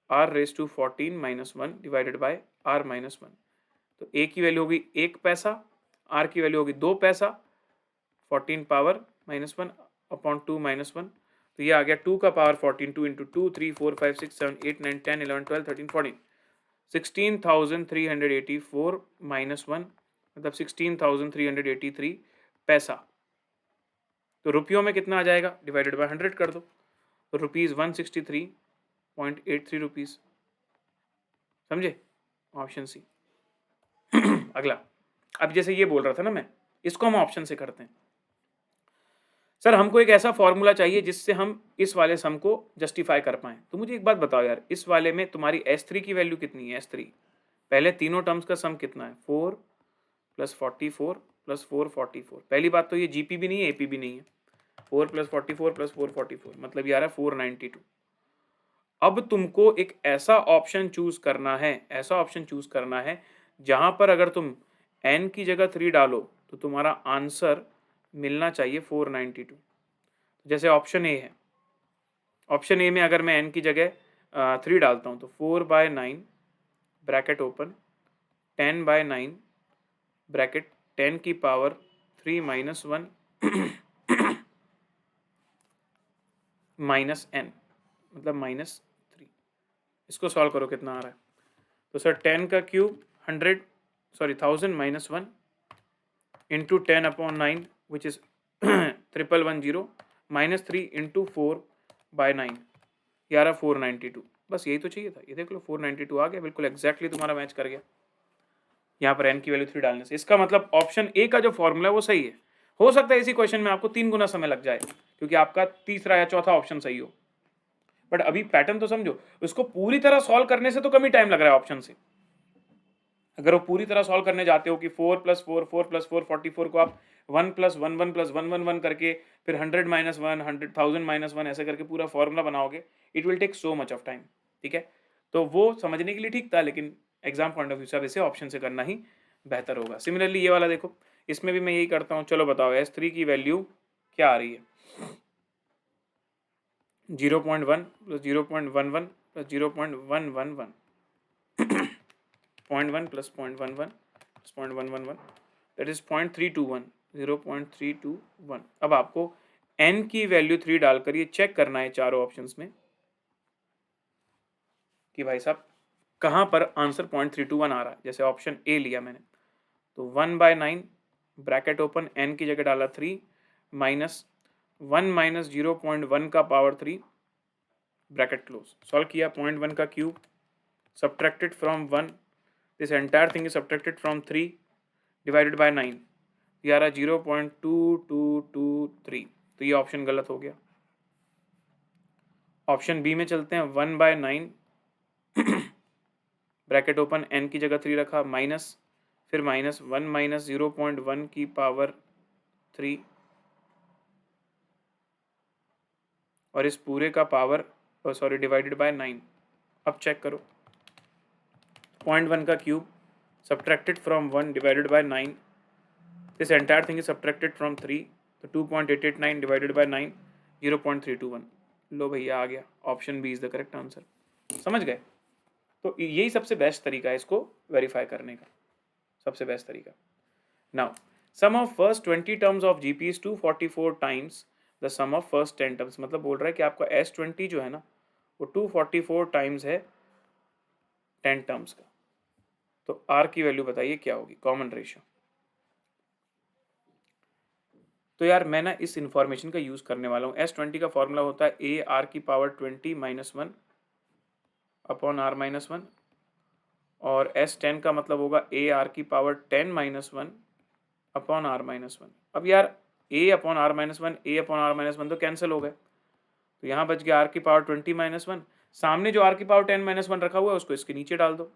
r⁻14 - 1 divided by r - 1। तो a की वैल्यू होगी 1 पैसा, r की वैल्यू होगी 2 पैसा, 14 पावर -1/2 - 1, तो ये आ गया 2 का पावर 14, 2 इंटू 2, 3 4 5 6 7 8 9 10 11 12 13 14, 16,384 - 1 मतलब 16,383 पैसा। तो रुपयों में कितना आ जाएगा? डिवाइडेड बाय 100 कर दो, तो ₹163.83 रुपीज़। समझे? Option C. अगला, अब जैसे ये बोल रहा था ना मैं, इसको हम ऑप्शन से करते हैं। सर हमको एक ऐसा फॉर्मूला चाहिए जिससे हम इस वाले सम को जस्टिफाई कर पाएं। तो मुझे एक बात बताओ यार, इस वाले में तुम्हारी S3 की वैल्यू कितनी है? S3 पहले तीनों टर्म्स का सम कितना है? 4 + 44 + 444। पहली बात तो ये जीपी भी नहीं है, एपी भी नहीं है। 4 + 44 + 444 मतलब ये आ रहा है 492। अब तुमको एक ऐसा ऑप्शन चूज करना है, ऐसा ऑप्शन चूज करना है जहां पर अगर तुम n की जगह 3 डालो तो तुम्हारा आंसर मिलना चाहिए 492। जैसे ऑप्शन ए है, ऑप्शन ए में अगर मैं n की जगह 3 डालता हूँ तो 4/9 ब्रैकेट ओपन 10/9 ब्रैकेट 10 की पावर 3 - 1 माइनस n मतलब -3। इसको सॉल्व करो कितना आ रहा है? तो सर 10 का cube 1000 - 1 into 10/9 which is 1110 -3 into 4/9, ये आ रहा 492। बस यही तो चाहिए था, ये देख लो 492 आ गया, बिल्कुल एग्जैक्टली तुम्हारा मैच कर गया यहाँ पर n की वैल्यू 3 डालने से। इसका मतलब ऑप्शन ए का जो फॉर्मूला है वो सही है। हो सकता है इसी क्वेश्चन में आपको 3 गुना समय लग जाए क्योंकि आपका तीसरा या चौथा ऑप्शन सही हो, बट अभी पैटर्न तो समझो। उसको पूरी तरह सॉल्व करने से तो कम ही टाइम लग रहा है ऑप्शन से। अगर वो पूरी तरह सॉल्व करने जाते हो कि 4 + 4 4 + 4 44 को आप 1 + 1 1 + 1 1 1 करके फिर 100 - 1 100,000 - 1 ऐसे करके पूरा फॉर्मूला बनाओगे, it will take so much of time. ठीक है, तो वो समझने के लिए ठीक था, लेकिन एग्जाम पॉइंट ऑफ व्यू से अब इसे ऑप्शन से करना ही बेहतर होगा। सिमिलरली ये वाला देखो, इसमें भी मैं यही करता हूँ। चलो बताओ S3 की वैल्यू क्या आ रही है? 0.1 plus 0.11 plus 0.111 0.1 plus 0.11 plus 0.111 that is 0.321 0.321। अब आपको n की वैल्यू 3 डालकर ये चेक करना है चारों ऑप्शंस में कि भाई साहब कहाँ पर आंसर 0.321 आ रहा है। जैसे ऑप्शन ए लिया मैंने तो 1/9 ब्रैकेट ओपन n की जगह डाला 3 माइनस 1 माइनस 0.1 का पावर 3 ब्रैकेट क्लोज। सॉल्व किया 0.1 का cube subtracted from 1 this entire thing is subtracted from 3 divided by 9 ये आ रहा 0.2223। तो ये ऑप्शन गलत हो गया। ऑप्शन बी में चलते हैं 1/9 ब्रैकेट ओपन n की जगह 3 रखा माइनस फिर माइनस 1 माइनस 0.1 की पावर 3 और इस पूरे का पावर सॉरी डिवाइडेड बाय 9। अब चेक करो 0.1 का cube subtracted from 1 divided by 9 this entire thing is subtracted from 3 तो 2.889 डिवाइडेड बाय 9 0.321। लो भैया आ गया। Option B is the correct answer. समझ गए? तो यही सबसे बेस्ट तरीका है इसको वेरीफाई करने का, सबसे बेस्ट तरीका। Now sum of first 20 terms of GP is 244 times the sum of first 10 terms. मतलब बोल रहा है कि आपका S20 जो है ना वो 244 टाइम्स है 10 टर्म्स का। तो R की वैल्यू बताइए क्या होगी कॉमन रेशियो। तो यार मैं ना इस इंफॉर्मेशन का यूज करने वाला हूँ। S20 का फॉर्मूला होता है ए आर की power 20 minus 1 upon r minus 1 और S10 का मतलब होगा ए आर की power 10 minus 1 upon r minus 1। अब यार a upon r minus 1 a upon r minus 1 तो कैंसिल हो गए, तो यहाँ बच गया आर की पावर 20 माइनस 1। सामने जो आर की पावर 10 माइनस 1 रखा हुआ है उसको इसके नीचे डाल दो,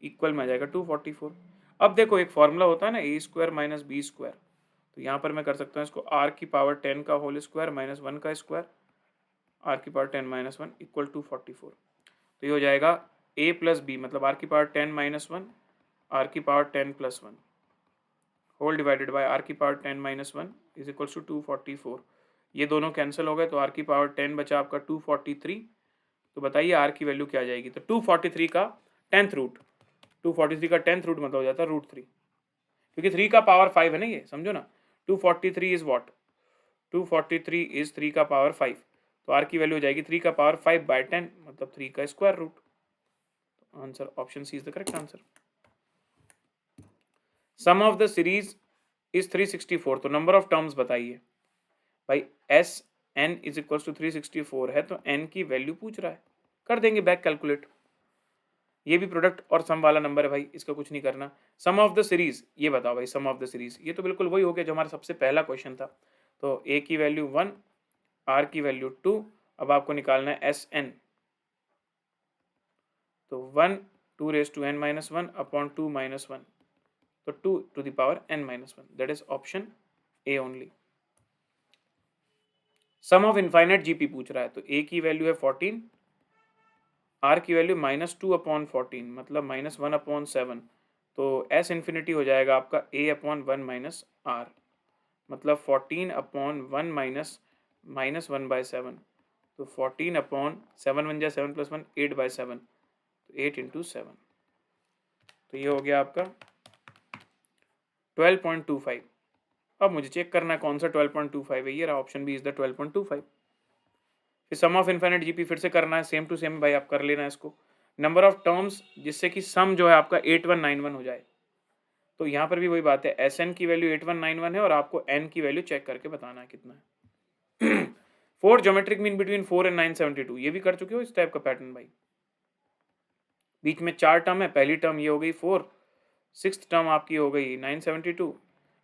इक्वल में आ जाएगा 244। अब देखो एक फॉर्मूला होता है ना ए स्क्वायर माइनस बी स्क्वायर, तो यहाँ पर मैं कर सकता हूँ इसको आर की पावर 10 का होल स्क्वायर माइनस 1 का स्क्वायर आर की पावर 10 माइनस 1 इक्वल 244। तो ये हो जाएगा ए प्लस बी मतलब आर की पावर 10 माइनस 1 आर की power 10 plus 1 whole divided by r की power 10 minus 1 is equals to 244। ये दोनों कैंसिल हो गए तो आर की पावर 10 बचा आपका 243। तो बताइए आर की वैल्यू क्या आ जाएगी। तो 243 का 10th रूट 243 का 10th रूट मतलब हो जाता है √3 क्योंकि 3 का पावर 5 है ना, ये समझो ना। 243 इज व्हाट 243 इज 3 का पावर 5। तो आर की वैल्यू हो जाएगी 3 का पावर 5/10 मतलब 3 का square root. Answer option C is the correct answer. Sum of the series is 364। तो नंबर ऑफ टर्म्स बताइए भाई। S n is equal to 364 है तो एन की वैल्यू पूछ रहा है, कर देंगे बैक कैलकुलेट। ये भी प्रोडक्ट और सम वाला नंबर है भाई, इसका कुछ नहीं करना। सम ऑफ द सीरीज ये बताओ भाई, सम ऑफ द सीरीज ये तो बिल्कुल वही हो गया जो हमारा सबसे पहला क्वेश्चन था। तो ए की वैल्यू 1 आर की वैल्यू 2। अब आपको निकालना है एस एन। तो 1 2 raise to n minus 1 upon 2 minus 1 तो 2 to the power n minus 1 that is option A only. Sum of infinite GP पूछ रहा है तो ए की वैल्यू है 14 आर की वैल्यू -2 अपॉन 14 मतलब -1 अपॉन 7। तो एस इन्फिनिटी हो जाएगा आपका ए अपॉन 1 माइनस आर मतलब 14 अपॉन 1 माइनस -1/7। तो 14 अपॉन 7 1 जा 7 + 1 8/7 तो 8 × 7। तो ये हो गया आपका 12.25। अब मुझे चेक करना है कौन सा 12.25 है। ये रहा ऑप्शन बी इज द 12.25। फिर सम ऑफ इनफाइनाइट जीपी फिर से करना है, सेम टू सेम भाई आप कर लेना है इसको। नंबर ऑफ टर्म्स जिससे कि सम जो है आपका 8191 हो जाए। तो यहाँ पर भी वही बात है, एस एन की वैल्यू 8191 है और आपको एन की वैल्यू चेक करके बताना है कितना है। 4 ज्योमेट्रिक मीन बिटवीन 4 एंड 972 ये भी कर चुके हो इस टाइप का पैटर्न भाई। बीच में 4 टर्म है, पहली टर्म ये हो गई 4, 6th टर्म आपकी हो गई 972।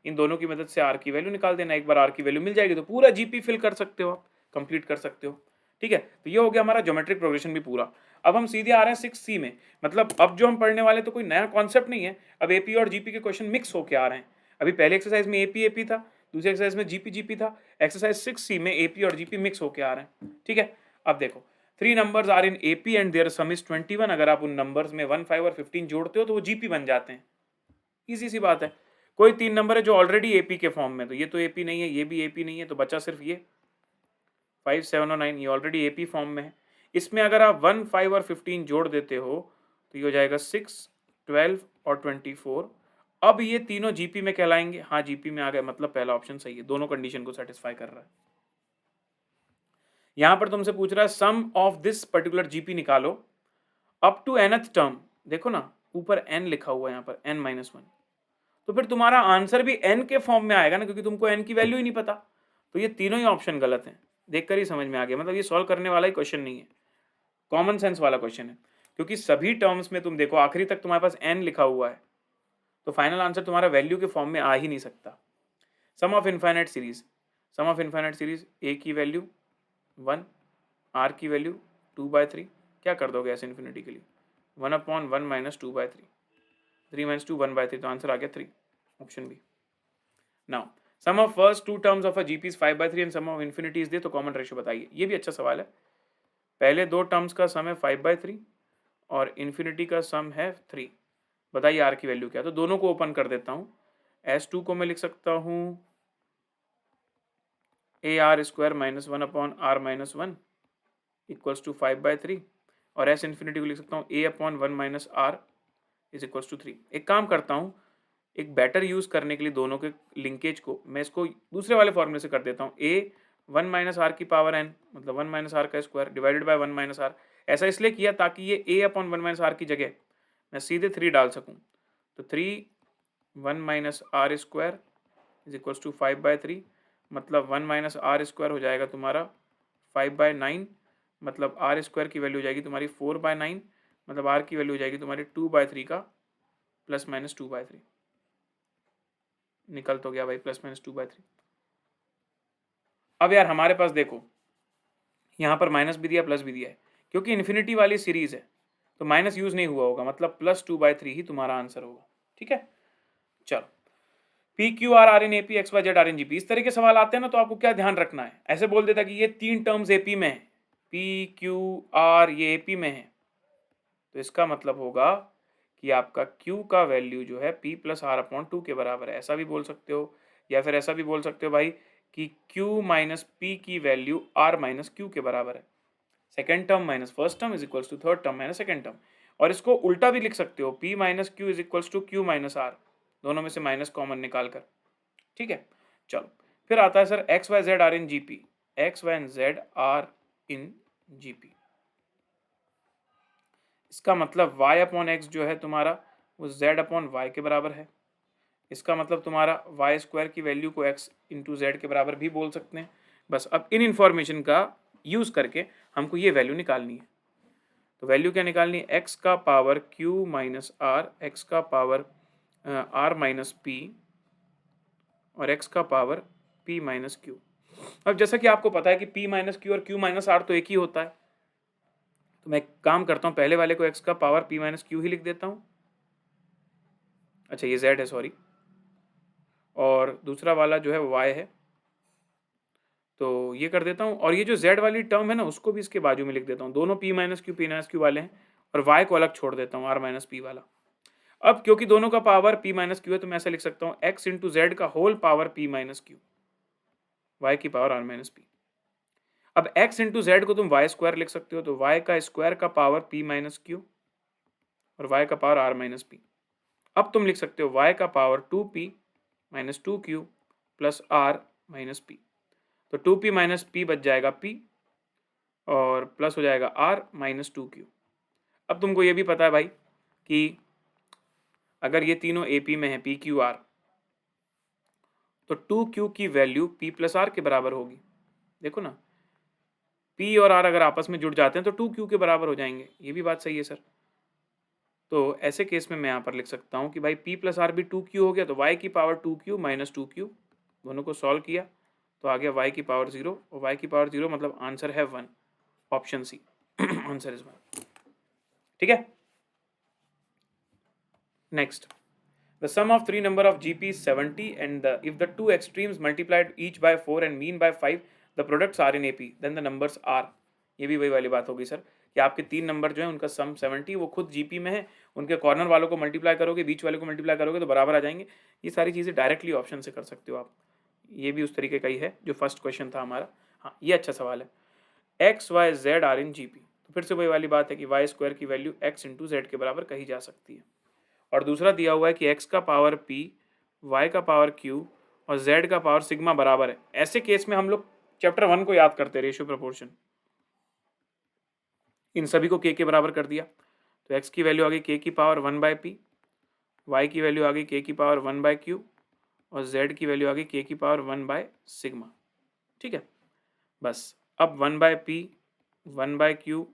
इन दोनों की मदद से आर की वैल्यू निकाल देना। एक बार आर की वैल्यू मिल जाएगी तो पूरा जीपी फिल कर सकते हो आप, कंप्लीट कर सकते हो। ठीक है, तो ये हो गया हमारा ज्योमेट्रिक प्रोग्रेशन भी पूरा। अब हम सीधे आ रहे हैं 6C में। मतलब अब जो हम पढ़ने वाले तो कोई नया कॉन्सेप्ट नहीं है, अब एपी और जीपी के क्वेश्चन मिक्स होके आ रहे हैं। अभी पहले एक्सरसाइज में एपी था, दूसरी एक्सरसाइज में जीपी था, एक्सरसाइज 6C में एपी और जीपी मिक्स होके आ रहे हैं। ठीक है, अब देखो 3 numbers are in AP and their sum is 21। अगर आप उन नंबर्स में 1 5 और 15 जोड़ते हो तो वो जीपी बन जाते हैं। इजी सी बात है। कोई 3 नंबर है जो ऑलरेडी एपी के फॉर्म में, तो ये तो एपी नहीं है, ये भी एपी नहीं है, तो बचा सिर्फ ये 5, 7 और 9, ये ऑलरेडी एपी फॉर्म में है। इसमें अगर आप 1, 5 और 15 जोड़ देते हो तो ये हो जाएगा 6, 12 और 24। अब ये तीनों जीपी में कहलाएंगे। हाँ, जीपी में आ गए, मतलब पहला ऑप्शन सही है, दोनों कंडीशन को सेटिस्फाई कर रहा है। यहां पर तुमसे पूछ रहा है sum of this particular GP निकालो अप टू nth टर्म। देखो ना, ऊपर n लिखा हुआ है यहाँ पर n-1, तो फिर तुम्हारा आंसर भी n के फॉर्म में आएगा ना, क्योंकि तुमको n की वैल्यू ही नहीं पता। तो ये तीनों ही ऑप्शन गलत हैं। देखकर ही समझ में आ गया, मतलब ये सॉल्व करने वाला ही क्वेश्चन नहीं है, कॉमन सेंस वाला क्वेश्चन है। क्योंकि सभी टर्म्स में तुम देखो आखिरी तक तुम्हारे पास n लिखा हुआ है, तो फाइनल आंसर तुम्हारा वैल्यू के फॉर्म में आ ही नहीं सकता। Sum of infinite series, sum of infinite series a की वैल्यू 1, r की वैल्यू 2/3, क्या कर दोगे ऐसे इन्फिनिटी के लिए? 1/1 माइनस 2/3, 3 माइनस 2 1/3, तो आंसर आ गया 3, option B. Now sum of first two terms of a GP is 5/3 and sum of infinity is they, तो कॉमन रेशियो बताइए। ये भी अच्छा सवाल है। पहले दो टर्म्स का सम है 5/3 और इन्फिनिटी का सम है 3। बताइए आर की वैल्यू क्या है? तो दोनों को ओपन कर देता हूँ। S2 को मैं लिख सकता हूँ AR² minus 1/r-1 equals to 5/3, और S इन्फिनिटी को लिख सकता हूँ A/1 minus r is equals to 3। एक काम करता हूँ, एक बैटर यूज़ करने के लिए दोनों के लिंकेज को मैं इसको दूसरे वाले फॉर्मूले से कर देता हूँ। A 1 माइनस आर की पावर n, मतलब 1 माइनस आर का square divided by 1 minus r. ऐसा इसलिए किया ताकि ये A/1 माइनस आर की जगह मैं सीधे 3 डाल सकूँ। तो 3 1 minus r square is equals to 5/3, मतलब 1 माइनस आर स्क्वायर हो जाएगा तुम्हारा 5/9, मतलब आर स्क्वायर की वैल्यू हो जाएगी तुम्हारी 4/9, मतलब आर की वैल्यू हो जाएगी तुम्हारी 2/3 का प्लस माइनस 2/3। निकल तो गया भाई प्लस माइनस 2/3। अब यार हमारे पास देखो यहाँ पर माइनस भी दिया प्लस भी दिया है, क्योंकि इन्फिनिटी वाली सीरीज है तो माइनस यूज नहीं हुआ होगा, मतलब प्लस 2/3 ही तुम्हारा आंसर होगा। ठीक है, चलो PQR RN AP XYZ RNGP, इस तरह के सवाल आते हैं ना, तो आपको क्या ध्यान रखना है? ऐसे बोल देता कि ये 3 टर्म्स एपी में है, PQR ये एपी में है, तो इसका मतलब होगा कि आपका Q का वैल्यू जो है P प्लस R/2 के बराबर है। ऐसा भी बोल सकते हो, या फिर ऐसा भी बोल सकते हो भाई कि Q माइनस P की वैल्यू R माइनस Q के बराबर है। Second term minus first term is equals to third term minus second term. और इसको उल्टा भी लिख सकते हो, P minus Q is equals to Q minus R, दोनों में से माइनस कॉमन निकाल कर। ठीक है, चलो फिर आता है सर XYZ R इन GP, XYZ R इन GP, इसका मतलब y/x जो है तुम्हारा वो z/y के बराबर है। इसका मतलब तुम्हारा y² की वैल्यू को x इंटू जेड के बराबर भी बोल सकते हैं। बस अब इन इंफॉर्मेशन का यूज़ करके हमको ये वैल्यू निकालनी है। तो वैल्यू क्या निकालनी है? x का power q minus r, x का पावर r माइनस पी, और x का पावर p माइनस क्यू। अब जैसा कि आपको पता है कि p माइनस क्यू और q माइनस आर तो एक ही होता है, तो मैं काम करता हूँ, पहले वाले को x का पावर p माइनस क्यू ही लिख देता हूँ। अच्छा ये z है, सॉरी, और दूसरा वाला जो है y है, तो ये कर देता हूँ। और ये जो z वाली टर्म है ना, उसको भी इसके बाजू में लिख देता हूँ। दोनों p माइनस क्यू वाले हैं, और y को अलग छोड़ देता हूँ, r माइनस पी वाला। अब क्योंकि दोनों का पावर p माइनस क्यू है, तो मैं ऐसा लिख सकता हूँ x इंटू जेड का whole power p minus q, y की पावर r माइनस पी। अब x इंटू जेड को तुम y² लिख सकते हो, तो y का स्क्वायर का पावर p माइनस क्यू और y का पावर r माइनस पी। अब तुम लिख सकते हो y का power 2p minus 2q plus r minus P. तो 2p माइनस p बच जाएगा p, और प्लस हो जाएगा r माइनस 2q। अब तुमको ये भी पता है भाई कि अगर ये तीनों AP में है PQR, तो 2q की वैल्यू p प्लस r के बराबर होगी। देखो ना, p और r अगर आपस में जुड़ जाते हैं तो 2q के बराबर हो जाएंगे। ये भी बात सही है सर। तो ऐसे केस में मैं यहाँ पर लिख सकता हूँ कि भाई p प्लस आर भी 2q हो गया, तो y की पावर 2q माइनस 2q, दोनों को सॉल्व किया तो आ गया y की पावर 0, और y की पावर 0 मतलब आंसर है 1, ऑप्शन सी आंसर इज 1। ठीक है, next, the sum of three number of GP is 70 and if the two extremes multiplied each by 4 and mean by 5 the products are in AP then the numbers are। ये भी वही वाली बात होगी sir कि आपके 3 नंबर जो है उनका सम 70 वो खुद जीपी में है, उनके कॉर्नर वालों को मल्टीप्लाई करोगे, बीच वाले को मल्टीप्लाई करोगे तो बराबर आ जाएंगे। ये सारी चीज़ें डायरेक्टली ऑप्शन से कर सकते हो आप। ये भी उस तरीके का ही है जो फर्स्ट क्वेश्चन था हमारा। हाँ, ये अच्छा सवाल है। X y z are in GP, तो फिर से वही वाली बात है कि वाई स्क्वायर की वैल्यू एक्स इंटू जेड के बराबर कही जा सकती है। और दूसरा दिया हुआ है कि एक्स का पावर पी, वाई का पावर क्यू और जेड का पावर सिग्मा बराबर है। ऐसे केस में हम लोग चैप्टर 1 को याद करते हैं, रेशियो प्रोपोर्शन। इन सभी को के बराबर कर दिया, तो एक्स की वैल्यू आ गई के की पावर 1/p, वाई की वैल्यू आ गई के की पावर 1/q और जेड की वैल्यू आ गई के की पावर 1/सिग्मा। ठीक है, बस अब 1/p, 1/q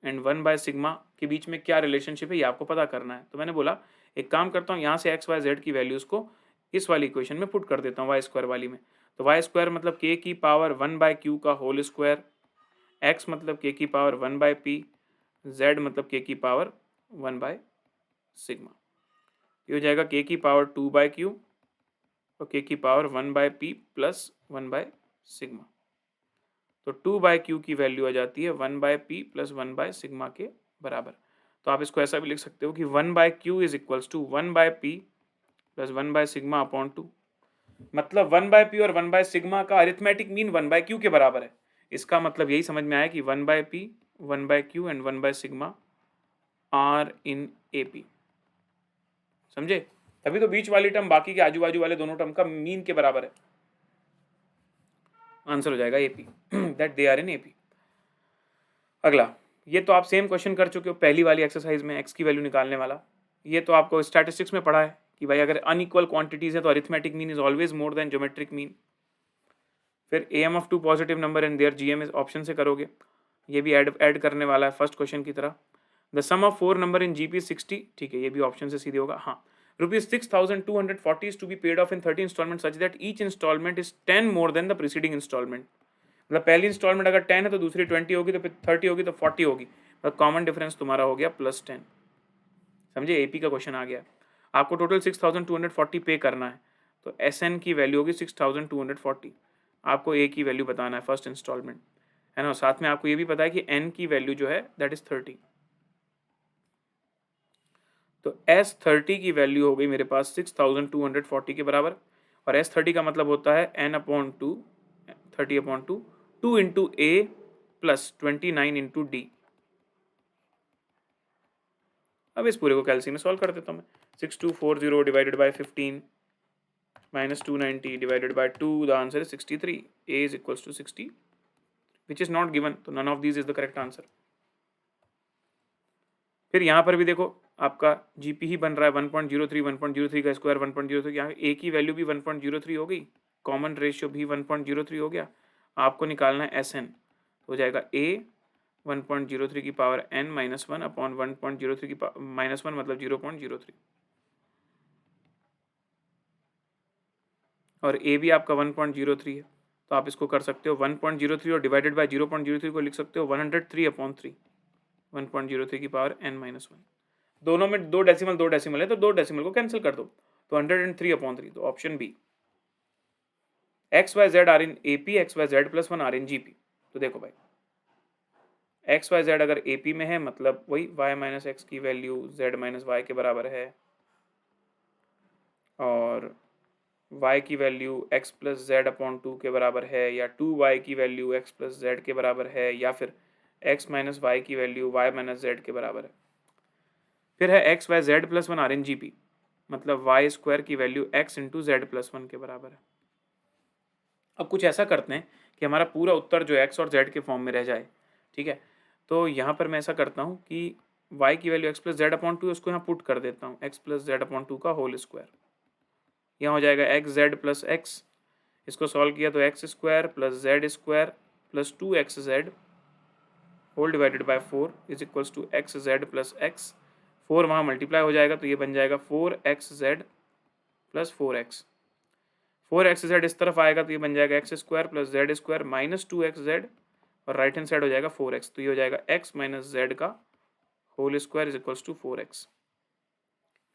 एंड 1/सिग्मा के बीच में क्या रिलेशनशिप है ये आपको पता करना है। तो मैंने बोला एक काम करता हूँ, यहाँ से एक्स वाई जेड की वैल्यूज़ को इस वाली इक्वेशन में पुट कर देता हूँ, वाई स्क्वायर वाली में। तो वाई स्क्वायर मतलब के की पावर 1/q का होल स्क्वायर, एक्स मतलब के की पावर 1/p, जेड मतलब के की पावर 1/सिग्मा। ये हो जाएगा के की पावर 2/q और के की पावर 1/p प्लस 1/सिग्मा। तो 2/q की वैल्यू आ जाती है 1/p प्लस 1/सिग्मा के बराबर। तो आप इसको ऐसा भी लिख सकते हो कि 1/q is equals to 1/p plus 1/सिग्मा अपॉन 2। मतलब 1/p और 1/सिग्मा का अरिथमेटिक मीन 1/q के बराबर है। इसका मतलब यही समझ में आया कि 1/p, 1/q एंड 1/सिग्मा आर इन AP। समझे? तभी तो बीच वाली टर्म बाकी के आजू बाजू वाले दोनों टर्म का मीन के बराबर है। आंसर हो जाएगा AP, that they are in AP। अगला, ये तो आप सेम क्वेश्चन कर चुके हो पहली वाली एक्सरसाइज में, एक्स की वैल्यू निकालने वाला। ये तो आपको स्टैटिस्टिक्स में पढ़ा है कि भाई अगर अनइक्वल क्वांटिटीज है तो arithmetic mean is always more than geometric mean. फिर AM of 2 positive number and their GM is option से करोगे, ये भी ऐड करने वाला है फर्स्ट क्वेश्चन की तरह। The sum of 4 number in GP 60, ठीक है, ये भी ऑप्शन से सीधे होगा। हाँ, ₹6,240 is to be paid off in 30 installment such that each installment is 10 more than the preceding installment। मतलब पहली इंस्टॉलमेंट अगर 10 है तो दूसरी 20 होगी, तो फिर 30 होगी तो 40 होगी। मतलब कॉमन डिफरेंस तुम्हारा हो गया +10। समझे? AP का क्वेश्चन आ गया। आपको टोटल 6,240 पे करना है, तो SN की वैल्यू होगी 6,240। आपको A की वैल्यू बताना है फर्स्ट इंस्टॉलमेंट, है ना। साथ में आपको ये भी पता है कि N की वैल्यू जो है दैट इज 30। तो S30 की वैल्यू हो गई मेरे पास 6,240 के बराबर, और S30 का मतलब होता है N/2, 30/2, 2 into A plus 29 into D। अब इस पूरे को कैलसी में सॉल्व कर देता हूँ मैं। 6240 divided by 15 minus 290 divided by 2, the answer is 63। A is equals to 60 which is not given, तो none of these is the correct answer. फिर यहाँ पर भी देखो आपका GP ही बन रहा है 1.03, 1.03 का स्क्वायर 1.03, यहाँ A की वैल्यू भी 1.03 हो गई, कॉमन रेशियो भी 1.03 हो गया। आपको निकालना है SN, हो जाएगा A 1.03 की पावर N माइनस 1 अपॉन 1.03 की माइनस 1 मतलब 0.03, और A भी आपका 1.03 है, तो आप इसको कर सकते हो 1.03 और डिवाइडेड बाय 0.03 को लिख सकते हो 103/3, 1.03 की पावर N माइनस 1। दोनों में दो डेसिमल है, तो दो डेसिमल को कैंसिल कर दो, तो 103/3। तो option B, XYZ are in AP, XYZ plus 1 are in GP। तो देखो भाई, XYZ अगर AP में है मतलब वही y माइनस एक्स की वैल्यू z माइनस वाई के बराबर है, और y की value x plus Z upon 2 के बराबर है, या 2y की वैल्यू x प्लस जेड के बराबर है, या फिर x माइनस वाई की वैल्यू y माइनस जेड के बराबर है। फिर है XYZ plus 1 are in GP, मतलब वाई स्क्वायर की value x into z plus 1 के बराबर है। अब कुछ ऐसा करते हैं कि हमारा पूरा उत्तर जो x और z के फॉर्म में रह जाए, ठीक है। तो यहाँ पर मैं ऐसा करता हूँ कि y की value x plus Z upon 2, उसको यहाँ पुट कर देता हूँ, x प्लस जेड अपॉन 2 का होल स्क्वायर। यहाँ हो जाएगा एक्स जेड प्लस एक्स, इसको सॉल्व किया तो x square plus z square plus 2xz whole divided by 4 is equals to x z plus x. 4 वहाँ मल्टीप्लाई हो जाएगा तो ये बन जाएगा 4xz प्लस 4x। 4xz इस तरफ आएगा तो ये बन जाएगा x square plus z square minus 2xz, और राइट हैंड साइड हो जाएगा 4x, तो ये हो जाएगा x माइनस जेड का whole square is equals to 4x,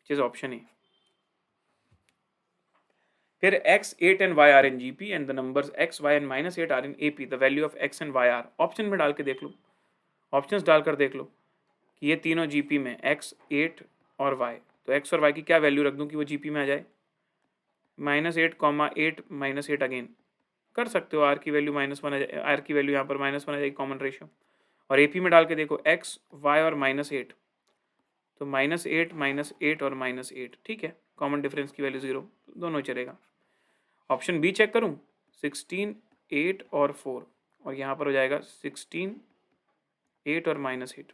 which is option A. फिर x, 8 and y are in GP and the numbers x, y and minus 8 are in AP. The value of x and y are, option में डाल के देख लो। Options डालकर देख लो कि ये तीनों जीपी में x 8 और y, तो x और y की क्या वैल्यू रख दूं कि वो जीपी में आ जाए, -8 8 -8 अगेन कर सकते हो, r की वैल्यू -1 आ जाए, r की वैल्यू यहाँ पर -1 आ जाएगी कॉमन रेशियो, और एपी में डाल के देखो x y और -8, तो -8 -8 और -8, ठीक है, कॉमन डिफरेंस की वैल्यू 0, दोनों चलेगा। ऑप्शन बी चेक करूँ, 16 8 और 4, और यहाँ पर हो जाएगा 16 8 और -8,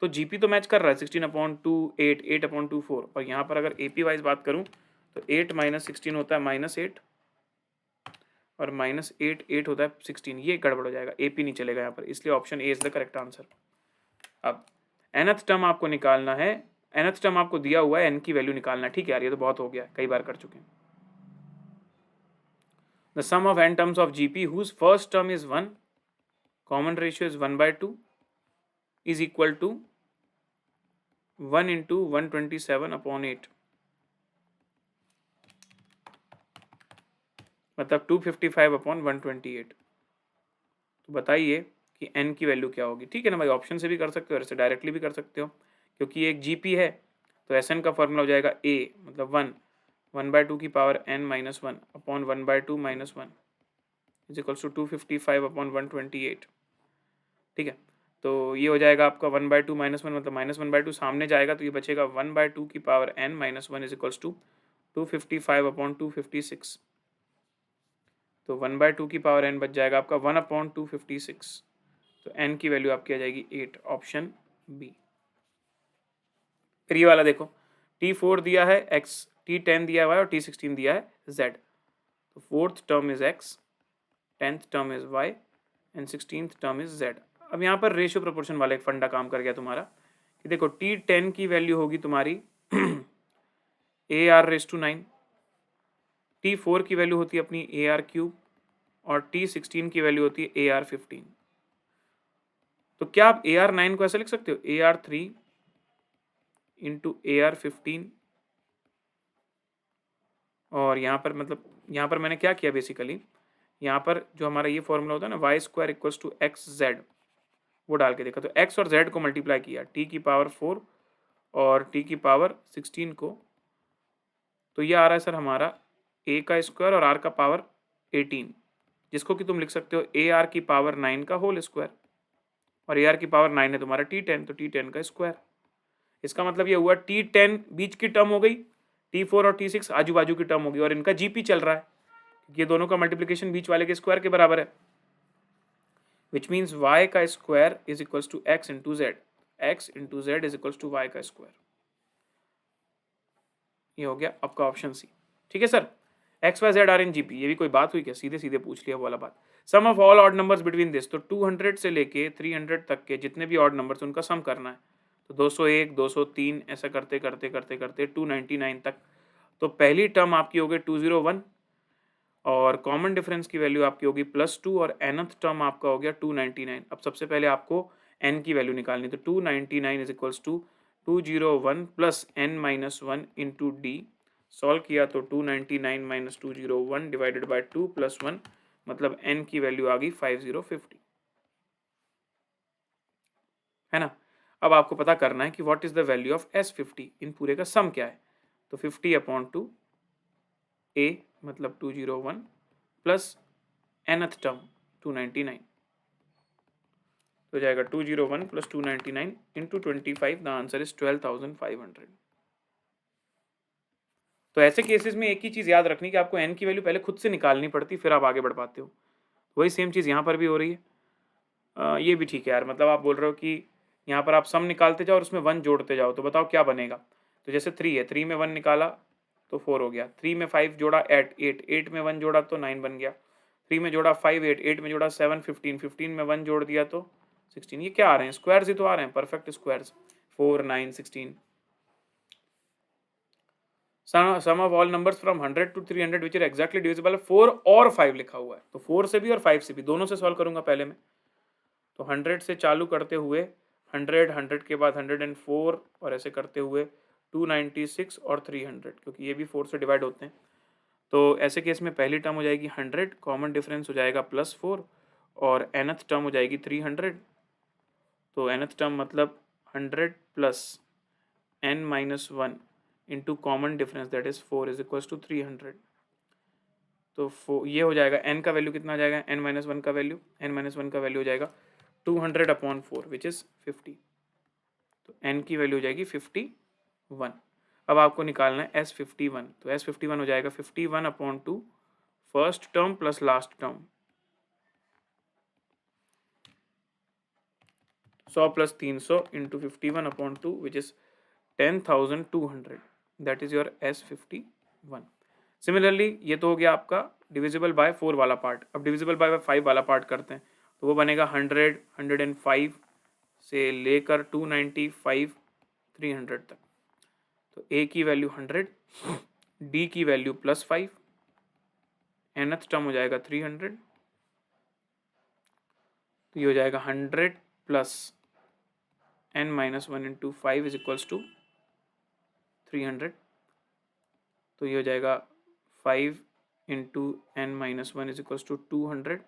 तो जीपी तो मैच कर रहा है 16/2 8 8/2 4, और यहाँ पर अगर एपी वाइज बात करूँ तो 8 - 16 होता है -8 और -8 8 होता है 16, ये गड़बड़ हो जाएगा, एपी नहीं चलेगा यहाँ पर, इसलिए option A is the correct answer. अब nth टर्म आपको निकालना है, nth टर्म आपको दिया हुआ है, n की वैल्यू निकालना है, ठीक है यार, ये तो बहुत हो गया, कई बार कर चुके हैं। The sum of n terms of GP whose first term is 1, common ratio is 1/2 is equal to 1 × 127/8, मतलब 255/128। तो बताइए कि n की वैल्यू क्या होगी, ठीक है ना भाई, ऑप्शन से भी कर सकते हो, ऐसे डायरेक्टली भी कर सकते हो, क्योंकि ये एक जीपी है, तो Sn का फॉर्मूला हो जाएगा a, मतलब 1/2 की power n - 1 upon 1/2 - 1 is equals to 255/128, ठीक है। तो ये हो जाएगा आपका 1/2 - 1, मतलब -1/2 सामने जाएगा, तो ये बचेगा 1/2 की power n - 1 is equals to 255/256, तो 1/2 की पावर n बच जाएगा आपका 1/256, तो n की वैल्यू आपकी आ जाएगी 8, ऑप्शन बी। फिर ये वाला देखो, T4 दिया है x, T10 दिया हुआ है और T16 दिया है z, तो fourth term is x, 10th term is y and 16th term is z। अब यहाँ पर रेशियो प्रोपोर्शन वाला एक फंडा काम कर गया तुम्हारा, कि देखो T10 की वैल्यू होगी तुम्हारी AR⁹9, T4 की वैल्यू होती है अपनी AR³ और T16 की वैल्यू होती है AR15। तो क्या आप AR9 को ऐसा लिख सकते हो, AR3 × AR15, और यहाँ पर मतलब यहाँ पर मैंने क्या किया बेसिकली, यहाँ पर जो हमारा ये फॉर्मूला होता है ना y² = xz, वो डाल के देखा, तो x और z को मल्टीप्लाई किया, t की पावर 4 और t की पावर 16 को, तो ये आ रहा है सर हमारा a का स्क्वायर और r का पावर 18, जिसको कि तुम लिख सकते हो ar की पावर 9 का होल स्क्वायर, और ar की पावर 9 है तुम्हारा T10, तो T10 का स्क्वायर। इसका मतलब ये हुआ T10 बीच की टर्म हो गई, T4 और T6 आजू बाजू की टर्म होगी, और इनका जीपी चल रहा है, ये दोनों का मल्टीप्लिकेशन बीच वाले के स्क्वायर के बराबर है, विच मीन्स y का square is equals to x × z, x × z is equals to y का स्क्वायर। ये हो गया आपका ऑप्शन सी, ठीक है sir. X y z are in GP, ये भी कोई बात हुई क्या, सीधे सीधे पूछ लिया वो वाला बात। Sum of all odd numbers between this, तो 200 से लेके 300 तक के जितने भी ऑड नंबर्स उनका सम करना है, तो 201 203 ऐसा करते करते करते करते 299 तक। तो पहली टर्म आपकी होगी 201, और कॉमन डिफरेंस की वैल्यू आपकी होगी +2, और nth टर्म आपका हो गया 299। अब सबसे पहले आपको n की वैल्यू निकालनी, तो 299 is equals to 201 + n - 1 into d, solve किया तो 299 - 201 डिवाइडेड बाय 2 + 1, मतलब n की वैल्यू आ गई 5050, है ना। अब आपको पता करना है कि what is the value of S50, इन पूरे का सम क्या है, तो 50/2 a मतलब 201 प्लस nth टर्म 299, तो जाएगा 201 + 299 इंटू 25, द आंसर इज 12,500। तो ऐसे केसेस में एक ही चीज़ याद रखनी कि आपको n की वैल्यू पहले खुद से निकालनी पड़ती, फिर आप आगे बढ़ पाते हो। वही सेम चीज़ यहाँ पर भी हो रही है। ये भी ठीक है यार, मतलब आप बोल रहे हो कि यहाँ पर आप सम निकालते जाओ और उसमें 1 जोड़ते जाओ, तो बताओ क्या बनेगा। तो जैसे 3 है, 3 में 1 निकाला तो 4 हो गया, 3 में 5 जोड़ा 8 8 8 में 1 जोड़ा तो 9 बन गया, 3 में जोड़ा 5 8 8 में जोड़ा 7 15 15 में 1 जोड़ दिया तो 16। ये क्या आ रहे हैं, स्क्वायर्स ही तो आ रहे हैं, perfect squares, 4 9 16। Sum of all numbers from 100 to 300 which are exactly divisible, 4 और 5 लिखा हुआ है, तो 4 से भी और 5 से भी, दोनों से सॉल्व करूंगा पहले मैं। तो 100 से चालू करते हुए 100 100 के बाद 104 और ऐसे करते हुए 296 और 300, क्योंकि ये भी 4 से डिवाइड होते हैं। तो ऐसे केस में पहली टर्म हो जाएगी 100, कॉमन डिफरेंस हो जाएगा +4, और nth टर्म हो जाएगी 300, तो nth टर्म मतलब 100 plus n minus 1 into common difference that is 4 is equal to 300। तो ये हो जाएगा, n का वैल्यू कितना आ जाएगा, n माइनस वन का वैल्यू, n माइनस वन का वैल्यू हो जाएगा 200 अपॉन 4 विच इज़ 50। तो n की वैल्यू हो जाएगी 51। अब आपको निकालना है S51। तो S51 हो जाएगा 51 upon 2 first term plus last term, 100 plus 300 into 51 upon 2 which is 10,200 that is your S51। Similarly ये तो हो गया आपका डिविजिबल बाय 4 वाला पार्ट। अब डिविजिबल बाय 5 वाला पार्ट करते हैं, तो वो बनेगा 100, 105 से लेकर 295, 300 तक। तो ए की वैल्यू 100, डी की वैल्यू प्लस 5, nth टर्म हो जाएगा 300, तो ये हो जाएगा 100 plus n minus 1 into 5 is equals to 300। तो ये हो जाएगा 5 into n minus 1 is equals to 200।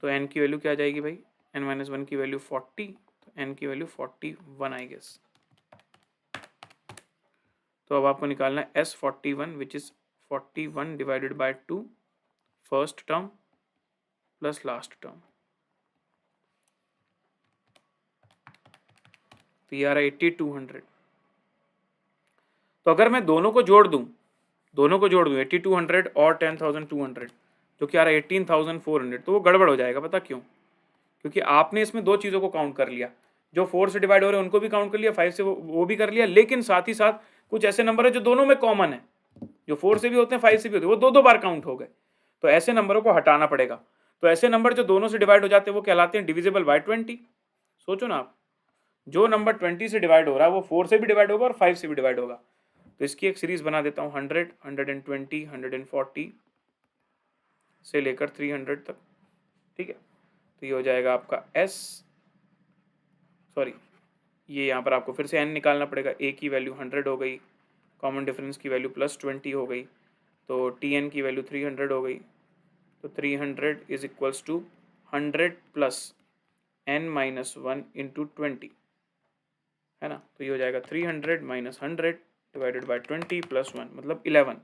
तो n की वैल्यू क्या आ जाएगी भाई, n माइनस 1 की वैल्यू 40, तो n की वैल्यू 41 आई गेस। तो अब आपको निकालना है S41 which is 41 divided by 2 first term plus last term, तो ये आ रहा है 8200। तो अगर मैं दोनों को जोड़ दूं 8200 और 10,200 जो कि आ रहा है 18,400, तो वो गड़बड़ हो जाएगा। पता क्यों? क्योंकि आपने इसमें दो चीज़ों को काउंट कर लिया, जो 4 से डिवाइड हो रहे हैं उनको भी काउंट कर लिया, 5 से वो भी कर लिया, लेकिन साथ ही साथ कुछ ऐसे नंबर है जो दोनों में कॉमन है, जो 4 से भी होते हैं 5 से भी होते हैं, वो दो दो बार काउंट हो गए। तो ऐसे नंबरों को हटाना पड़ेगा। तो ऐसे नंबर जो दोनों से डिवाइड हो जाते हैं वो कहलाते हैं डिविजिबल बाय 20। सोचो ना आप, जो नंबर 20 से डिवाइड हो रहा है वो 4 से भी डिवाइड होगा और 5 से भी डिवाइड होगा। तो इसकी एक सीरीज बना देता हूँ, 100, 120, 140 से लेकर 300 तक। ठीक है, तो ये हो जाएगा आपका ये यहाँ पर आपको फिर से n निकालना पड़ेगा। a की वैल्यू 100 हो गई, कॉमन डिफरेंस की वैल्यू प्लस 20 हो गई, तो tn की वैल्यू 300 हो गई। तो 300 is equals to 100 plus n minus 1 into 20, है ना। तो ये हो जाएगा 300 माइनस 100 डिवाइडेड बाई 20 प्लस 1 मतलब 11,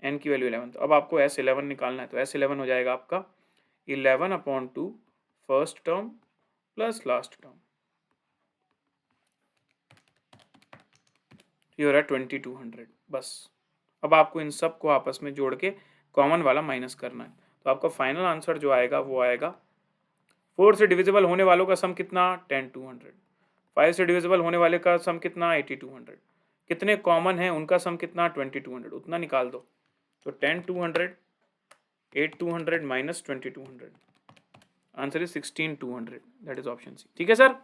n की वैल्यू 11। तो अब आपको S11 निकालना है, तो S11 हो जाएगा आपका 11 upon 2 first term plus last term, ये हो रहा है 2200 बस। अब आपको इन सब को आपस में जोड़ के कॉमन वाला माइनस करना है। तो आपका फाइनल आंसर जो आएगा वो आएगा 4 से डिविजिबल होने वालों का सम कितना 10200, 5 से डिविजिबल होने वाले का सम कितना 8200, कितने कॉमन है उनका सम कितना 2200, उतना निकाल दो। तो 10200, 8200 माइनस 2200, answer is 16200, that is option C. ठीक है सर,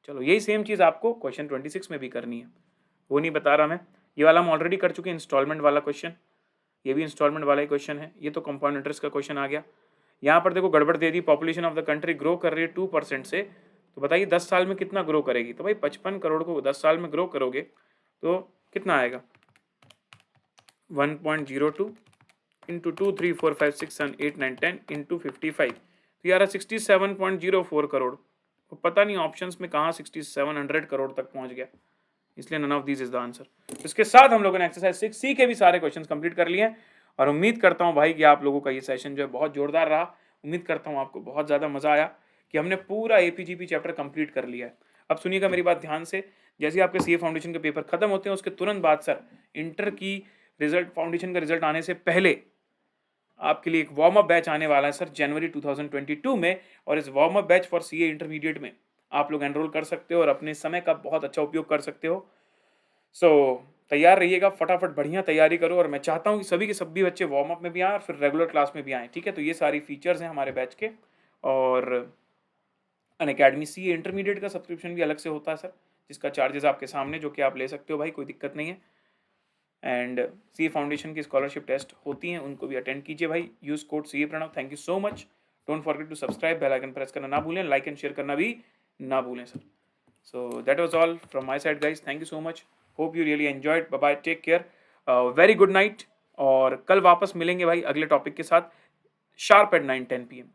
चलो यही सेम चीज़ आपको क्वेश्चन 26 में भी करनी है, वो नहीं बता रहा मैं, ये वाला हम ऑलरेडी कर चुके हैं, इंस्टॉलमेंट वाला क्वेश्चन, ये भी इंस्टॉलमेंट वाला ही क्वेश्चन है। ये तो कंपाउंड इंटरेस्ट का क्वेश्चन आ गया। यहाँ पर देखो गड़बड़ दे दी, population of the country grow कर रही है 2% से, तो बताइए 10 साल में कितना ग्रो करेगी। तो भाई 55 करोड़ को 10 साल में ग्रो करोगे तो कितना आएगा 1.02 इंटू 2 3 4 5 6 7 8 9 10 इंटू 55, तो यार 67.04 करोड़। तो पता नहीं ऑप्शंस में कहाँ 6700 करोड़ तक पहुँच गया, इसलिए none of this is the answer. इसके साथ हम लोगों ने एक्सरसाइज 6C के भी सारे क्वेश्चंस कंप्लीट कर लिए हैं, और उम्मीद करता हूं भाई कि आप लोगों का ये सेशन जो है बहुत जोरदार रहा। उम्मीद करता हूं आपको बहुत ज़्यादा मज़ा आया कि हमने पूरा APGP चैप्टर कंप्लीट कर लिया है। अब सुनिएगा मेरी बात ध्यान से, जैसे आपके CA फाउंडेशन के पेपर खत्म होते हैं उसके तुरंत बाद सर इंटर की रिजल्ट, फाउंडेशन का रिजल्ट आने से पहले आपके लिए एक वार्म अप बैच आने वाला है सर जनवरी 2022 में, और इस warm up batch for CA intermediate में आप लोग एनरोल कर सकते हो और अपने समय का बहुत अच्छा उपयोग कर सकते हो। तैयार रहिएगा, फटाफट बढ़िया तैयारी करो, और मैं चाहता हूँ कि सभी के सभी बच्चे वार्म अप में भी आएँ और फिर रेगुलर क्लास में भी आएँ। ठीक है, तो ये सारी फीचर्स हैं हमारे बैच के। और अनअकैडमी CA इंटरमीडिएट का सब्सक्रिप्शन भी अलग से होता है सर, जिसका चार्जेस आपके सामने, जो कि आप ले सकते हो भाई, कोई दिक्कत नहीं है। एंड CA फाउंडेशन की स्कॉलरशिप टेस्ट होती हैं, उनको भी अटेंड कीजिए भाई। Use code CA Pranav. Thank you so much. Don't forget to subscribe, bell icon press करना ना भूलें, लाइक एंड शेयर करना भी ना भूलें sir. So that was all from my side guys, thank you so much, hope you really enjoyed, bye bye, take care, very good night, और कल वापस मिलेंगे भाई अगले टॉपिक के साथ शार्प एट 9-10 PM।